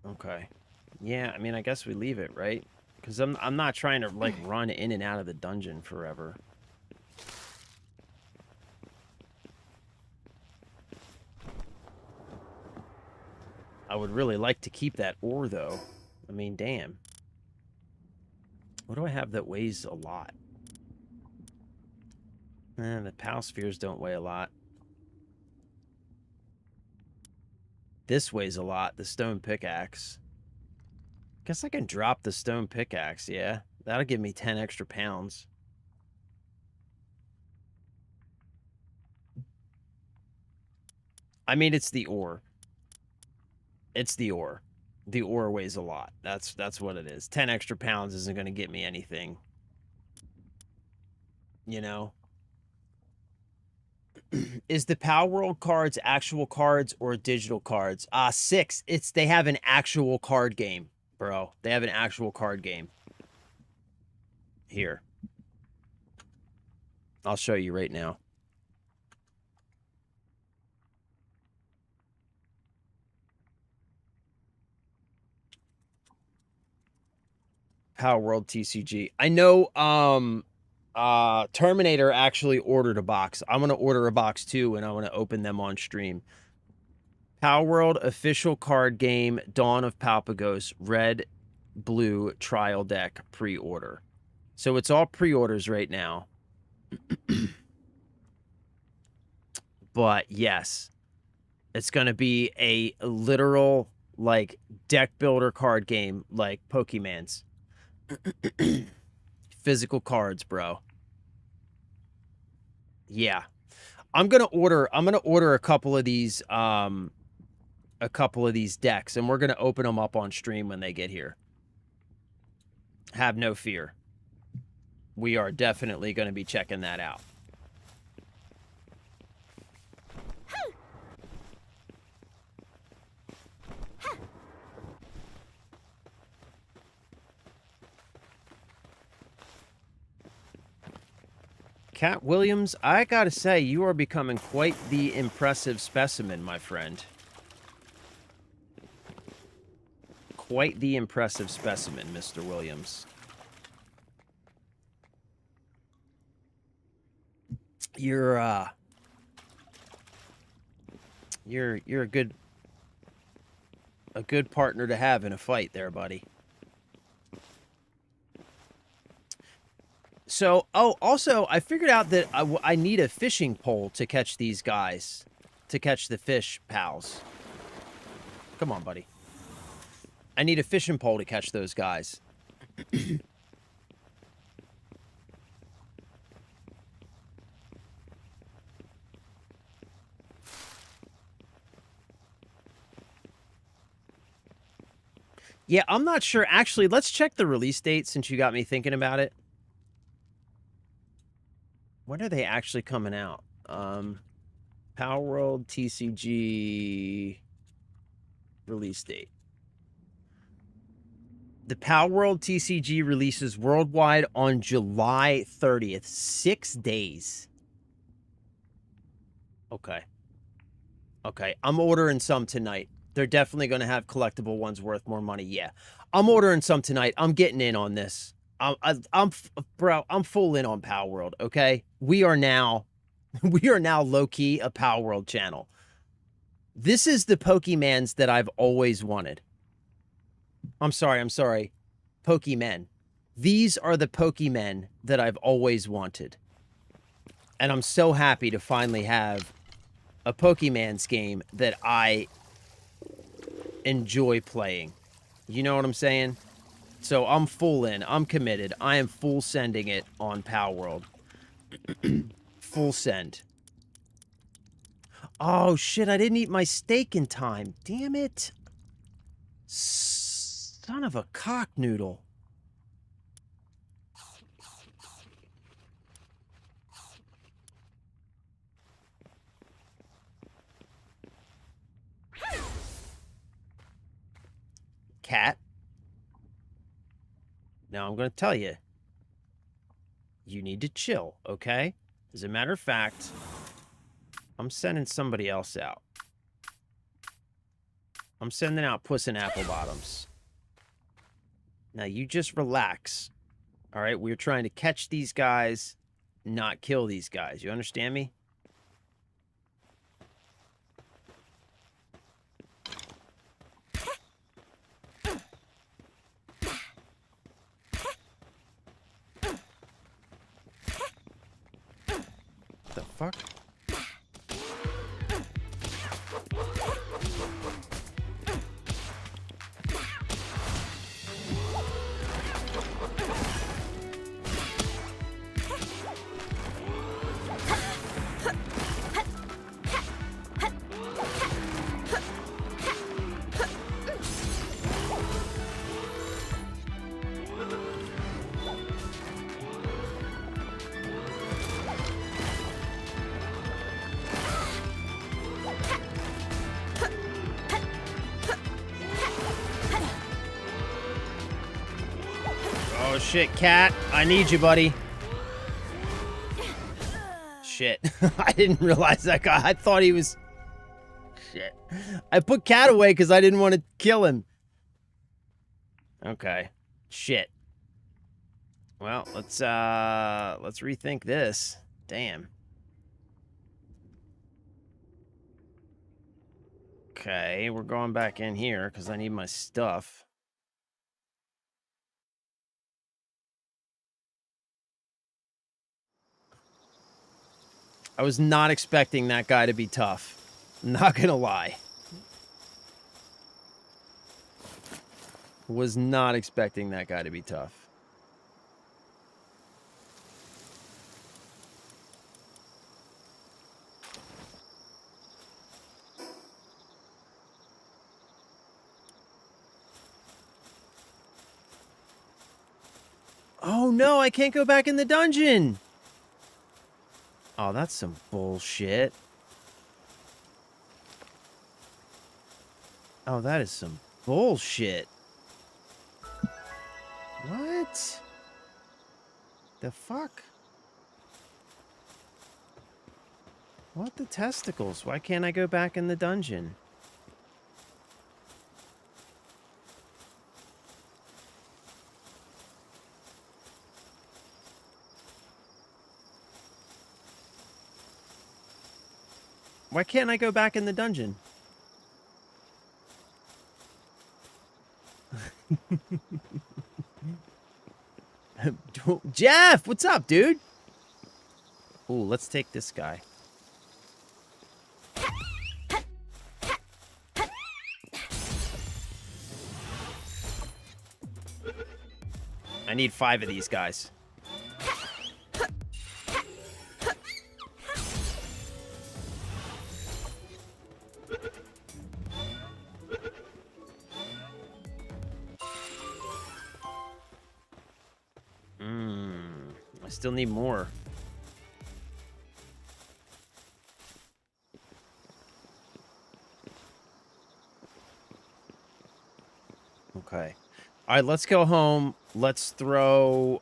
Okay. Yeah, I mean, I guess we leave it, right? Because I'm not trying to, like, run in and out of the dungeon forever. I would really like to keep that ore, though. I mean, damn. What do I have that weighs a lot? The PAL spheres don't weigh a lot. This weighs a lot, the stone pickaxe. Guess I can drop the stone pickaxe, yeah. That'll give me 10 extra pounds. I mean, it's the ore. It's the ore. The ore weighs a lot. That's what it is. 10 extra pounds isn't going to get me anything. You know? Is the Power World cards actual cards or digital cards? 6. They have an actual card game, bro. They have an actual card game. Here. I'll show you right now. Power World TCG. I know Terminator actually ordered a box. I'm going to order a box too, and I want to open them on stream. Power World official card game, Dawn of Palpagos, red, blue trial deck pre-order. So it's all pre-orders right now. But yes, it's going to be a literal, like, deck builder card game like Pokemon's. Physical cards, bro. Yeah. I'm gonna order a couple of these decks, and we're gonna open them up on stream when they get here. Have no fear. We are definitely gonna be checking that out. Cat Williams, I gotta say, you are becoming quite the impressive specimen, my friend. Quite the impressive specimen, Mr. Williams. You're a good partner to have in a fight there, buddy. So, oh, also, I figured out that I need a fishing pole to catch these guys. To catch the fish pals. Come on, buddy. I need a fishing pole to catch those guys. Yeah, I'm not sure. Actually, let's check the release date since you got me thinking about it. When are they actually coming out? Power World TCG release date. The Power World TCG releases worldwide on July 30th. 6 days. Okay. Okay, I'm ordering some tonight. They're definitely going to have collectible ones worth more money. Yeah, I'm ordering some tonight. I'm getting in on this. Bro, I'm full in on Power World. Okay, we are now low key a Power World channel. This is the Pokemans that I've always wanted. I'm sorry. Pokemen. These are the Pokemen that I've always wanted. And I'm so happy to finally have a Pokemon's game that I enjoy playing. You know what I'm saying? So I'm full in. I'm committed. I am full sending it on Power World. Full send. Oh, shit. I didn't eat my steak in time. Damn it. Son of a cock noodle. Cat. Now I'm going to tell you. You need to chill, okay? As a matter of fact, I'm sending somebody else out. I'm sending out Puss in Apple Bottoms. Now you just relax. All right, we're trying to catch these guys, not kill these guys. You understand me? The fuck? Oh shit, cat. I need you, buddy. Shit. I didn't realize that guy. I thought he was... Shit. I put cat away because I didn't want to kill him. Okay. Shit. Well, let's rethink this. Damn. Okay, we're going back in here because I need my stuff. I was not expecting that guy to be tough. Not gonna lie. Was not expecting that guy to be tough. Oh no, I can't go back in the dungeon! Oh, that's some bullshit. Oh, that is some bullshit. What? The fuck? What the testicles? Why can't I go back in the dungeon? Why can't I go back in the dungeon? Jeff, what's up, dude? Ooh, let's take this guy. I need 5 of these guys. I still need more. Okay. All right, let's go home. Let's throw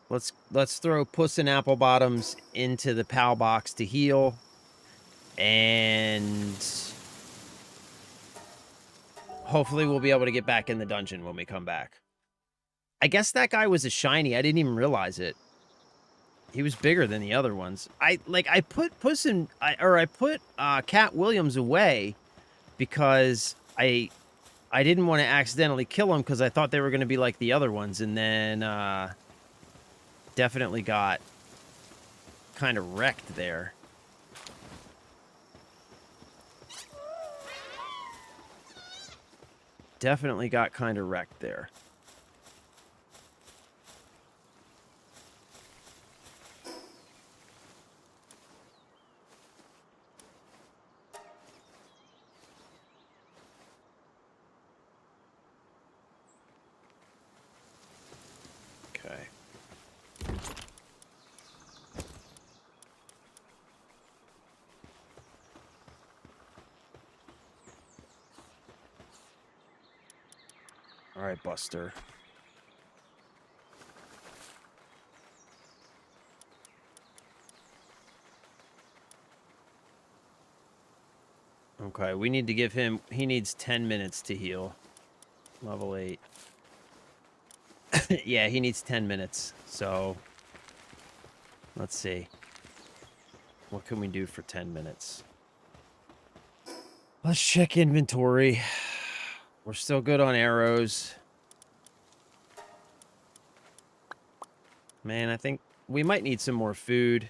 let's throw Puss and Apple Bottoms into the PAL box to heal. And hopefully we'll be able to get back in the dungeon when we come back. I guess that guy was a shiny. I didn't even realize it. He was bigger than the other ones. I put Puss and I put Cat Williams away because I didn't want to accidentally kill them because I thought they were going to be like the other ones, and then definitely got kind of wrecked there. Definitely got kind of wrecked there. Okay. All right, Buster. Okay, we need to give him... He needs 10 minutes to heal. Level 8. Yeah, he needs 10 minutes. So, let's see. What can we do for 10 minutes? Let's check inventory. We're still good on arrows. Man, I think we might need some more food.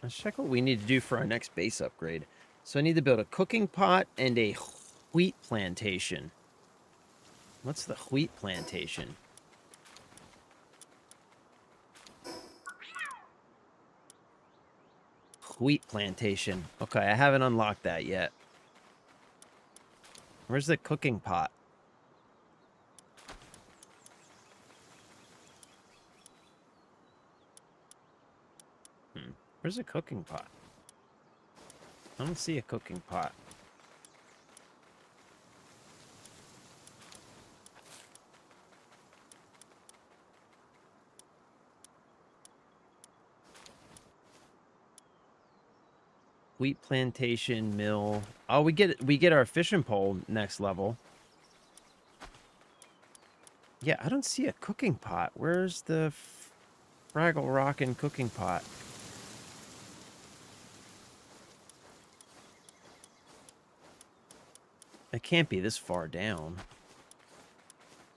Let's check what we need to do for our next base upgrade. So I need to build a cooking pot and a wheat plantation. What's the wheat plantation? Wheat plantation. Okay, I haven't unlocked that yet. Where's the cooking pot? Where's the cooking pot? I don't see a cooking pot. Wheat plantation mill. Oh, we get our fishing pole next level. Yeah, I don't see a cooking pot. Where's the Fraggle Rockin' cooking pot? It can't be this far down.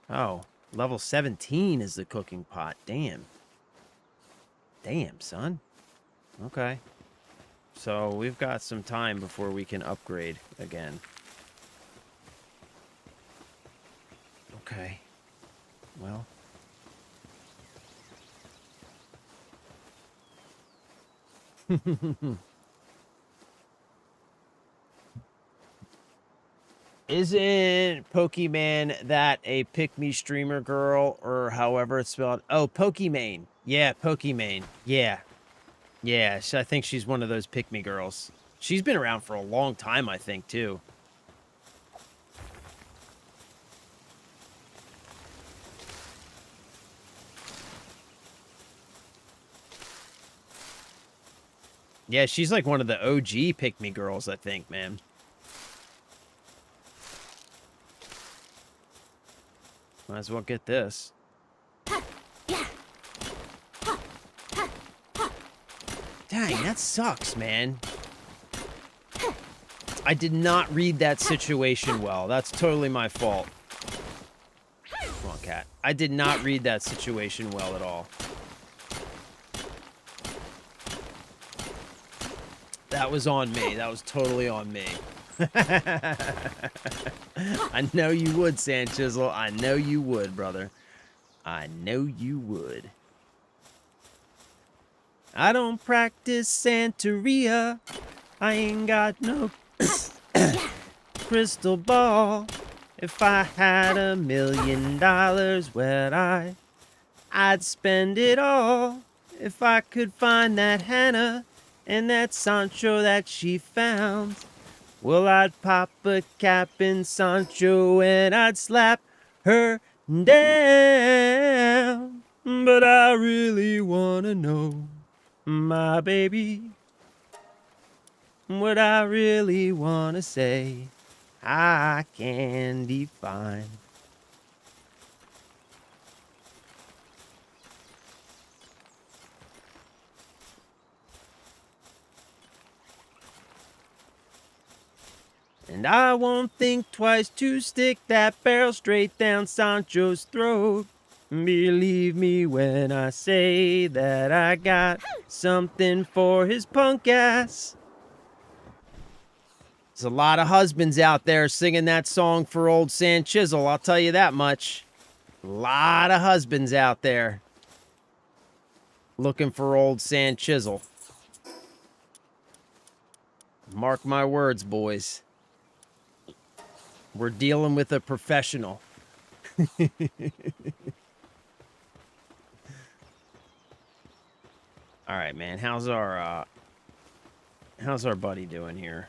Oh, level 17 is the cooking pot. Damn. Damn, son. Okay. So we've got some time before we can upgrade again. Okay. Well. Isn't Pokemon that a pick-me streamer girl, or however it's spelled? Oh, Pokimane. Yeah, Pokimane. Yeah. Yeah, I think she's one of those pick-me girls. She's been around for a long time, I think, too. Yeah, she's like one of the OG pick-me girls, I think, man. Might as well get this. Dang, that sucks, man. I did not read that situation well. That's totally my fault. Come on, cat. I did not read that situation well at all. That was on me. That was totally on me. I know you would, Sanchisel. I know you would, brother. I know you would. I don't practice Santeria. I ain't got no crystal ball. If I had $1 million, well, I'd spend it all. If I could find that Hannah and that Sancho that she found, well, I'd pop a cap in Sancho and I'd slap her down. But I really wanna know, my baby, what I really wanna say, I can define. And I won't think twice to stick that barrel straight down Sancho's throat. Believe me when I say that I got something for his punk ass. There's a lot of husbands out there singing that song for old San Chisel, I'll tell you that much. A lot of husbands out there looking for old San Chisel. Mark my words, boys. We're dealing with a professional. All right, man. How's our buddy doing here?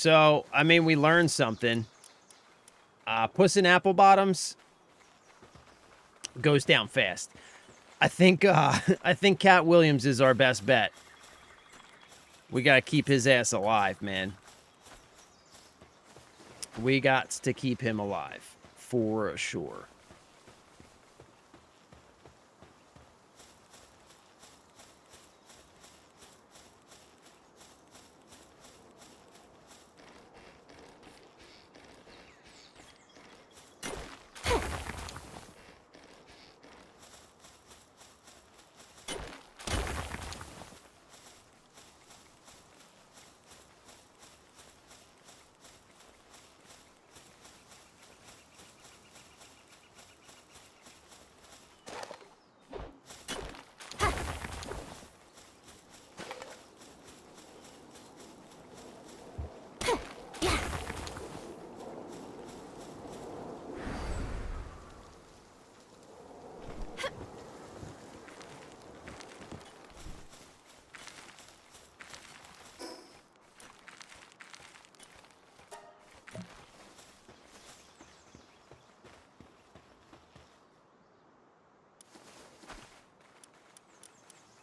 So, I mean, we learned something. Puss in Apple Bottoms goes down fast. I think I think Cat Williams is our best bet. We gotta keep his ass alive, man. We got to keep him alive. For sure.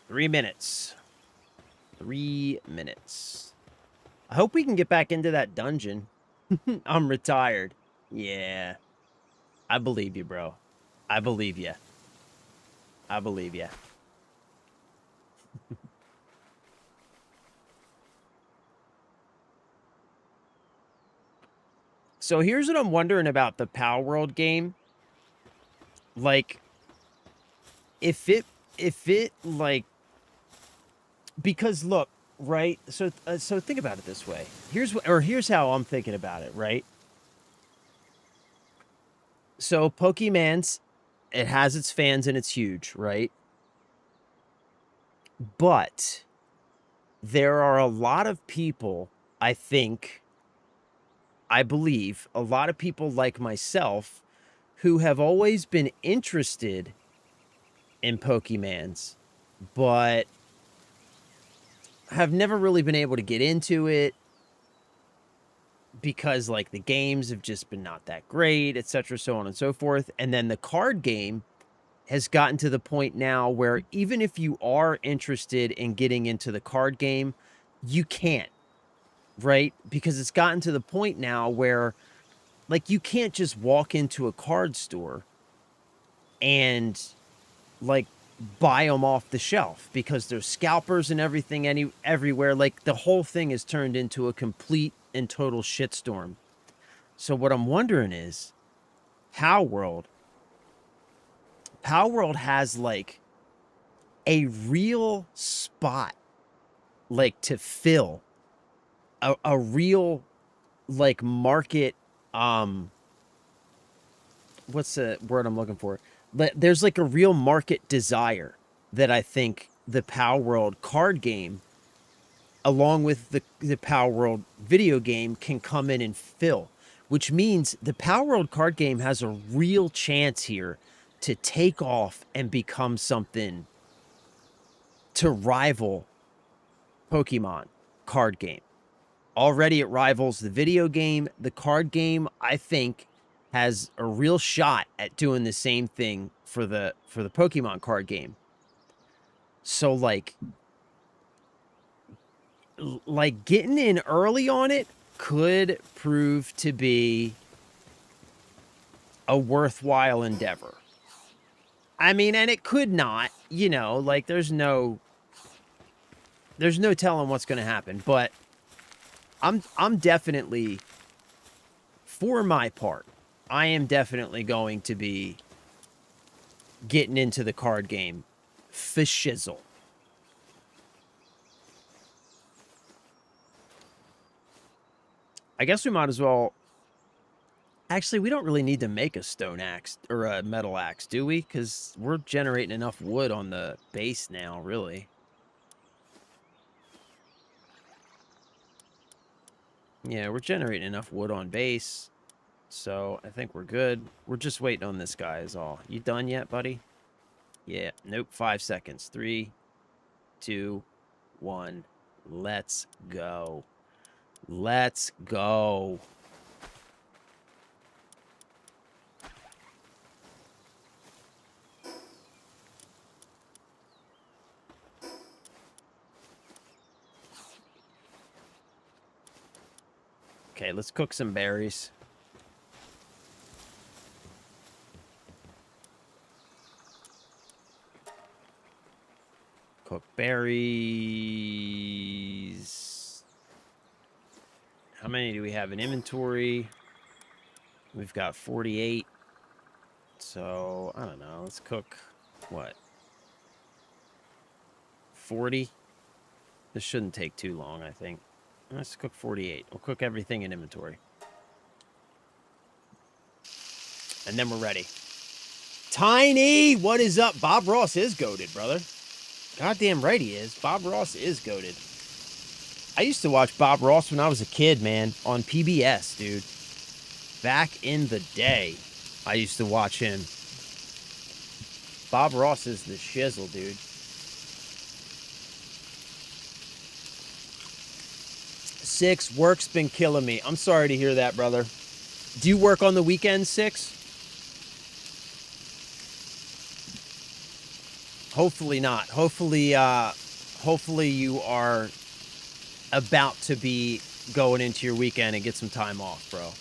Three minutes. 3 minutes. I hope we can get back into that dungeon. I'm retired. Yeah. I believe you, bro. I believe you. I believe you. So here's what I'm wondering about the Power World game. Like, if it like, because look, right? So think about it this way. Here's how I'm thinking about it, right? So Pokemon's, it has its fans and it's huge, right? But there are a lot of people, I believe, a lot of people like myself who have always been interested in Pokemon's, but have never really been able to get into it because, like, the games have just been not that great, etc., so on and so forth. And then the card game has gotten to the point now where even if you are interested in getting into the card game, you can't, right? Because it's gotten to the point now where, like, you can't just walk into a card store and, like, buy them off the shelf because there's scalpers and everything everywhere. Like, the whole thing is turned into a complete and total shitstorm. So what I'm wondering is, Power World has, like, a real spot, like, to fill a real, like, market, what's the word I'm looking for? There's, like, a real market desire that I think the Power World card game, along with the Power World video game, can come in and fill. Which means the Power World card game has a real chance here to take off and become something to rival Pokemon card game. Already it rivals the video game. The card game, I think, has a real shot at doing the same thing for the Pokemon card game. So, like getting in early on it could prove to be a worthwhile endeavor. I mean, and it could not, you know, like, there's no telling what's going to happen, but I'm definitely, for my part, I am definitely going to be getting into the card game for shizzle. I guess we might as well. Actually, we don't really need to make a stone axe or a metal axe, do we? Because we're generating enough wood on the base now, really. Yeah, we're generating enough wood on base. So I think we're good. We're just waiting on this guy is all. You done yet, buddy? Yeah. Nope. 5 seconds. 3, 2, 1. Let's go. Let's go. Okay, let's cook some berries. Cook berries. How many do we have in inventory? We've got 48. So, I don't know. Let's cook, what? 40? This shouldn't take too long, I think. Let's cook 48. We'll cook everything in inventory. And then we're ready. Tiny! What is up? Bob Ross is goated, brother. Goddamn right he is. Bob Ross is goated. I used to watch Bob Ross when I was a kid, man. On PBS, dude. Back in the day, I used to watch him. Bob Ross is the shizzle, dude. Six, work's been killing me. I'm sorry to hear that, brother. Do you work on the weekends, Six? Hopefully not. Hopefully you are about to be going into your weekend and get some time off, bro.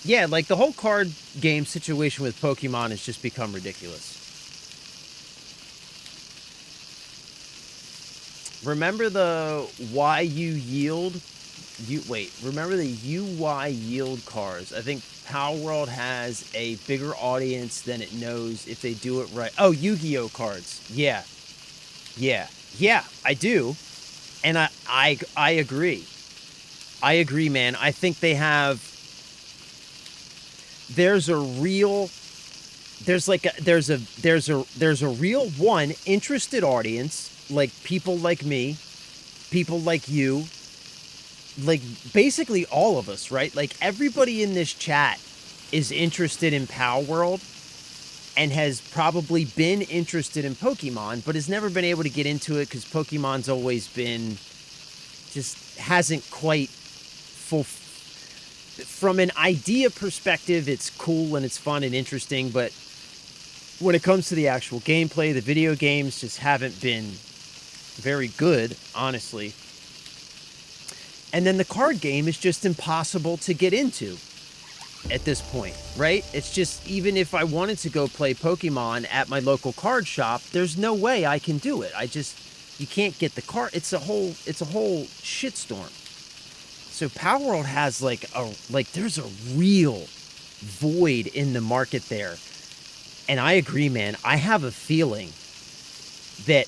Yeah, like the whole card game situation with Pokemon has just become ridiculous. Remember the YU yield? Remember the UY yield cards? I think Power World has a bigger audience than it knows if they do it right. Oh, Yu-Gi-Oh cards. Yeah. Yeah, I do. And I agree. I agree, man. I think they have there's a real real interested audience, like people like me, people like you, like basically all of us, right? Like everybody in this chat is interested in Power World and has probably been interested in Pokemon, but has never been able to get into it because Pokemon's always been just hasn't quite from an idea perspective, it's cool and it's fun and interesting, but when it comes to the actual gameplay, the video games just haven't been very good, honestly. And then the card game is just impossible to get into at this point, right? It's just, even if I wanted to go play Pokemon at my local card shop, there's no way I can do it. You can't get the card. It's a whole shitstorm. So Power World has there's a real void in the market there. And I agree, man. I have a feeling that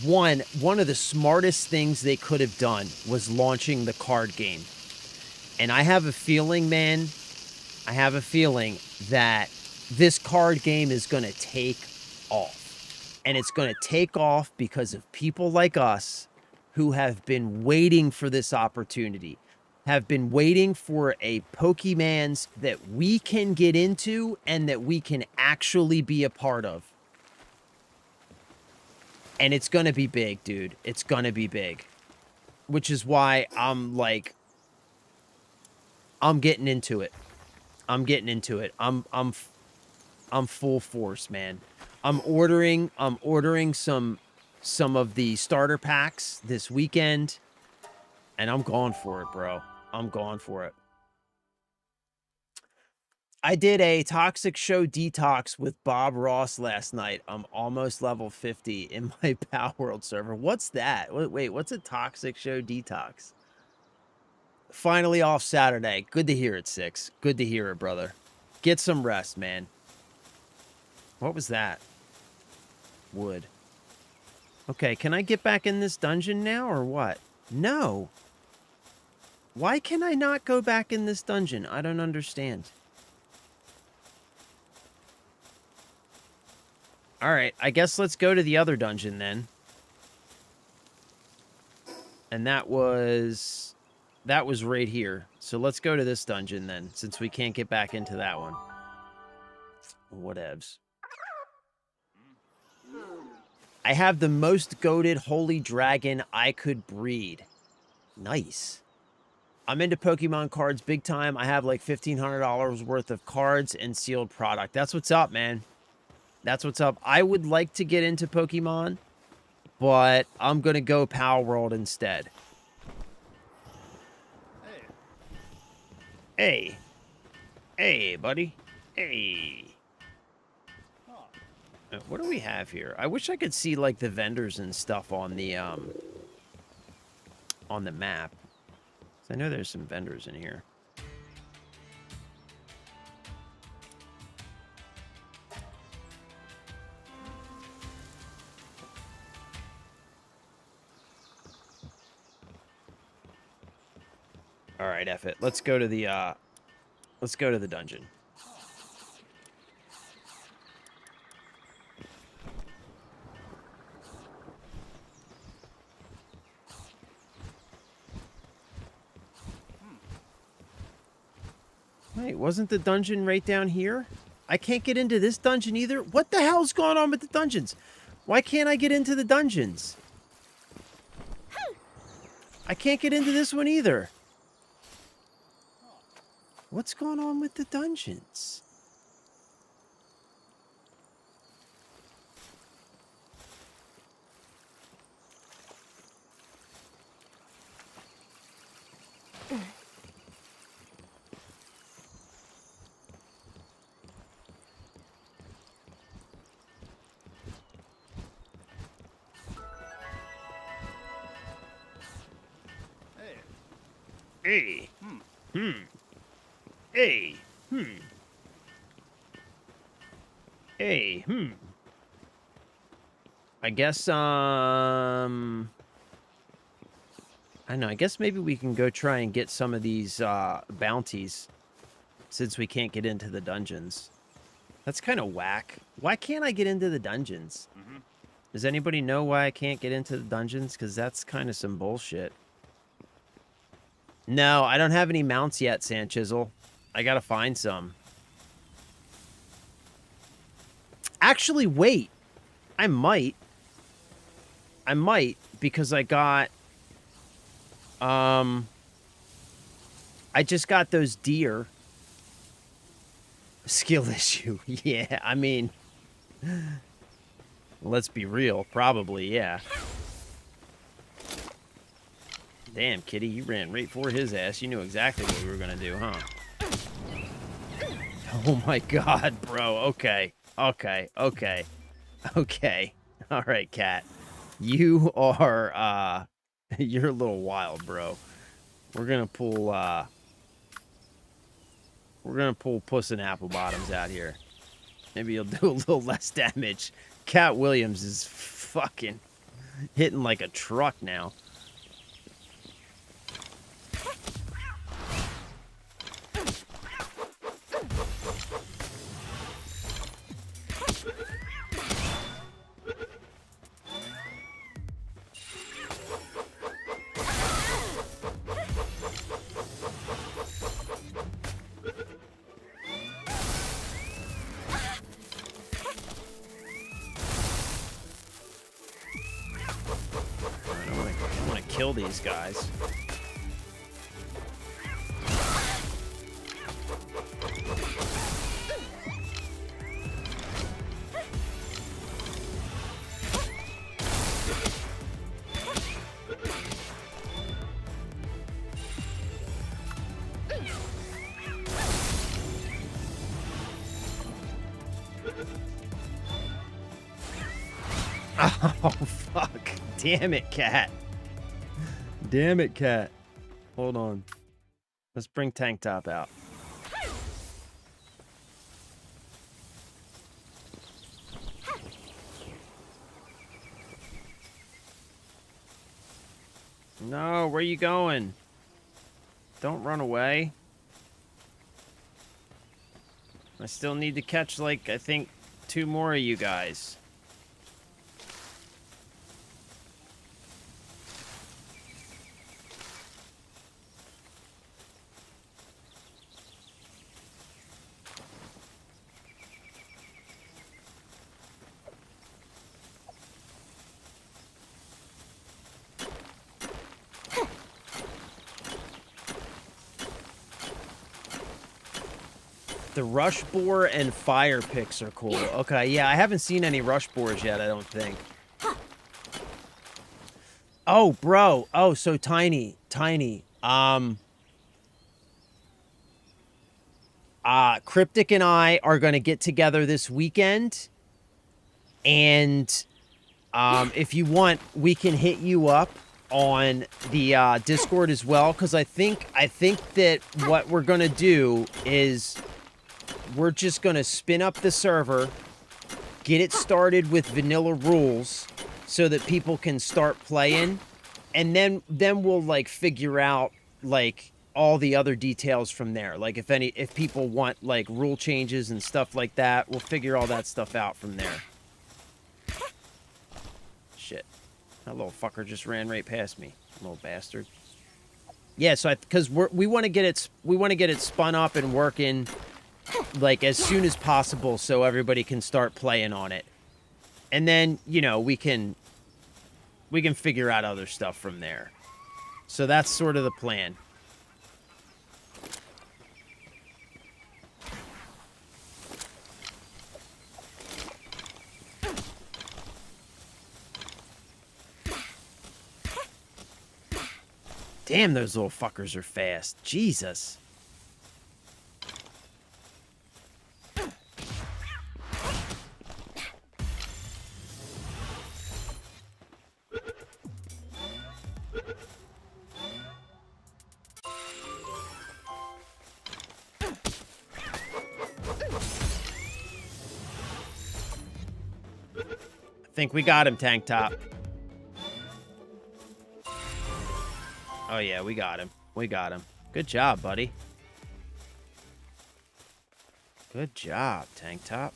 one of the smartest things they could have done was launching the card game. And I have a feeling, man, that this card game is going to take off. And it's going to take off because of people like us who have been waiting for this opportunity, have been waiting for a Pokemans that we can get into and that we can actually be a part of. And it's going to be big, dude. It's going to be big. Which is why I'm getting into it. I'm full force, man. I'm ordering some of the starter packs this weekend, and I'm going for it, bro. I'm going for it. I did a Toxic Show detox with Bob Ross last night. I'm almost level 50 in my Power World server. What's that? Wait, what's a Toxic Show detox? Finally off Saturday. Good to hear it, Six. Good to hear it, brother. Get some rest, man. What was that? Wood. Okay, can I get back in this dungeon now or what? No. Why can I not go back in this dungeon? I don't understand. Alright, I guess let's go to the other dungeon then. And that was right here. So let's go to this dungeon then, since we can't get back into that one. Whatevs. I have the most goated holy dragon I could breed. Nice. I'm into Pokemon cards big time. I have like $1,500 worth of cards and sealed product. That's what's up, man. That's what's up. I would like to get into Pokemon, but I'm going to go Power World instead. Hey. Hey, buddy. Hey. What do we have here? I wish I could see, like, the vendors and stuff on the map. I know there's some vendors in here. All right, F it. Let's go to the dungeon. Wait, wasn't the dungeon right down here? I can't get into this dungeon either? What the hell's going on with the dungeons? Why can't I get into the dungeons? I can't get into this one either. What's going on with the dungeons? Hey. Hey. Hey. I guess, I don't know. I guess maybe we can go try and get some of these, bounties. Since we can't get into the dungeons. That's kind of whack. Why can't I get into the dungeons? Does anybody know why I can't get into the dungeons? Because that's kind of some bullshit. No, I don't have any mounts yet, Sand Chisel. I gotta find some. Actually, wait. I might, because I got... I just got those deer. Skill issue. Yeah, I mean... Let's be real. Probably, yeah. Damn, Kitty, you ran right for his ass. You knew exactly what we were gonna do, huh? Oh my god, bro. Okay. Okay. Okay. Okay. Alright, Cat. You are, you're a little wild, bro. We're gonna pull Puss in Apple Bottoms out here. Maybe you'll do a little less damage. Cat Williams is fucking hitting like a truck now. I want to kill these guys. Oh, fuck. Damn it, Cat. Damn it, Cat. Hold on. Let's bring Tank Top out. No, where you going? Don't run away. I still need to catch, like, I think 2 more of you guys. The rush boar and fire picks are cool. Okay, yeah, I haven't seen any rush boars yet, I don't think. Oh, bro. Oh, so tiny. Cryptic and I are going to get together this weekend. And if you want, we can hit you up on the Discord as well. Because I think that what we're going to do is we're just going to spin up the server, get it started with vanilla rules so that people can start playing. And then we'll, like, figure out, like, all the other details from there. Like, if people want, like, rule changes and stuff like that, we'll figure all that stuff out from there. Shit. That little fucker just ran right past me. Little bastard. Yeah, so because we want to get it spun up and working, like, as soon as possible so everybody can start playing on it. And then, you know, we can figure out other stuff from there. So that's sort of the plan. Damn, those little fuckers are fast. Jesus. I think we got him, Tank Top. Oh, yeah, we got him. We got him. Good job, buddy. Good job, Tank Top.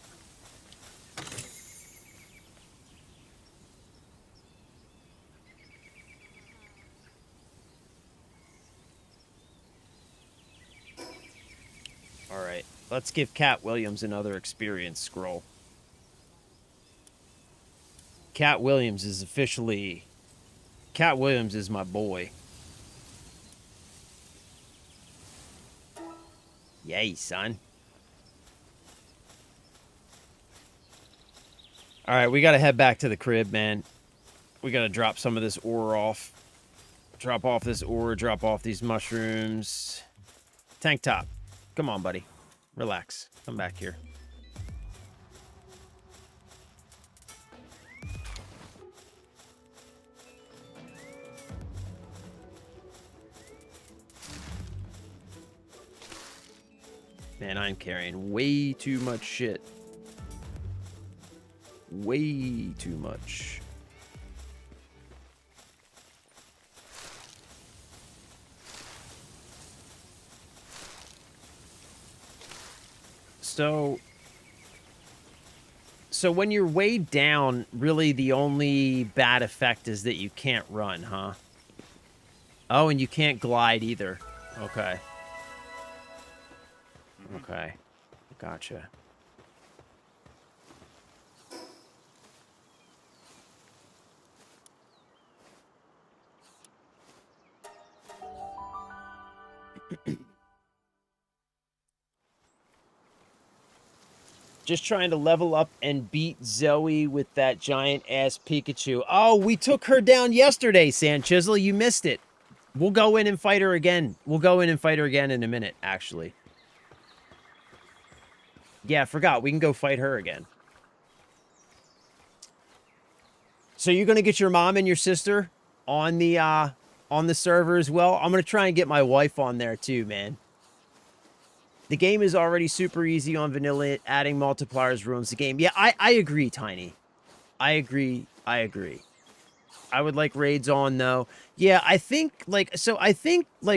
All right, let's give Cat Williams another experience scroll. Cat Williams is officially... Cat Williams is my boy. Yay, son. All right, we got to head back to the crib, man. We got to drop some of this ore off. Drop off this ore, drop off these mushrooms. Tank Top, come on, buddy. Relax. Come back here. Man, I'm carrying way too much shit. Way too much. So when you're weighed down, really the only bad effect is that you can't run, huh? Oh, and you can't glide either. Okay. Okay. Gotcha. Just trying to level up and beat Zoe with that giant-ass Pikachu. Oh, we took her down yesterday, Sanchisel. You missed it. We'll go in and fight her again. We'll go in and fight her again in a minute, actually. Yeah, I forgot. We can go fight her again. So you're going to get your mom and your sister on the server as well? I'm going to try and get my wife on there too, man. The game is already super easy on vanilla. Adding multipliers ruins the game. Yeah, I agree, Tiny. I agree. I would like raids on, though. Yeah, I think, like,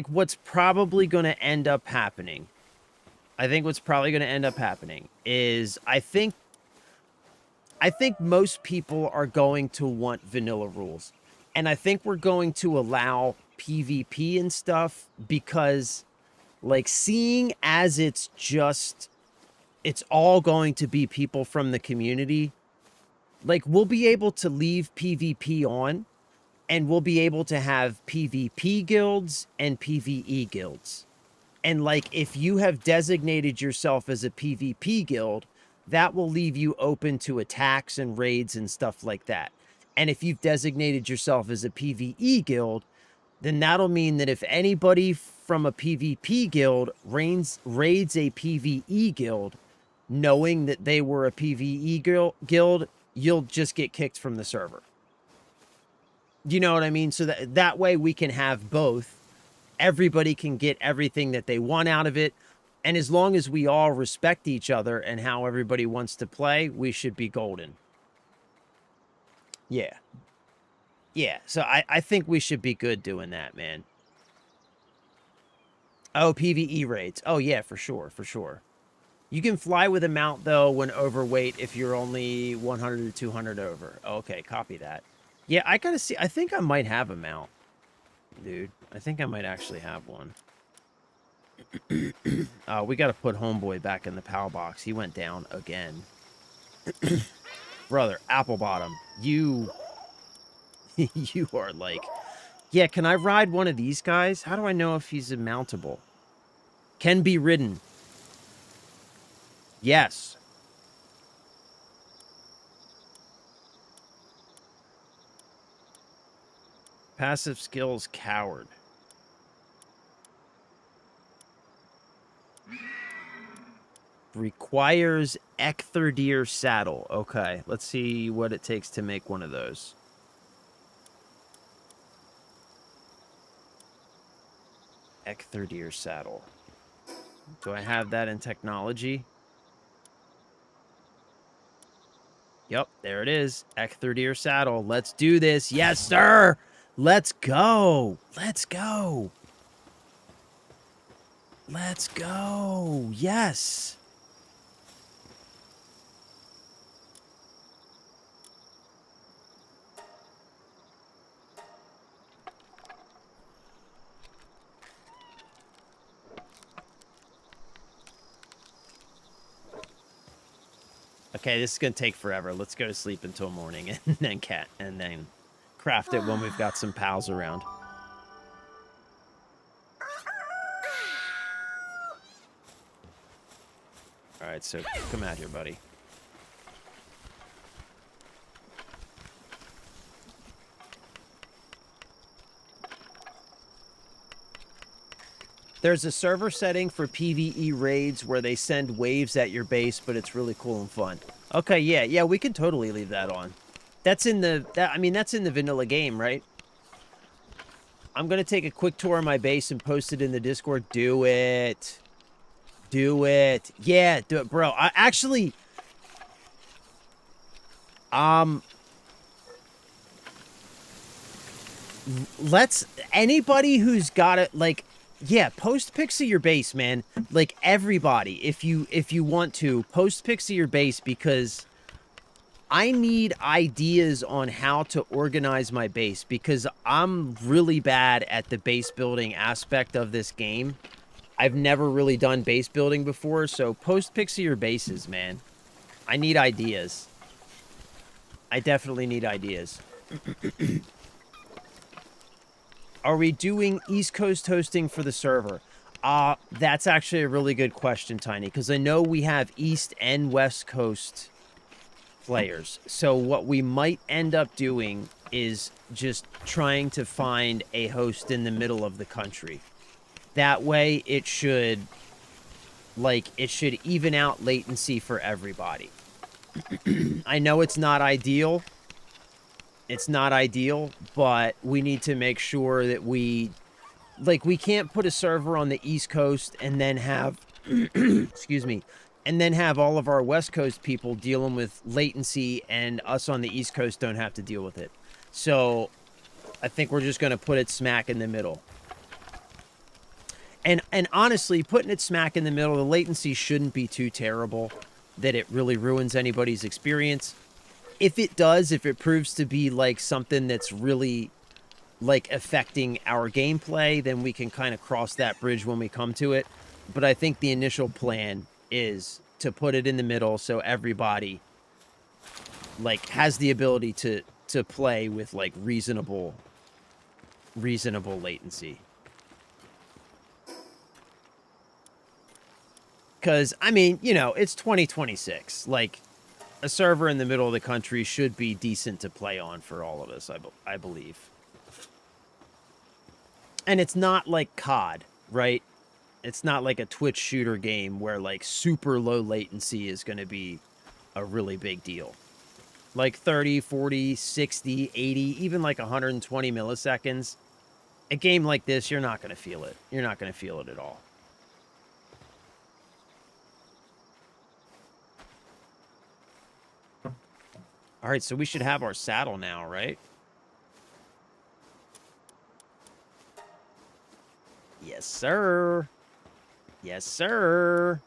what's probably going to end up happening... is I think most people are going to want vanilla rules. And I think we're going to allow PvP and stuff because, like, seeing as it's all going to be people from the community, like, we'll be able to leave PvP on and we'll be able to have PvP guilds and PvE guilds. And like, if you have designated yourself as a PvP guild, that will leave you open to attacks and raids and stuff like that. And if you've designated yourself as a PvE guild, then that'll mean that if anybody from a PvP guild raids a PvE guild, knowing that they were a PvE guild, you'll just get kicked from the server. You know what I mean? So that way we can have both. Everybody can get everything that they want out of it. And as long as we all respect each other and how everybody wants to play, we should be golden. Yeah. Yeah, so I think we should be good doing that, man. Oh, PvE raids. Oh, yeah, for sure, for sure. You can fly with a mount, though, when overweight if you're only 100 or 200 over. Okay, copy that. Yeah, I gotta see. I think I might have a mount, dude. I think I might actually have one. We gotta put Homeboy back in the PAL box. He went down again. Brother, apple bottom, you... you are like... Yeah, can I ride one of these guys? How do I know if he's mountable? Can be ridden. Yes. Passive skills, coward. Requires Ectherdeer saddle. Okay, let's see what it takes to make one of those. Ectherdeer saddle. Do I have that in technology? Yep, there it is. Ectherdeer saddle. Let's do this. Yes, sir. Let's go. Let's go. Let's go. Yes. Okay, this is gonna take forever. Let's go to sleep until morning and then craft it when we've got some pals around. Alright, so come out here, buddy. There's a server setting for PvE raids where they send waves at your base, but it's really cool and fun. Okay, yeah, we can totally leave that on. That's in the, that's in the vanilla game, right? I'm gonna take a quick tour of my base and post it in the Discord. Do it. Do it. Yeah, do it, bro. I actually... Let's... Anybody who's got it, like... Yeah, post pics of your base, man. Like, everybody, if you want to, post pics of your base, because I need ideas on how to organize my base, because I'm really bad at the base building aspect of this game. I've never really done base building before, so post pics of your bases, man. I need ideas. I definitely need ideas. Are we doing East Coast hosting for the server? That's actually a really good question, Tiny, because I know we have East and West Coast players. So what we might end up doing is just trying to find a host in the middle of the country. That way it should, like, it should even out latency for everybody. I know it's not ideal. It's not ideal, but we need to make sure that we can't put a server on the East Coast and then have, excuse me, and then have all of our West Coast people dealing with latency and us on the East Coast don't have to deal with it. So I think we're just going to put it smack in the middle. And honestly, putting it smack in the middle, the latency shouldn't be too terrible that it really ruins anybody's experience. If it does, if it proves to be like something that's really like affecting our gameplay, then we can kind of cross that bridge when we come to it. But I think the initial plan is to put it in the middle so everybody like has the ability to play with like reasonable latency. Because, I mean, you know, it's 2026. Like, a server in the middle of the country should be decent to play on for all of us, I believe. And it's not like COD, right? It's not like a Twitch shooter game where, like, super low latency is going to be a really big deal. Like 30, 40, 60, 80, even like 120 milliseconds. A game like this, you're not going to feel it. You're not going to feel it at all. All right, so we should have our saddle now, right? Yes, sir. Yes, sir.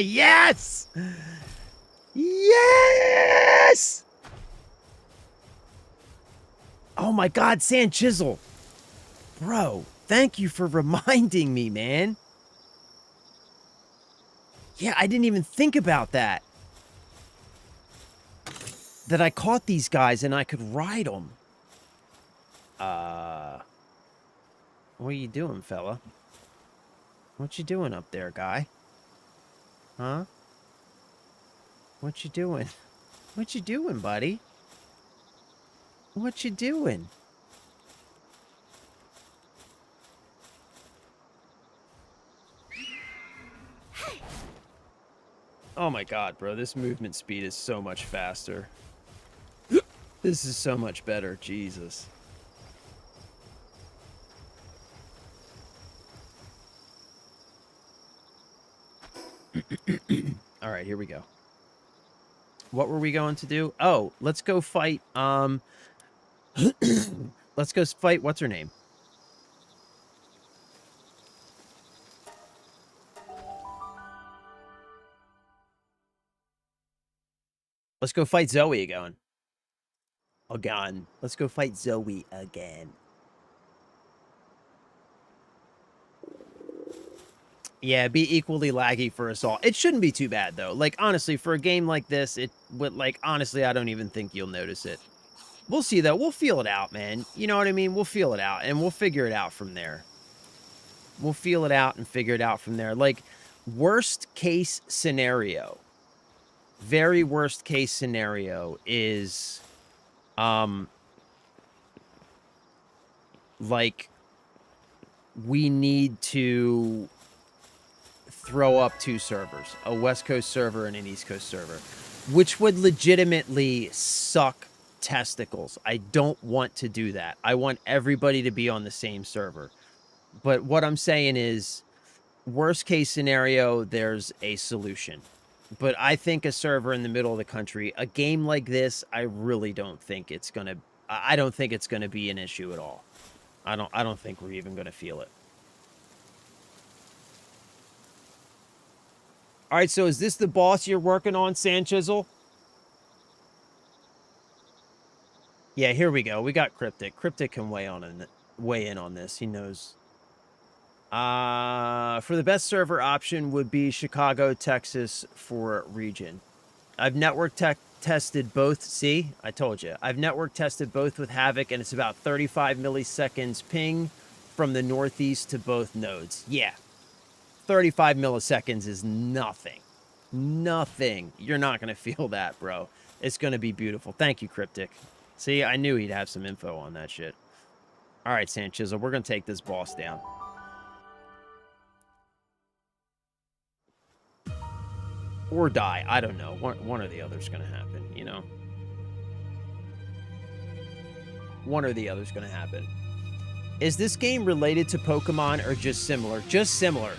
Yes! Yes! Oh my God, Sand Chisel. Bro, thank you for reminding me, man. Yeah, I didn't even think about that. That I caught these guys and I could ride them. What are you doing, fella? What you doing up there, guy? Huh? What you doing? What you doing, buddy? What you doing? Oh my God, bro. This movement speed is so much faster. This is so much better. Jesus. All right, here we go. What were we going to do? Oh, let's go fight, let's go fight, what's her name? Let's go fight Zoe again. Let's go fight Zoe again. Yeah, be equally laggy for us all. It shouldn't be too bad, though. Like, honestly, for a game like this, it would, like, honestly, I don't even think you'll notice it. We'll see, though. We'll feel it out, man. You know what I mean? We'll feel it out, and we'll figure it out from there. We'll feel it out and figure it out from there. Like, worst case scenario, very worst case scenario is, like, we need to throw up two servers, a West Coast server and an East Coast server, which would legitimately suck testicles. I don't want to do that. I want everybody to be on the same server. But what I'm saying is, worst case scenario, there's a solution. But I think a server in the middle of the country, a game like this, I really don't think it's gonna. I don't think it's gonna be an issue at all. I don't think we're even gonna feel it. All right, so is this the boss you're working on, Sand Chisel? Yeah, here we go. We got Cryptic. Cryptic can weigh in on this. He knows. For the best server option would be Chicago, Texas for region. I've network tested both. See, I told you. I've network tested both with Havoc, and it's about 35 milliseconds ping from the northeast to both nodes. Yeah. 35 milliseconds is nothing. Nothing. You're not going to feel that, bro. It's going to be beautiful. Thank you, Cryptic. See, I knew he'd have some info on that shit. All right, Sand Chisel, we're going to take this boss down. Or die. I don't know. One or the other's going to happen, you know? One or the other's going to happen. Is this game related to Pokemon or just similar? Just similar.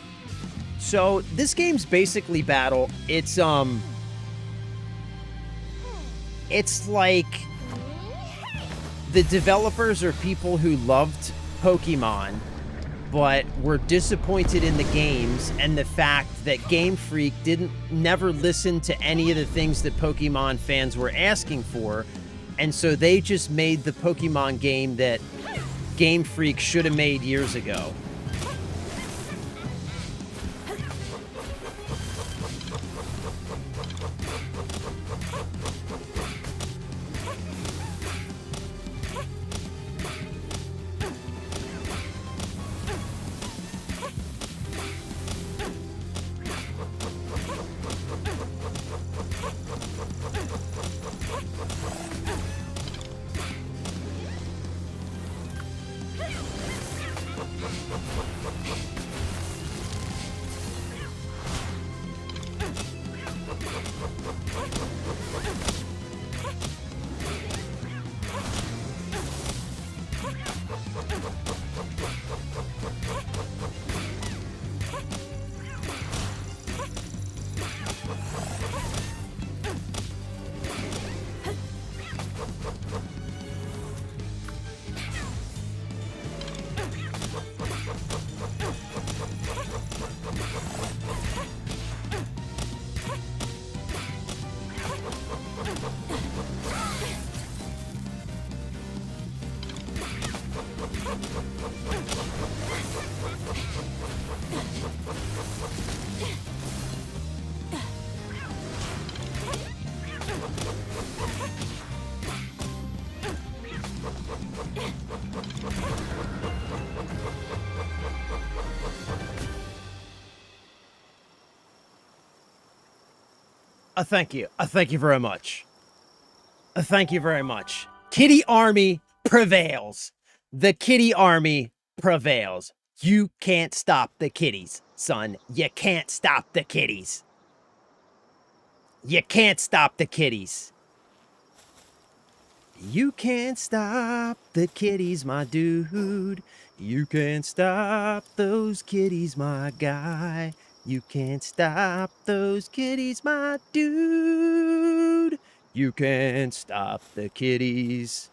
So, this game's basically battle. It's like the developers are people who loved Pokemon, but were disappointed in the games and the fact that Game Freak never listen to any of the things that Pokemon fans were asking for, and so they just made the Pokemon game that Game Freak should have made years ago. Thank you. Thank you very much. Thank you very much. Kitty Army prevails. The Kitty Army prevails. You can't stop the kitties, son. You can't stop the kitties. You can't stop the kitties. You can't stop the kitties, my dude. You can't stop those kitties, my guy. You can't stop those kitties, my dude. You can't stop the kitties.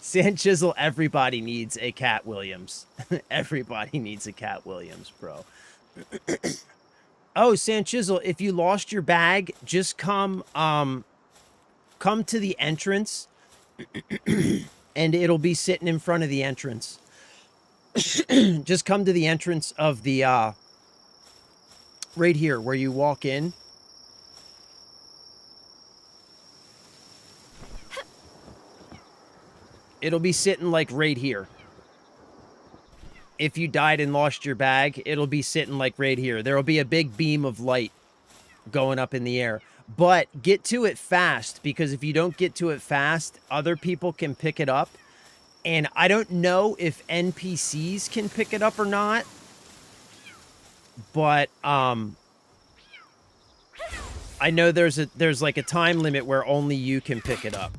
San Chisel, everybody needs a Cat Williams. Everybody needs a Cat Williams, bro. Oh, San Chisel, if you lost your bag, just come to the entrance and it'll be sitting in front of the entrance. Just come to the entrance of the right here where you walk in. It'll be sitting like right here. If you died and lost your bag, it'll be sitting like right here. There'll be a big beam of light going up in the air. But get to it fast, because if you don't get to it fast, other people can pick it up. And I don't know if NPCs can pick it up or not. But I know there's like a time limit where only you can pick it up.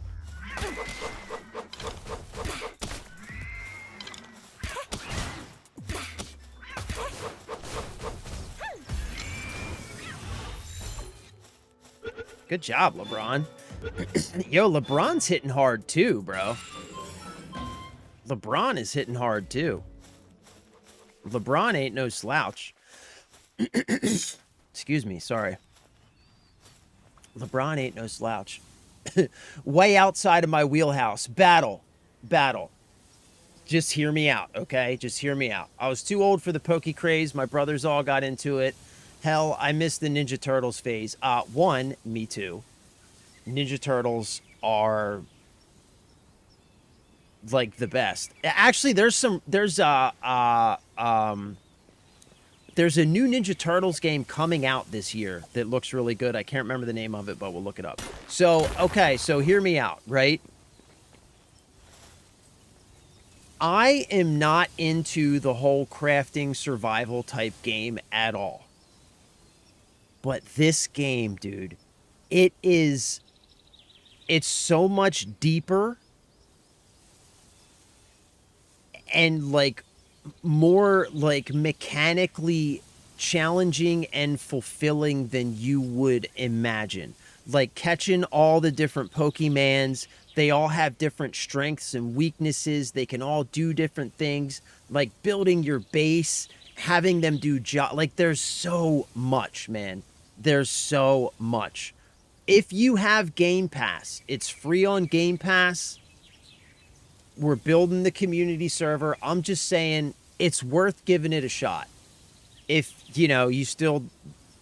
Good job, LeBron. Yo, LeBron's hitting hard too, bro. LeBron is hitting hard too. LeBron ain't no slouch. Excuse me, sorry. LeBron ain't no slouch. Way outside of my wheelhouse. Battle. Just hear me out, okay? Just hear me out. I was too old for the Poke craze. My brothers all got into it. Hell, I missed the Ninja Turtles phase. One, me too. Ninja Turtles are like the best. Actually, there's a new Ninja Turtles game coming out this year that looks really good. I can't remember the name of it, but we'll look it up. So, okay, so hear me out, right? I am not into the whole crafting survival type game at all. But this game, dude, it's so much deeper and like more like mechanically challenging and fulfilling than you would imagine. Like catching all the different Pokemans, they all have different strengths and weaknesses. They can all do different things, like building your base, having them do like there's so much, man. There's so much. If you have Game Pass, it's free on Game Pass. We're building the community server. I'm just saying it's worth giving it a shot. If, you still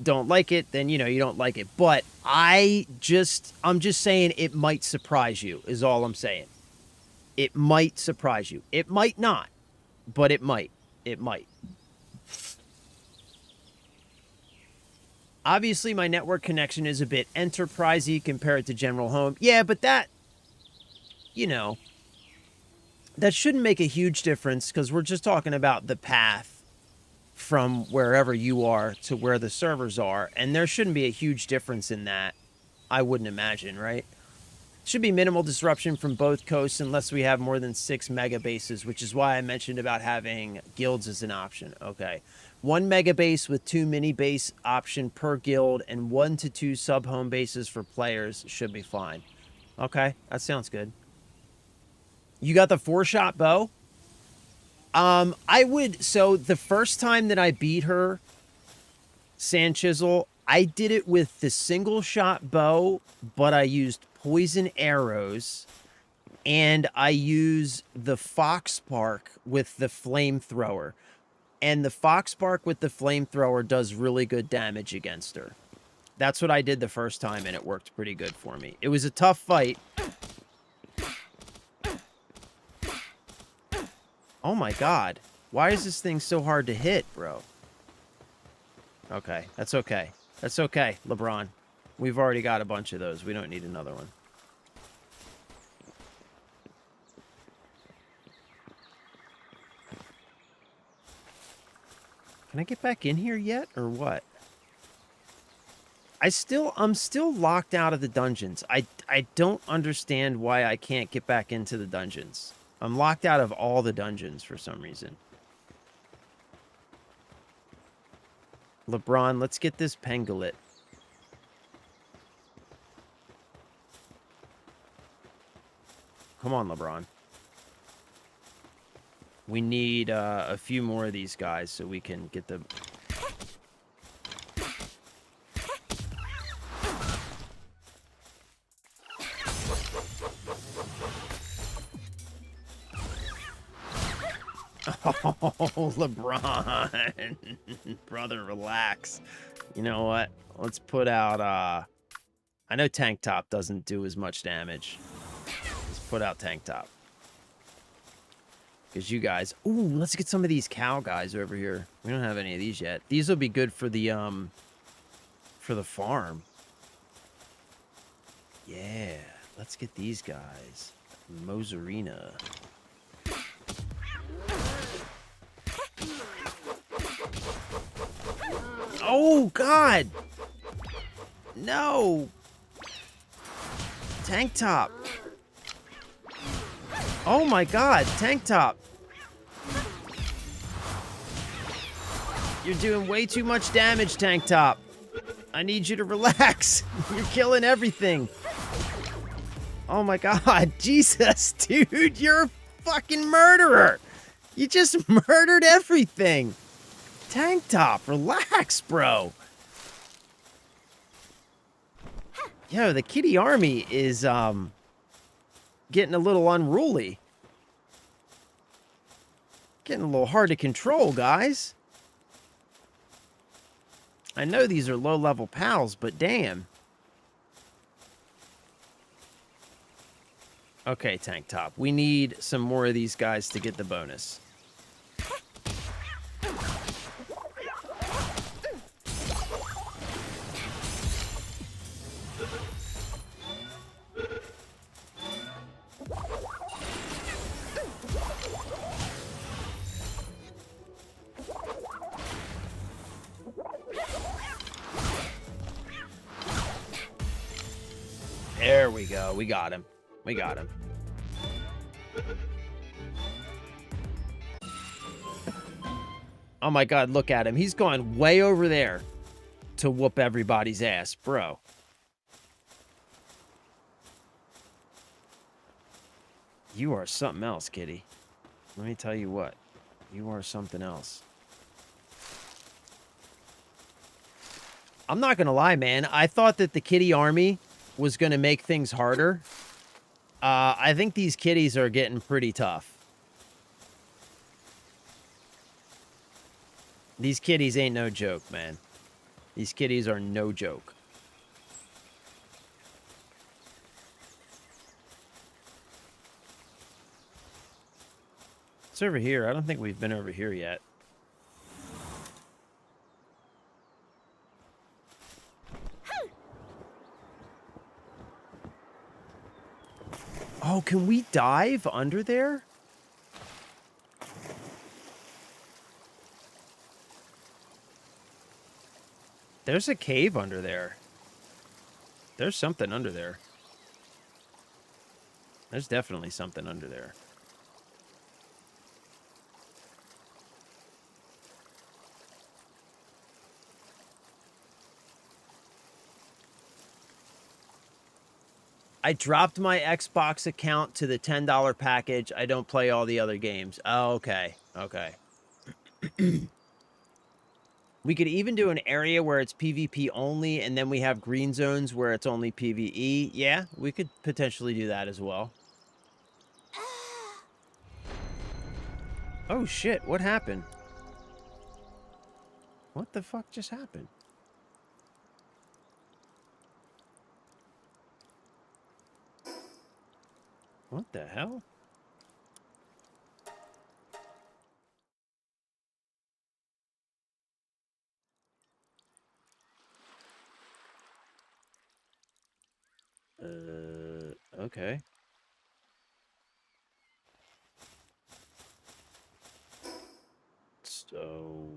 don't like it, then, you don't like it. But I'm just saying it might surprise you is all I'm saying. It might surprise you. It might not, but it might. It might. Obviously, my network connection is a bit enterprisey compared to General Home. Yeah, but that shouldn't make a huge difference because we're just talking about the path from wherever you are to where the servers are. And there shouldn't be a huge difference in that, I wouldn't imagine, right? Should be minimal disruption from both coasts unless we have more than 6 mega bases, which is why I mentioned about having guilds as an option. Okay. 1 mega base with 2 mini base option per guild and 1 to 2 sub home bases for players should be fine. Okay, that sounds good. You got the 4-shot bow? So the first time that I beat her, Sand Chisel, I did it with the single shot bow, but I used poison arrows, and I use the fox spark with the flamethrower. And the fox spark with the flamethrower does really good damage against her. That's what I did the first time, and it worked pretty good for me. It was a tough fight. Oh my god. Why is this thing so hard to hit, bro? Okay, that's okay. That's okay, LeBron. We've already got a bunch of those. We don't need another one. Can I get back in here yet, or what? I'm still locked out of the dungeons. I don't understand why I can't get back into the dungeons. I'm locked out of all the dungeons for some reason. LeBron, let's get this Pengulet. Come on, LeBron. We need a few more of these guys so we can get the... Oh, LeBron. Brother, relax. You know what? Let's put out, I know Tank Top doesn't do as much damage. Let's put out Tank Top. Because you guys... Ooh, let's get some of these cow guys over here. We don't have any of these yet. These will be good for the farm. Yeah, let's get these guys. Mozarina. Oh, God! No! Tank Top. Oh my god, Tank Top. You're doing way too much damage, Tank Top. I need you to relax. You're killing everything. Oh my god, Jesus, dude, you're a fucking murderer. You just murdered everything. Tank Top, relax, bro. Yo, the kitty army is, getting a little unruly. Getting a little hard to control, guys. I know these are low-level pals, but damn. Okay, Tank Top. We need some more of these guys to get the bonus. There we go. We got him. We got him. Oh my god, look at him. He's going way over there to whoop everybody's ass, bro. You are something else, kitty. Let me tell you what. You are something else. I'm not gonna lie, man. I thought that the kitty army was gonna make things harder. I think these kitties are getting pretty tough. These kitties ain't no joke, man. These kitties are no joke. It's over here. I don't think we've been over here yet. Oh, can we dive under there? There's a cave under there. There's something under there. There's definitely something under there. I dropped my Xbox account to the $10 package. I don't play all the other games. Oh, okay. Okay. We could even do an area where it's PvP only, and then we have green zones where it's only PvE. Yeah, we could potentially do that as well. Oh, shit. What happened? What the fuck just happened? What the hell? Okay. So...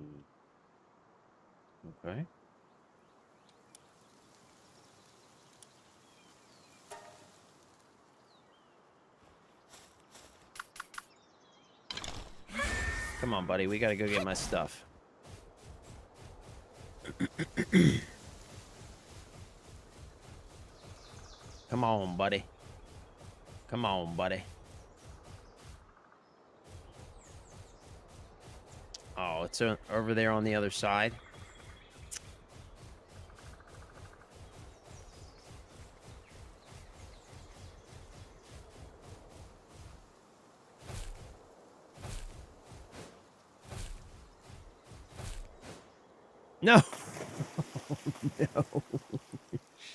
Okay. Come on, buddy. We gotta go get my stuff. Come on, buddy. Come on, buddy. Oh, it's over there on the other side. No. No.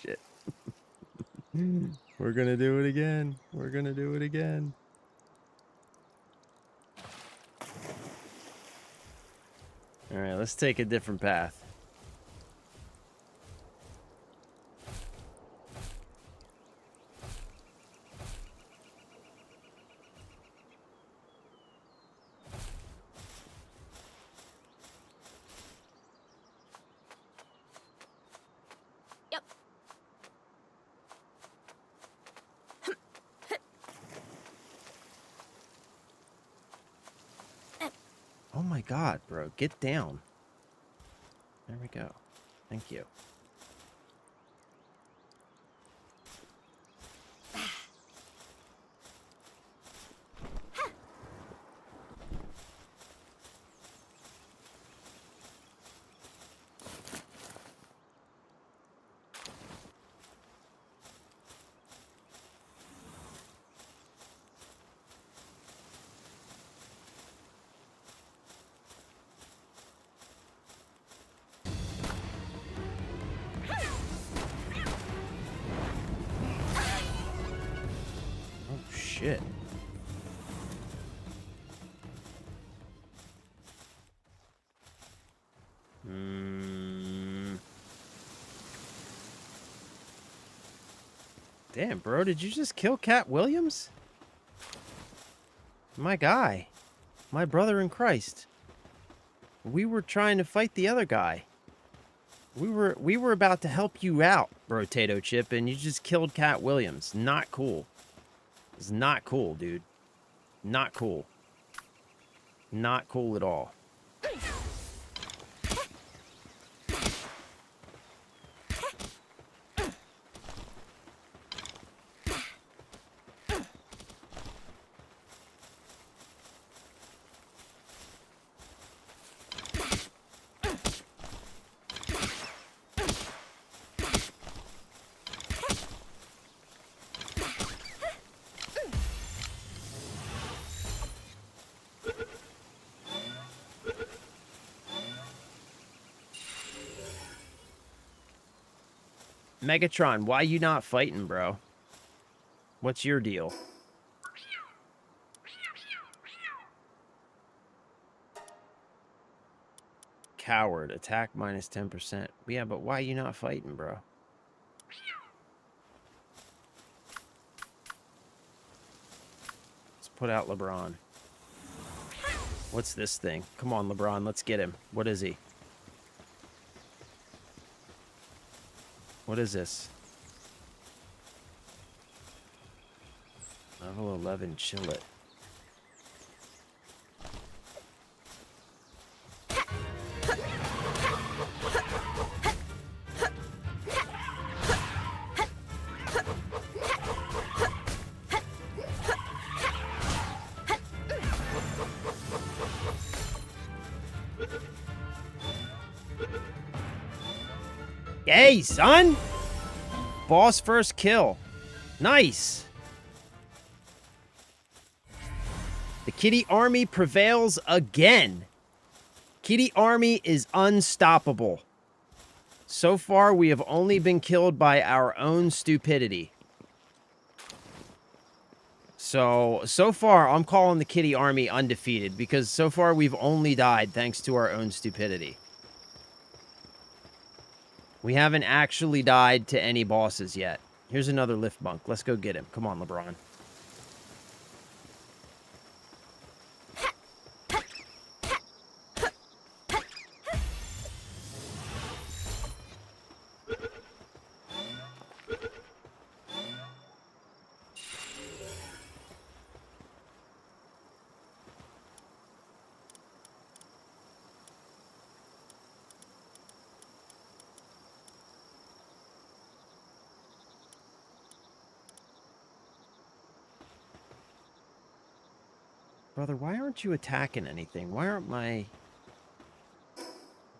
Shit. We're gonna do it again. We're gonna do it again. All right, let's take a different path. Yep. Oh my god, bro. Get down. There we go. Thank you. Shit. Damn, bro, did you just kill Cat Williams? My guy. My brother in Christ. We were trying to fight the other guy. We were about to help you out, Brotato Chip, and you just killed Cat Williams. Not cool. It's not cool, dude. Not cool. Not cool at all. Megatron, why you not fighting, bro? What's your deal? Coward, attack minus 10%. Yeah, but why you not fighting, bro? Let's put out LeBron. What's this thing? Come on, LeBron, let's get him. What is he? What is this? Level 11, chill it. Hey, son! Boss first kill. Nice. The Kitty Army prevails again. Kitty Army is unstoppable. So far, we have only been killed by our own stupidity. So far, I'm calling the Kitty Army undefeated because so far we've only died thanks to our own stupidity. We haven't actually died to any bosses yet. Here's another lift bunk. Let's go get him. Come on, LeBron. Brother, why aren't you attacking anything? Why aren't my...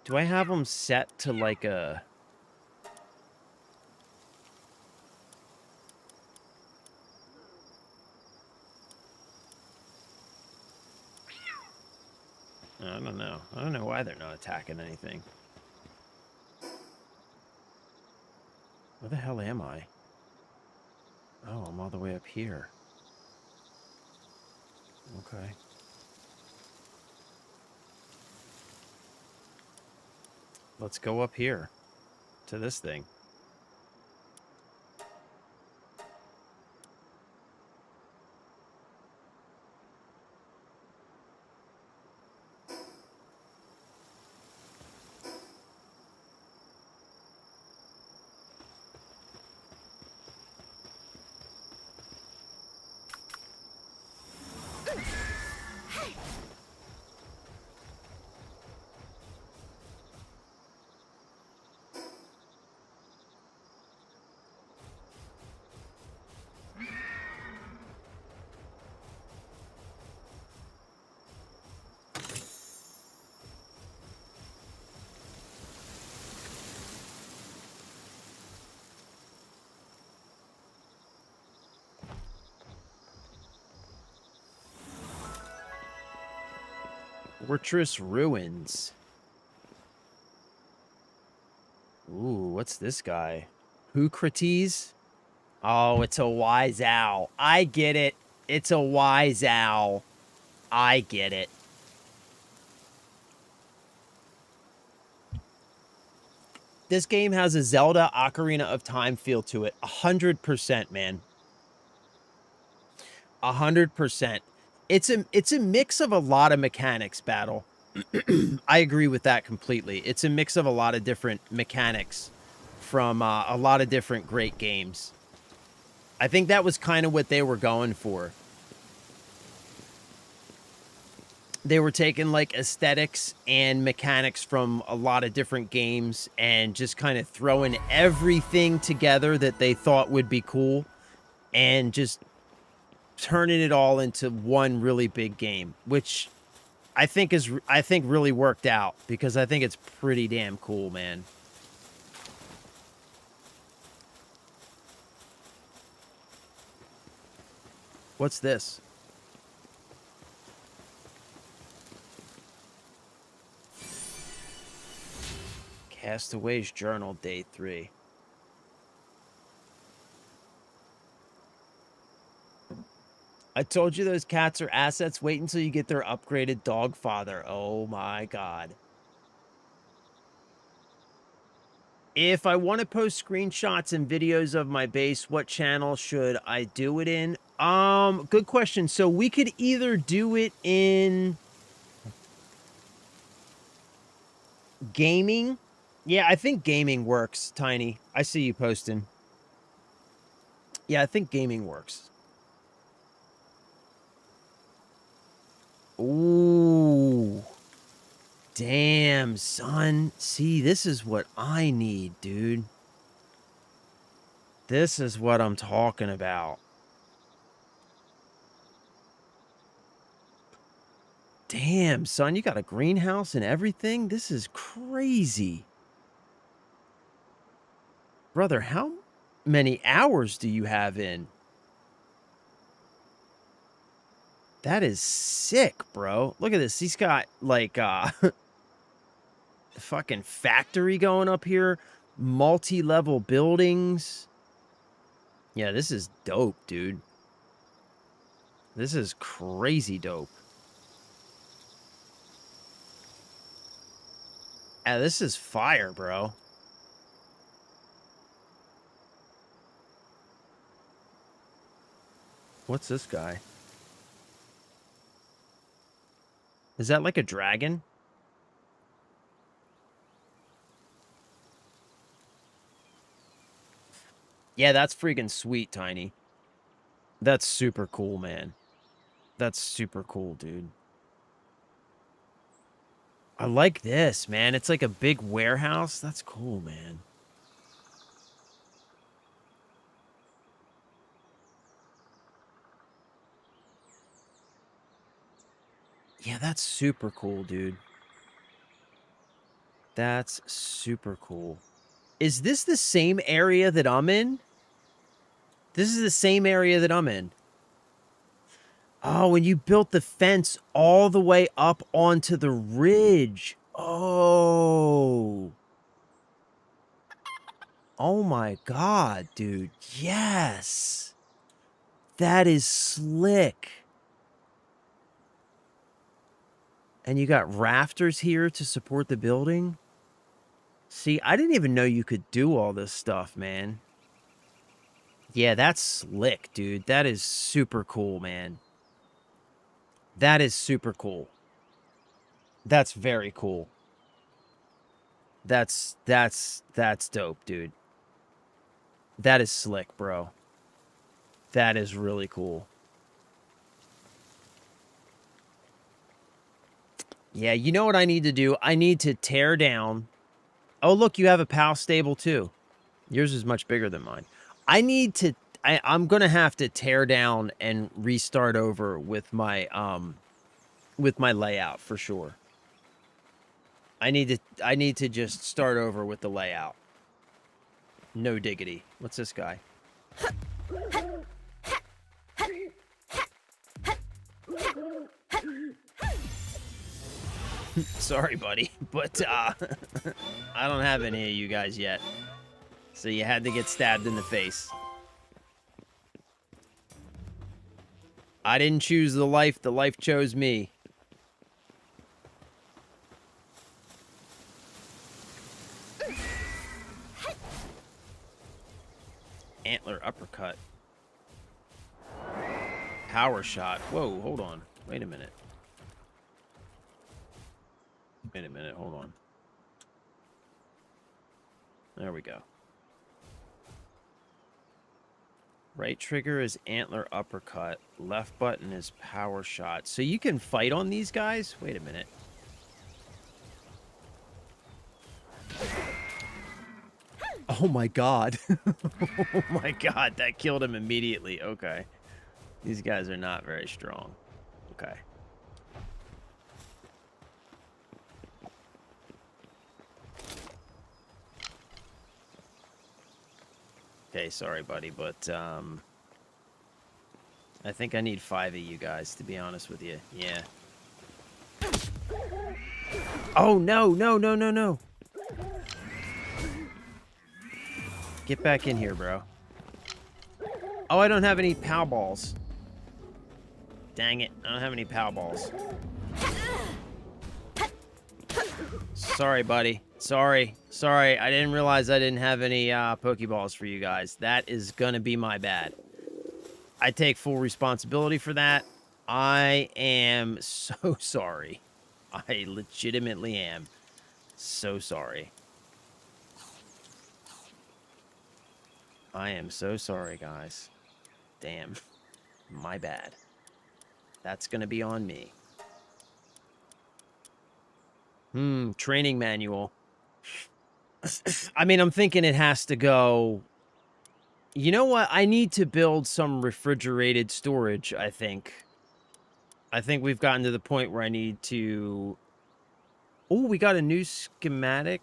Do I have them set to like a... I don't know. I don't know why they're not attacking anything. Where the hell am I? Oh, I'm all the way up here. Okay. Let's go up here to this thing. Fortress Ruins. Ooh, what's this guy? Eucrates? Oh, it's a wise owl. I get it. It's a wise owl. I get it. This game has a Zelda Ocarina of Time feel to it. 100%, man. 100%. It's a mix of a lot of mechanics, Battle. I agree with that completely. It's a mix of a lot of different mechanics from a lot of different great games. I think that was kind of what they were going for. They were taking like aesthetics and mechanics from a lot of different games and just kind of throwing everything together that they thought would be cool and just turning it all into one really big game, which I think really worked out because I think it's pretty damn cool, man. What's this? Castaway's Journal, Day 3. I told you those cats are assets. Wait until you get their upgraded dog father. Oh my god. If I want to post screenshots and videos of my base, what channel should I do it in? Good question. So we could either do it in gaming. Yeah, I think gaming works, Tiny. I see you posting. Yeah, I think gaming works. Ooh. Damn, son. See, this is what I need, dude. This is what I'm talking about. Damn, son, you got a greenhouse and everything? This is crazy. Brother, how many hours do you have in? That is sick, bro. Look at this. He's got, like, fucking factory going up here. Multi-level buildings. Yeah, this is dope, dude. This is crazy dope. Yeah, this is fire, bro. What's this guy? Is that like a dragon? Yeah, that's freaking sweet, Tiny. That's super cool, man. That's super cool, dude. I like this, man. It's like a big warehouse. That's cool, man. Yeah, that's super cool, dude. That's super cool. Is this the same area that I'm in? This is the same area that I'm in. Oh, and you built the fence all the way up onto the ridge. Oh. Oh my god, dude. Yes. That is slick. And you got rafters here to support the building. See, I didn't even know you could do all this stuff, man. Yeah, that's slick, dude. That is super cool, man. That is super cool. That's very cool. That's dope, dude. That is slick, bro. That is really cool. Yeah, you know what I need to do? I need to tear down. Oh, look, you have a PAL stable too. Yours is much bigger than mine. I need to I'm going to have to tear down and restart over with my layout for sure. I need to just start over with the layout. No diggity. What's this guy? Sorry, buddy, but I don't have any of you guys yet. So you had to get stabbed in the face. I didn't choose the life chose me. Antler uppercut. Power shot. Whoa, hold on. Wait a minute. Wait a minute, hold on. There we go. Right trigger is antler uppercut. Left button is power shot. So you can fight on these guys? Wait a minute. Oh my god. Oh my god, that killed him immediately. Okay. These guys are not very strong. Okay. Okay, sorry, buddy, but I think I need 5 of you guys, to be honest with you. Yeah. Oh, no, no, no, no, no. Get back in here, bro. Oh, I don't have any POW balls. Dang it. I don't have any POW balls. Sorry, buddy. Sorry. I didn't realize I didn't have any Pokeballs for you guys. That is gonna be my bad. I take full responsibility for that. I am so sorry. I legitimately am so sorry. I am so sorry, guys. Damn. My bad. That's gonna be on me. Training manual. I mean, I'm thinking it has to go... You know what? I need to build some refrigerated storage, I think. I think we've gotten to the point where I need to... Oh, we got a new schematic.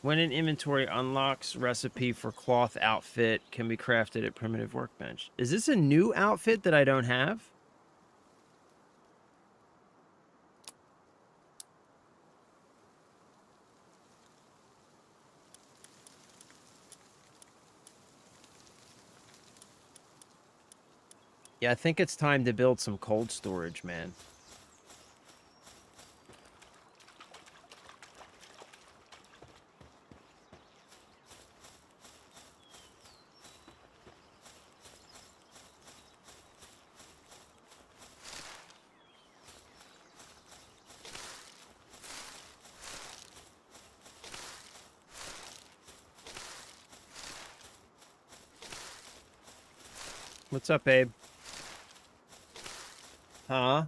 When an inventory unlocks, recipe for cloth outfit can be crafted at primitive workbench. Is this a new outfit that I don't have? Yeah, I think it's time to build some cold storage, man. What's up, babe? Huh?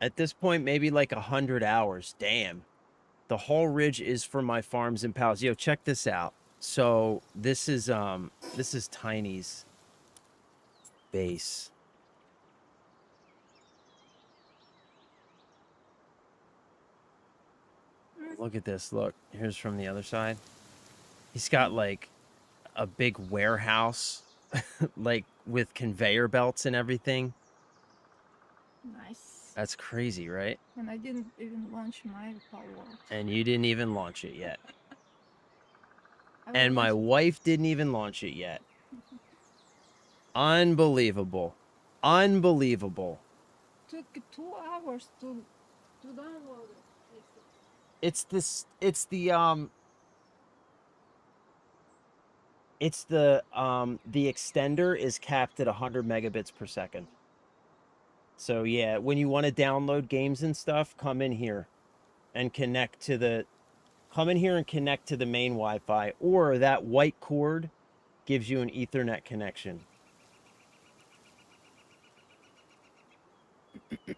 At this point, maybe like 100 hours. Damn. The whole ridge is for my farms and pals. Yo, check this out. So this is Tiny's base. Look at this. Look, here's from the other side. He's got like a big warehouse, like with conveyor belts and everything. Nice. That's crazy, right? And I didn't even launch my power. And you didn't even launch it yet. I will And my launch wife didn't even launch it yet. Unbelievable. Unbelievable. Took 2 hours to download it. It's the extender is capped at 100 megabits per second. So yeah, when you want to download games and stuff, come in here and connect to the main Wi-Fi, or that white cord gives you an Ethernet connection.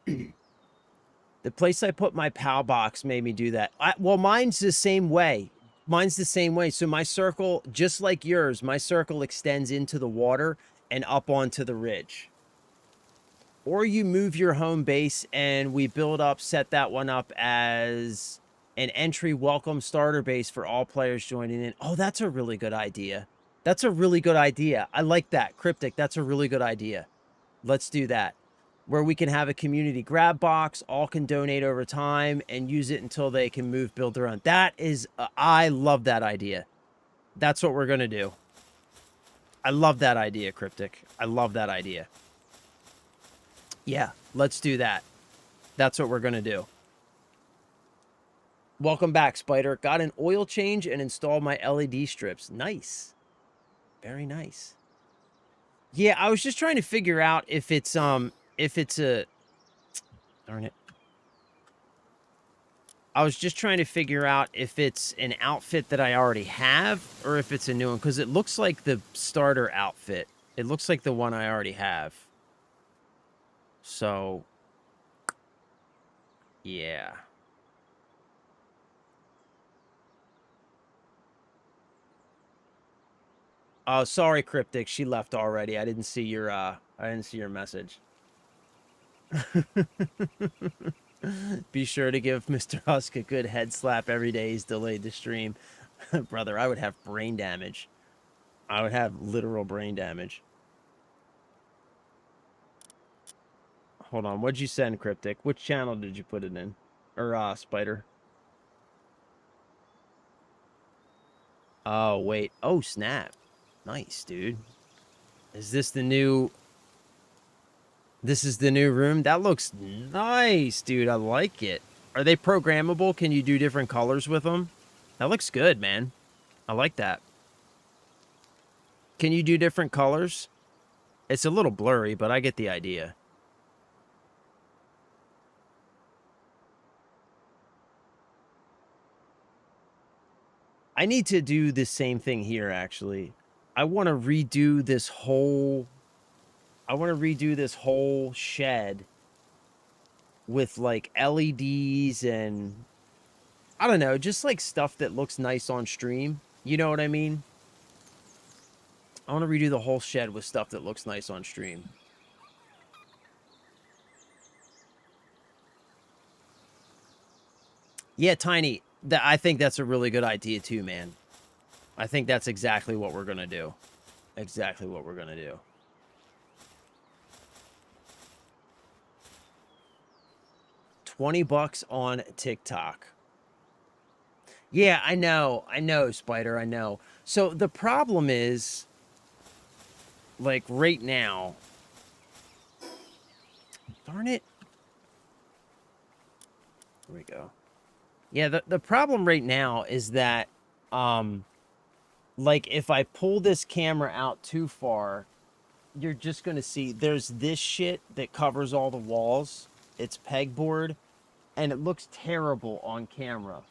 The place I put my PAL box made me do that. Well, mine's the same way. Mine's the same way. So my circle, just like yours, my circle extends into the water and up onto the ridge. Or you move your home base and we build up, set that one up as an entry welcome starter base for all players joining in. Oh, that's a really good idea. That's a really good idea. I like that. Cryptic, that's a really good idea. Let's do that. Where we can have a community grab box, all can donate over time and use it until they can move, build their own. That is, I love that idea. That's what we're going to do. I love that idea, Cryptic. I love that idea. Yeah, let's do that. That's what we're going to do. Welcome back, Spider. Got an oil change and installed my LED strips. Nice. Very nice. Yeah, I was just trying to figure out if it's a... Darn it. I was just trying to figure out if it's an outfit that I already have or if it's a new one, because it looks like the starter outfit. It looks like the one I already have. So, yeah. Oh, sorry, Cryptic. She left already. I didn't see your message. Be sure to give Mr. Husk a good head slap every day he's delayed the stream. Brother, I would have brain damage. I would have literal brain damage. Hold on, what'd you send, Cryptic? Which channel did you put it in? Or, Spider? Oh, wait. Oh, snap. Nice, dude. Is this the new... This is the new room? That looks nice, dude. I like it. Are they programmable? Can you do different colors with them? That looks good, man. I like that. Can you do different colors? It's a little blurry, but I get the idea. I need to do the same thing here, actually. I want to redo this whole... I want to redo this whole shed with, like, LEDs and... I don't know, just, like, stuff that looks nice on stream. You know what I mean? I want to redo the whole shed with stuff that looks nice on stream. Yeah, Tiny, I think that's a really good idea too, man. I think that's exactly what we're going to do. Exactly what we're going to do. $20 on TikTok. Yeah, I know, Spider, I know. So the problem is, like, right now... Darn it. Here we go. Yeah, the problem right now is that, like, if I pull this camera out too far, you're just going to see there's this shit that covers all the walls. It's pegboard, and it looks terrible on camera.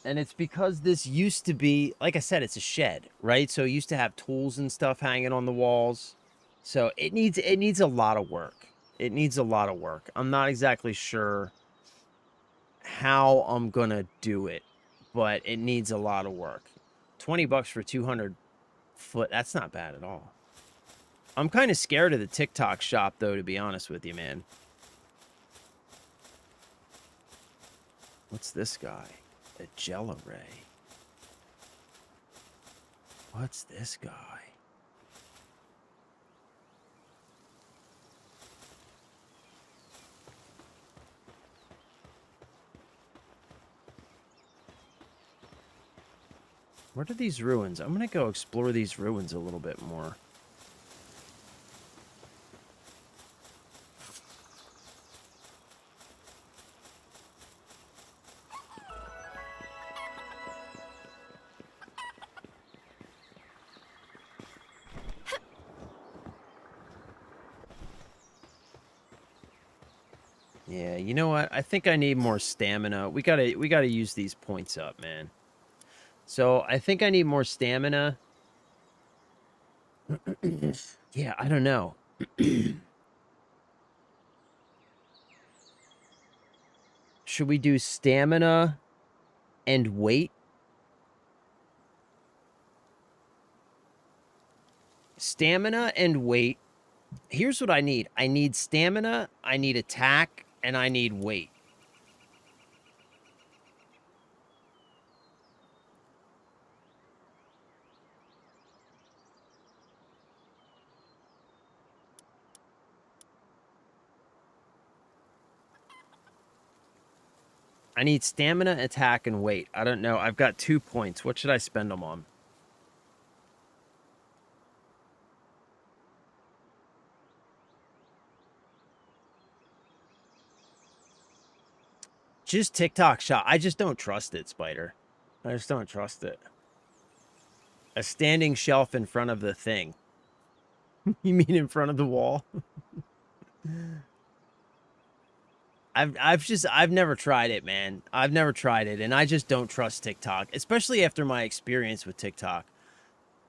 And it's because this used to be, like I said, it's a shed, right? So it used to have tools and stuff hanging on the walls. So it needs a lot of work. It needs a lot of work. I'm not exactly sure how I'm gonna do it, but it needs a lot of work. $20 for 200 foot, that's not bad at all. I'm kind of scared of the TikTok shop, though, to be honest with you, man. What's this guy? A Jello Ray. What's this guy? What are these ruins? I'm gonna go explore these ruins a little bit more. Yeah, you know what? I think I need more stamina. We gotta use these points up, man. So I think I need more stamina. Yeah, I don't know. Should we do stamina and weight? Stamina and weight. Here's what I need. I need stamina, I need attack, and I need weight. I need stamina, attack, and weight. I don't know. I've got 2 points. What should I spend them on? Just TikTok shop. I just don't trust it, Spider. I just don't trust it. A standing shelf in front of the thing. You mean in front of the wall? I've never tried it, man. I've never tried it, and I just don't trust TikTok, especially after my experience with TikTok.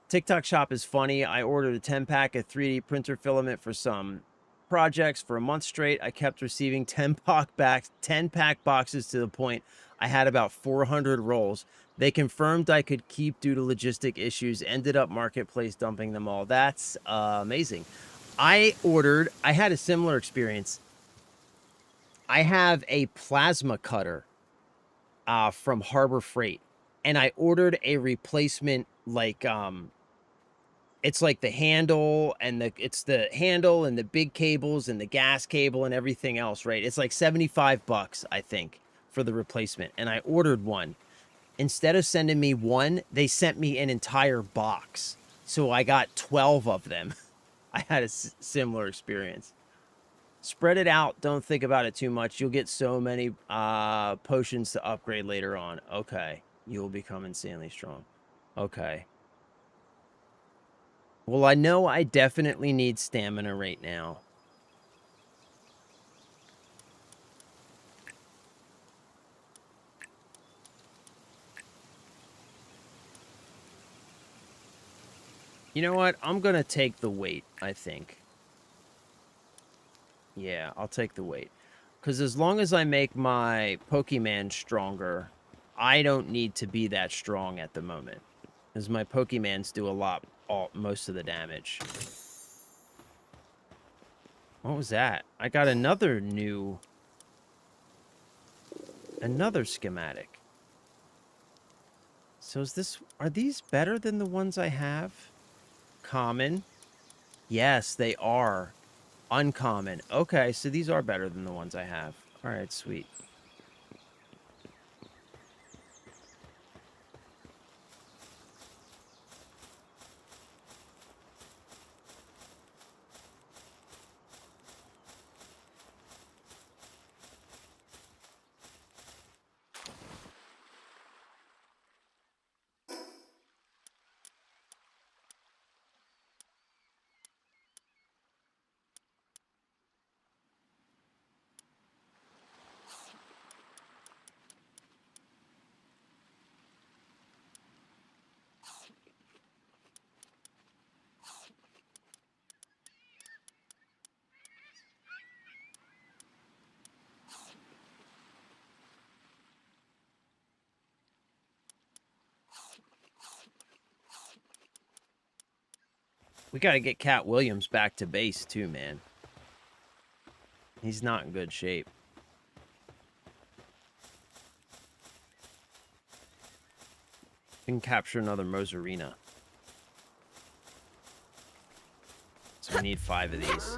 TikTok shop is funny. I ordered a 10-pack of 3D printer filament for some projects for a month straight. I kept receiving 10-pack boxes to the point I had about 400 rolls. They confirmed I could keep due to logistic issues. Ended up marketplace dumping them all. That's amazing. I had a similar experience. I have a plasma cutter from Harbor Freight, and I ordered a replacement, like, it's like the handle and the big cables and the gas cable and everything else, right? It's like $75, I think, for the replacement. And I ordered one. Instead of sending me one, they sent me an entire box. So I got 12 of them. I had a similar experience. Spread it out. Don't think about it too much. You'll get so many potions to upgrade later on. Okay. You'll become insanely strong. Okay. Well, I know I definitely need stamina right now. You know what? I'm going to take the weight, I think. Yeah, I'll take the weight. Because as long as I make my Pokemon stronger, I don't need to be that strong at the moment. Because my Pokemons do most of the damage. What was that? I got another schematic. So are these better than the ones I have? Common? Yes, they are. Uncommon. Okay, so these are better than the ones I have. All right, sweet. We got to get Cat Williams back to base, too, man. He's not in good shape. We can capture another Mozarina. So we need 5 of these.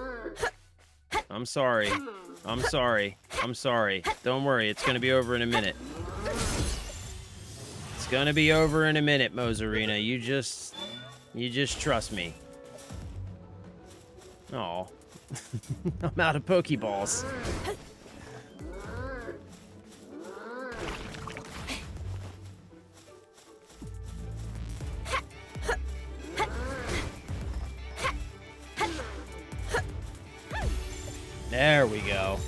I'm sorry. I'm sorry. I'm sorry. Don't worry. It's going to be over in a minute. It's going to be over in a minute, Mozarina. You just trust me. Oh. I'm out of Pokeballs. There we go.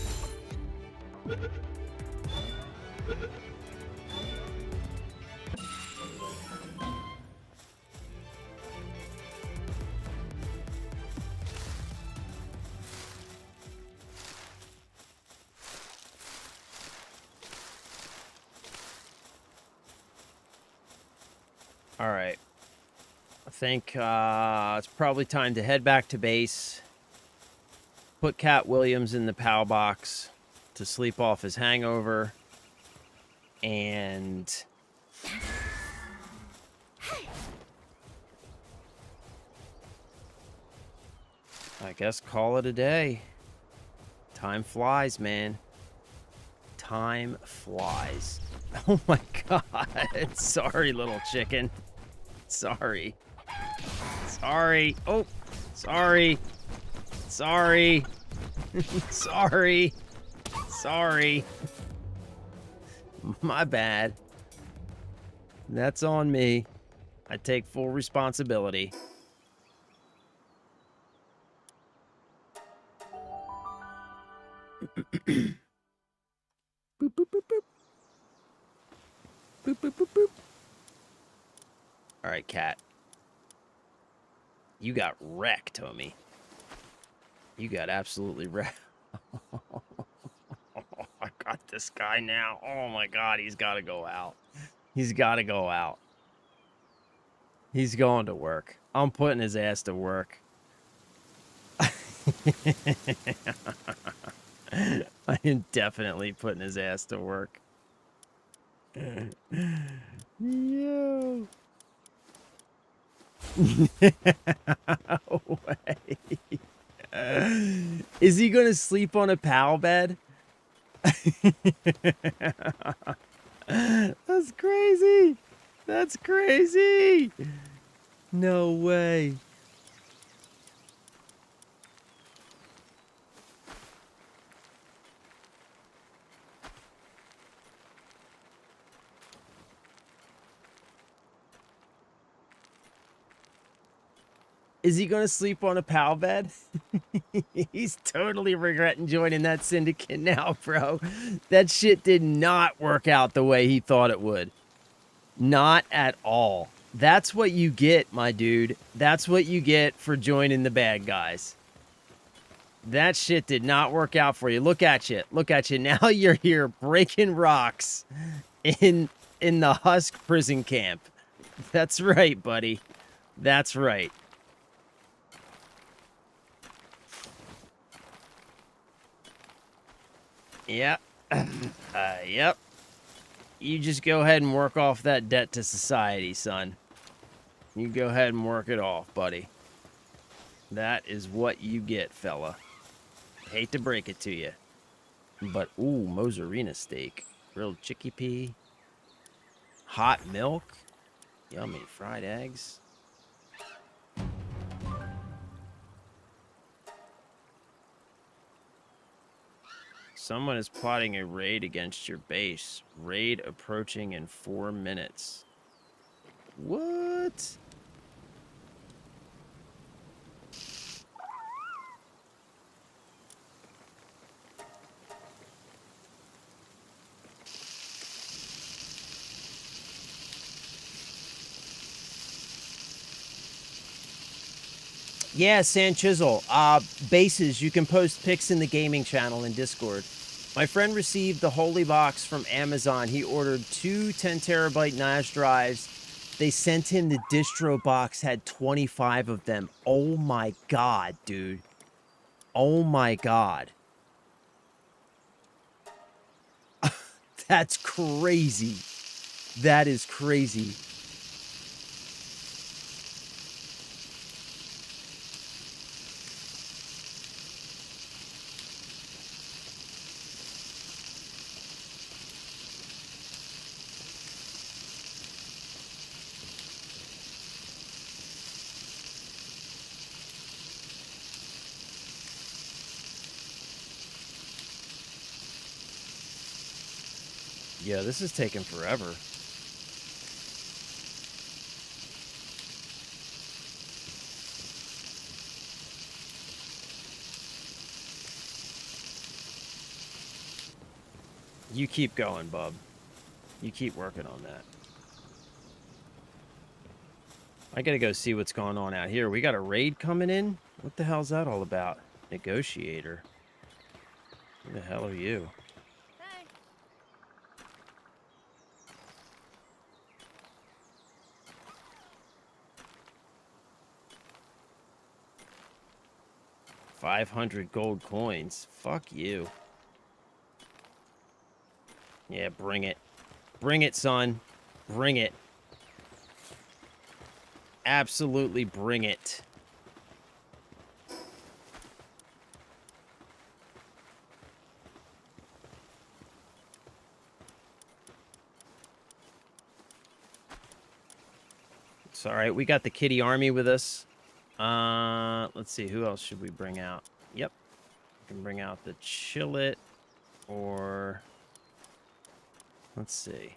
All right. I think it's probably time to head back to base. Put Cat Williams in the POW box to sleep off his hangover. And I guess call it a day. Time flies, man. Time flies. Oh my god. Sorry, little chicken. Sorry. Sorry. Oh, sorry. Sorry. Sorry. Sorry. My bad. That's on me. I take full responsibility. Boop, boop, boop, boop. Boop, boop, boop, boop. All right, cat. You got wrecked, homie. You got absolutely wrecked. I got this guy now. Oh my god, he's got to go out. He's got to go out. He's going to work. I'm putting his ass to work. I am definitely putting his ass to work. Yo. No way. Is he gonna sleep on a POW bed? That's crazy. That's crazy. No way. Is he going to sleep on a pal bed? He's totally regretting joining that syndicate now, bro. That shit did not work out the way he thought it would. Not at all. That's what you get, my dude. That's what you get for joining the bad guys. That shit did not work out for you. Look at you. Look at you. Now you're here breaking rocks in the Husk prison camp. That's right, buddy. That's right. Yep. Yep. You just go ahead and work off that debt to society, son. You go ahead and work it off, buddy. That is what you get, fella. Hate to break it to you. But, ooh, mozzarella steak. Grilled chickpea. Hot milk. Yummy. Fried eggs. Someone is plotting a raid against your base. Raid approaching in 4 minutes. What? Yeah, San Chisel. Bases, you can post pics in the gaming channel in Discord. My friend received the Holy Box from Amazon. He ordered 2 10-terabyte NAS drives. They sent him the distro box, had 25 of them. Oh my god, dude. Oh my god. That's crazy. That is crazy. Yeah, this is taking forever. You keep going, bub. You keep working on that. I gotta go see what's going on out here. We got a raid coming in? What the hell's that all about? Negotiator. Who the hell are you? Hey. 500 gold coins. Fuck you. Yeah, bring it. Bring it, son. Bring it. Absolutely bring it. It's all right. We got the kitty army with us. Let's see. Who else should we bring out? Yep. We can bring out the Chillet or... Let's see.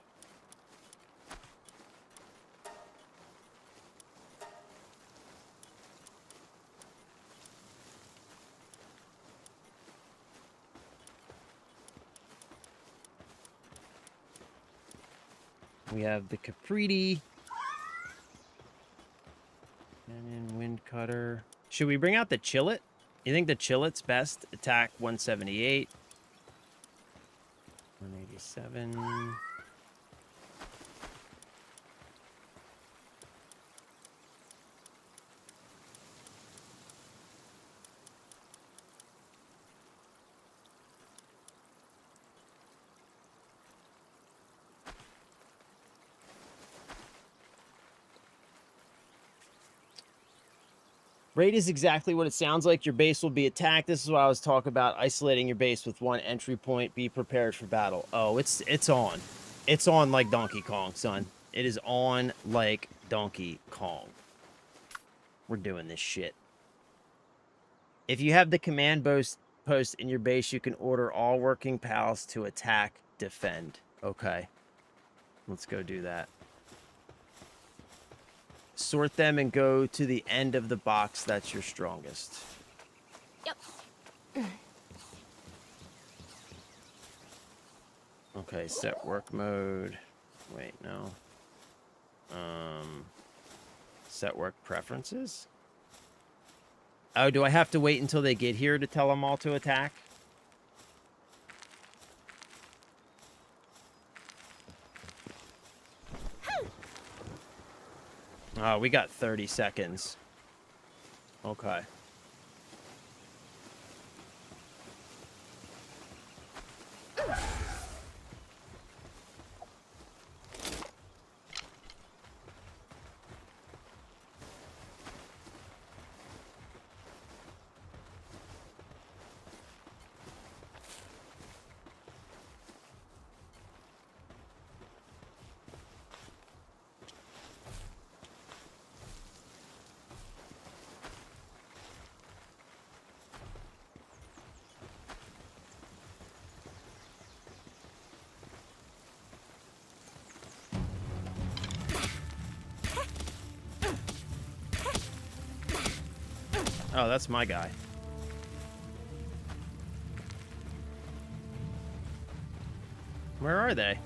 We have the Capriti. And then Wind Cutter. Should we bring out the Chillet? You think the Chillet's best? Attack 178. 187. Raid is exactly what it sounds like. Your base will be attacked. This is what I was talking about. Isolating your base with 1 entry point. Be prepared for battle. Oh, it's on. It's on like Donkey Kong, son. It is on like Donkey Kong. We're doing this shit. If you have the command post in your base, you can order all working pals to attack, defend. Okay. Let's go do that. Sort them and go to the end of the box that's your strongest. Yep. Okay, set work mode. Wait, no. Set work preferences? Oh, do I have to wait until they get here to tell them all to attack? Oh, we got 30 seconds. Okay. Oh, that's my guy. Where are they?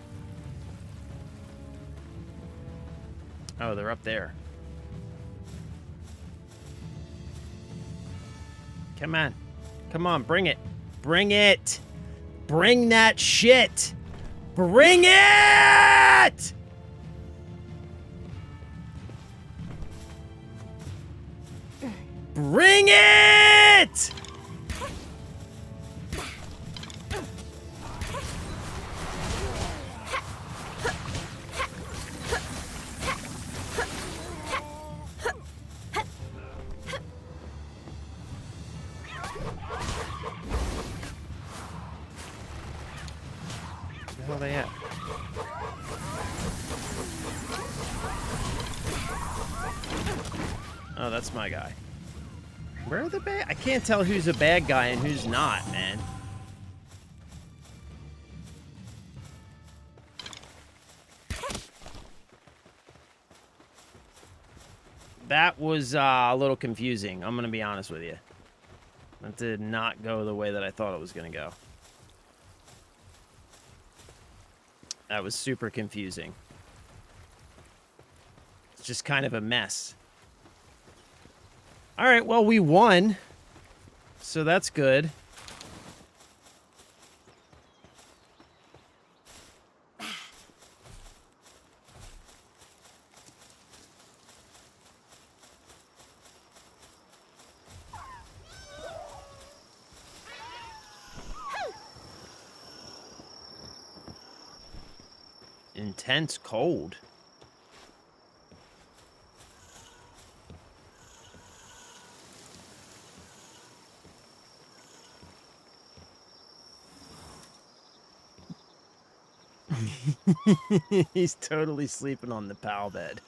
Oh, they're up there. Come on. Come on, bring it. Bring it! Bring that shit! Bring it! Bring it! Where are they at? Oh, that's my guy. Where are the bad? I can't tell who's a bad guy and who's not, man. That was a little confusing. I'm gonna be honest with you. That did not go the way that I thought it was gonna go. That was super confusing. It's just kind of a mess. All right, well, we won. So that's good. Intense cold. He's totally sleeping on the pal bed.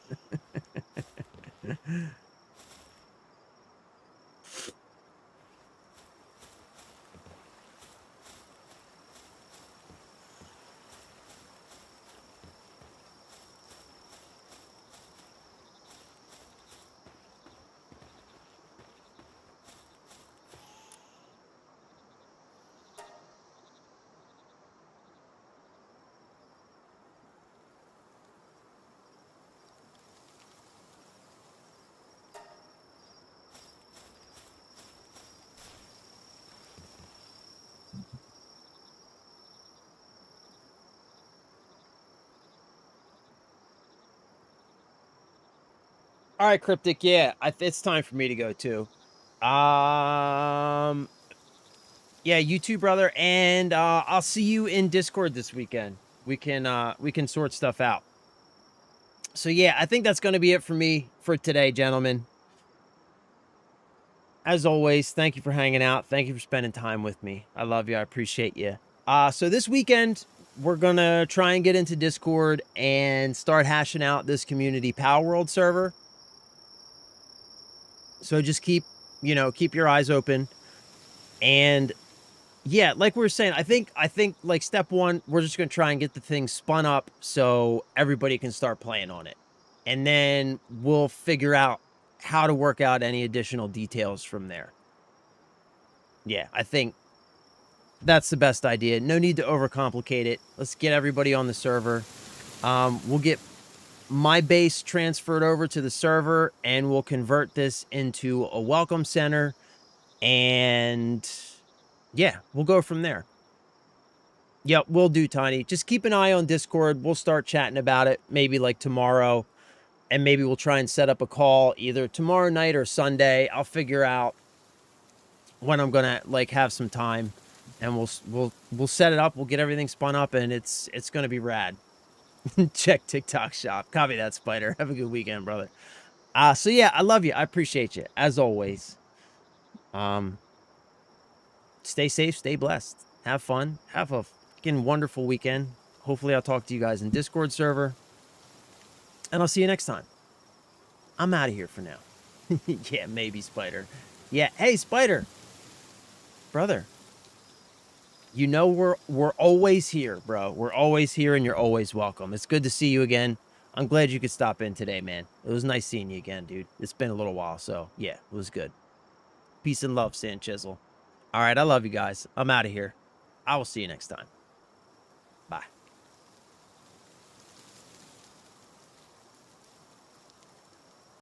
All right, Cryptic. Yeah, it's time for me to go too. Yeah, you too, brother. And I'll see you in Discord this weekend. We can sort stuff out. So yeah, I think that's going to be it for me for today, gentlemen. As always, thank you for hanging out. Thank you for spending time with me. I love you. I appreciate you. So this weekend, we're going to try and get into Discord and start hashing out this community Power World server. So just keep, you know, keep your eyes open. And yeah, like we were saying, I think like step one, we're just gonna try and get the thing spun up so everybody can start playing on it. And then we'll figure out how to work out any additional details from there. Yeah, I think that's the best idea. No need to overcomplicate it. Let's get everybody on the server. We'll get my base transferred over to the server, and we'll convert this into a welcome center. And yeah, we'll go from there. Yep, we'll do, Tiny. Just keep an eye on Discord. We'll start chatting about it maybe like tomorrow. And maybe we'll try and set up a call either tomorrow night or Sunday. I'll figure out when I'm gonna like have some time, and we'll set it up. We'll get everything spun up, and it's gonna be rad. Check TikTok shop. Copy that, Spider. Have a good weekend, brother. So yeah, I love you. I appreciate you as always. Stay safe, stay blessed, have fun, have a fucking wonderful weekend. Hopefully, I'll talk to you guys in Discord server, and I'll see you next time. I'm out of here for now. Yeah, maybe, Spider. Yeah, hey, Spider. Brother. You know we're always here, bro. We're always here, and you're always welcome. It's good to see you again. I'm glad you could stop in today, man. It was nice seeing you again, dude. It's been a little while, so yeah, it was good. Peace and love, Sand Chisel. All right, I love you guys. I'm out of here. I will see you next time.